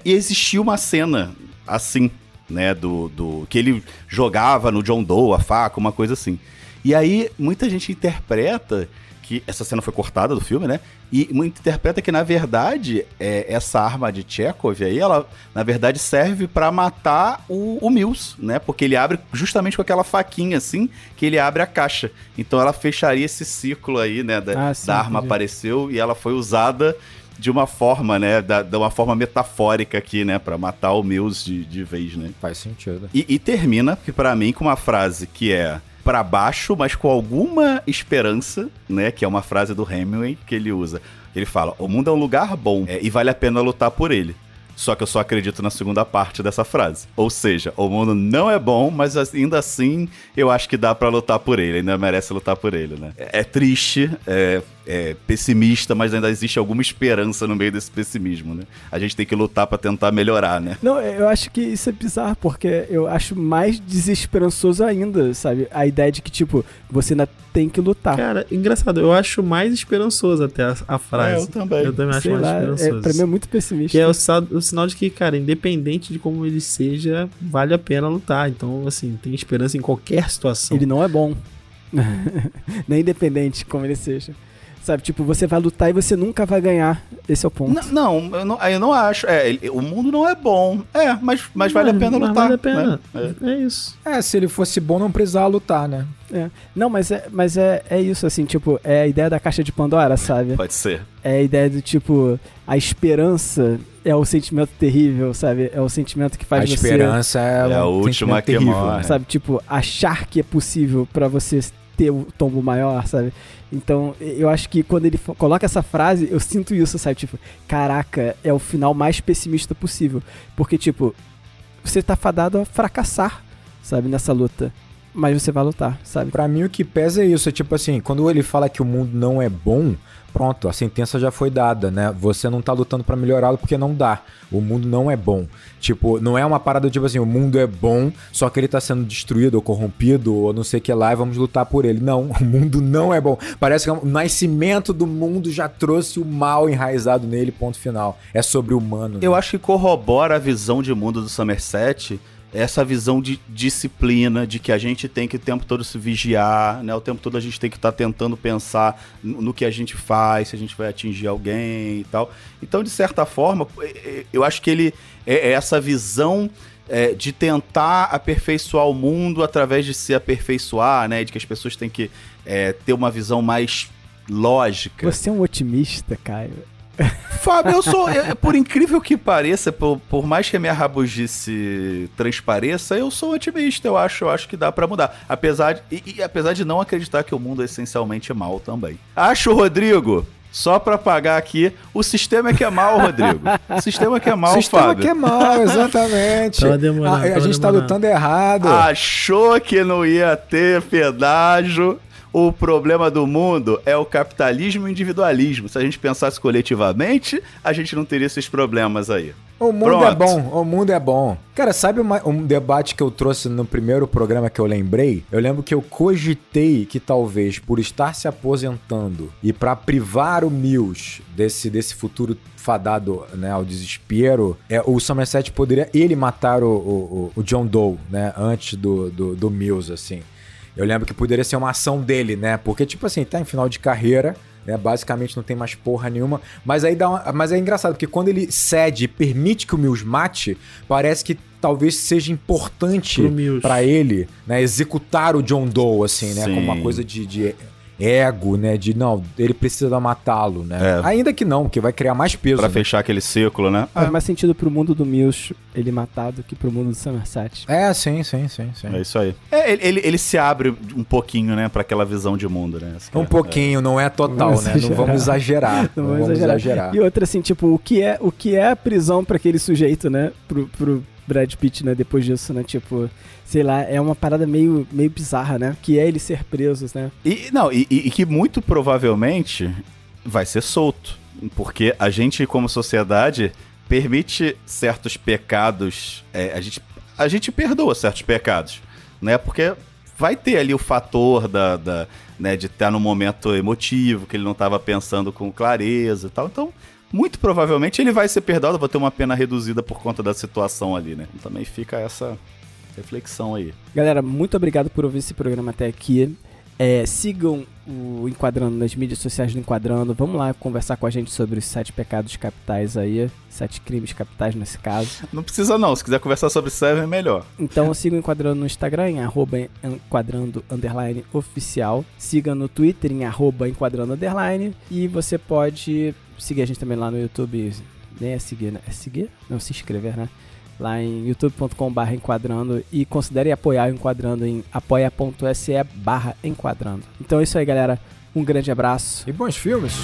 E existia uma cena assim, né? Do que ele jogava no John Doe, a faca, uma coisa assim. E aí, muita gente interpreta que essa cena foi cortada do filme, né? E interpreta que, na verdade, essa arma de Chekhov aí, ela, na verdade, serve pra matar o Mills, né? Porque ele abre justamente com aquela faquinha, assim, que ele abre a caixa. Então ela fecharia esse ciclo aí, né? Da arma apareceu e ela foi usada de uma forma, né? De uma forma metafórica aqui, né? Pra matar o Mills de vez, né? Faz sentido. E termina, que pra mim, com uma frase que é pra baixo, mas com alguma esperança, né? Que é uma frase do Hemingway que ele usa. Ele fala, o mundo é um lugar bom e vale a pena lutar por ele. Só que eu só acredito na segunda parte dessa frase. Ou seja, o mundo não é bom, mas ainda assim eu acho que dá pra lutar por ele. Ainda merece lutar por ele, né? É triste, é pessimista, mas ainda existe alguma esperança no meio desse pessimismo, né? A gente tem que lutar pra tentar melhorar, né? Não, eu acho que isso é bizarro, porque eu acho mais desesperançoso ainda, sabe? A ideia de que, tipo, você ainda tem que lutar. Cara, engraçado, eu acho mais esperançoso até a frase. Eu também. Eu também acho mais esperançoso. Pra mim é muito pessimista. Que é o sinal de que, cara, independente de como ele seja, vale a pena lutar. Então, assim, tem esperança em qualquer situação. Ele não é bom. Nem independente como ele seja. Sabe, tipo, você vai lutar e você nunca vai ganhar. Esse é o ponto. Eu não acho. O mundo não é bom. Mas vale a pena lutar. Vale a pena. Né? É isso. Se ele fosse bom, não precisava lutar, né? Não, mas é isso, assim, tipo, é a ideia da caixa de Pandora, sabe? Pode ser. É a ideia do tipo, a esperança é o sentimento terrível, sabe? É o sentimento que faz A esperança é a um última que terrível, morre. sabe? Tipo, achar que é possível pra você ter o tombo maior, sabe? Então, eu acho que quando ele coloca essa frase, eu sinto isso, sabe? Tipo, caraca, é o final mais pessimista possível. Porque, tipo, você tá fadado a fracassar, sabe? Nessa luta. Mas você vai lutar, sabe? Pra mim o que pesa é isso, é tipo assim, quando ele fala que o mundo não é bom, pronto, a sentença já foi dada, né? Você não tá lutando pra melhorá-lo porque não dá. O mundo não é bom. Tipo, não é uma parada tipo assim, o mundo é bom, só que ele tá sendo destruído ou corrompido ou não sei o que lá e vamos lutar por ele. Não, o mundo não é bom. Parece que o nascimento do mundo já trouxe o mal enraizado nele, ponto final. É sobre o humano. Eu acho que corrobora a visão de mundo do Somerset, essa visão de disciplina, de que a gente tem que o tempo todo se vigiar, né? O tempo todo a gente tem que estar tentando pensar no que a gente faz, se a gente vai atingir alguém e tal. Então, de certa forma, eu acho que ele é essa visão de tentar aperfeiçoar o mundo através de se aperfeiçoar, né? De que as pessoas têm que ter uma visão mais lógica. Você é um otimista, Caio. Fábio, eu sou, por incrível que pareça, por mais que a minha rabugice transpareça, eu sou otimista, eu acho que dá pra mudar. Apesar de não acreditar que o mundo é essencialmente mal também. Acho, Rodrigo, só pra pagar aqui, o sistema é que é mal, Rodrigo. O sistema que é mal, Fábio. O sistema que é mal, exatamente. A gente tá lutando errado. Achou que não ia ter pedágio. O problema do mundo é o capitalismo e o individualismo. Se a gente pensasse coletivamente, a gente não teria esses problemas aí. O mundo é bom, o mundo é bom. Cara, sabe um debate que eu trouxe no primeiro programa que eu lembrei? Eu lembro que eu cogitei que talvez por estar se aposentando e pra privar o Mills desse futuro fadado, né, ao desespero, o Somerset poderia ele matar o John Doe, né, antes do Mills, assim. Eu lembro que poderia ser uma ação dele, né? Porque, tipo assim, tá em final de carreira, né? Basicamente não tem mais porra nenhuma. Mas aí mas é engraçado, porque quando ele cede e permite que o Mills mate, parece que talvez seja importante pra ele, né? Executar o John Doe, assim, né? Sim. Como uma coisa de ego, né? De não, ele precisa matá-lo, né? Ainda que não, porque vai criar mais peso. Pra fechar aquele ciclo, né? Faz mais sentido pro mundo do Mills ele matado que pro mundo do Somerset. Sim. É isso aí. Ele se abre um pouquinho, né? Pra aquela visão de mundo, né? Um pouquinho, não é total, né? Não vamos exagerar. Não vamos exagerar. E outra, assim, tipo, o que é a prisão pra aquele sujeito, né? Pro Brad Pitt, né? Depois disso, né? Tipo, sei lá, é uma parada meio bizarra, né? Que é ele ser preso, né? E que muito provavelmente vai ser solto. Porque a gente, como sociedade, permite certos pecados. A gente perdoa certos pecados, né? Porque vai ter ali o fator né, de estar num momento emotivo, que ele não estava pensando com clareza e tal. Então, muito provavelmente ele vai ser perdoado, vai ter uma pena reduzida por conta da situação ali, né? Também fica essa reflexão aí. Galera, muito obrigado por ouvir esse programa até aqui. Sigam o Enquadrando nas mídias sociais do Enquadrando. Vamos lá conversar com a gente sobre os 7 pecados capitais aí. 7 crimes capitais nesse caso. Não precisa não, se quiser conversar sobre Seven é melhor. Então sigam o Enquadrando no Instagram em @enquadrando_oficial. Siga no Twitter em @enquadrando_. E você pode seguir a gente também lá no YouTube. Nem é seguir, né? É seguir? Não, se inscrever, né? Lá em youtube.com/enquadrando e considere apoiar o Enquadrando em apoia.se/enquadrando. Então é isso aí, galera. Um grande abraço. E bons filmes.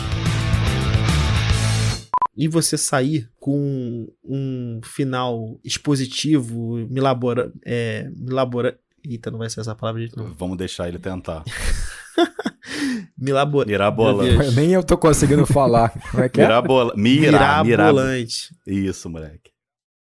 E você sair com um final expositivo, Eita, não vai ser essa palavra de novo. Vamos deixar ele tentar. Mirabolante. Nem eu tô conseguindo falar. Como é que é? Mirabolante. Mirabolante. Isso, moleque.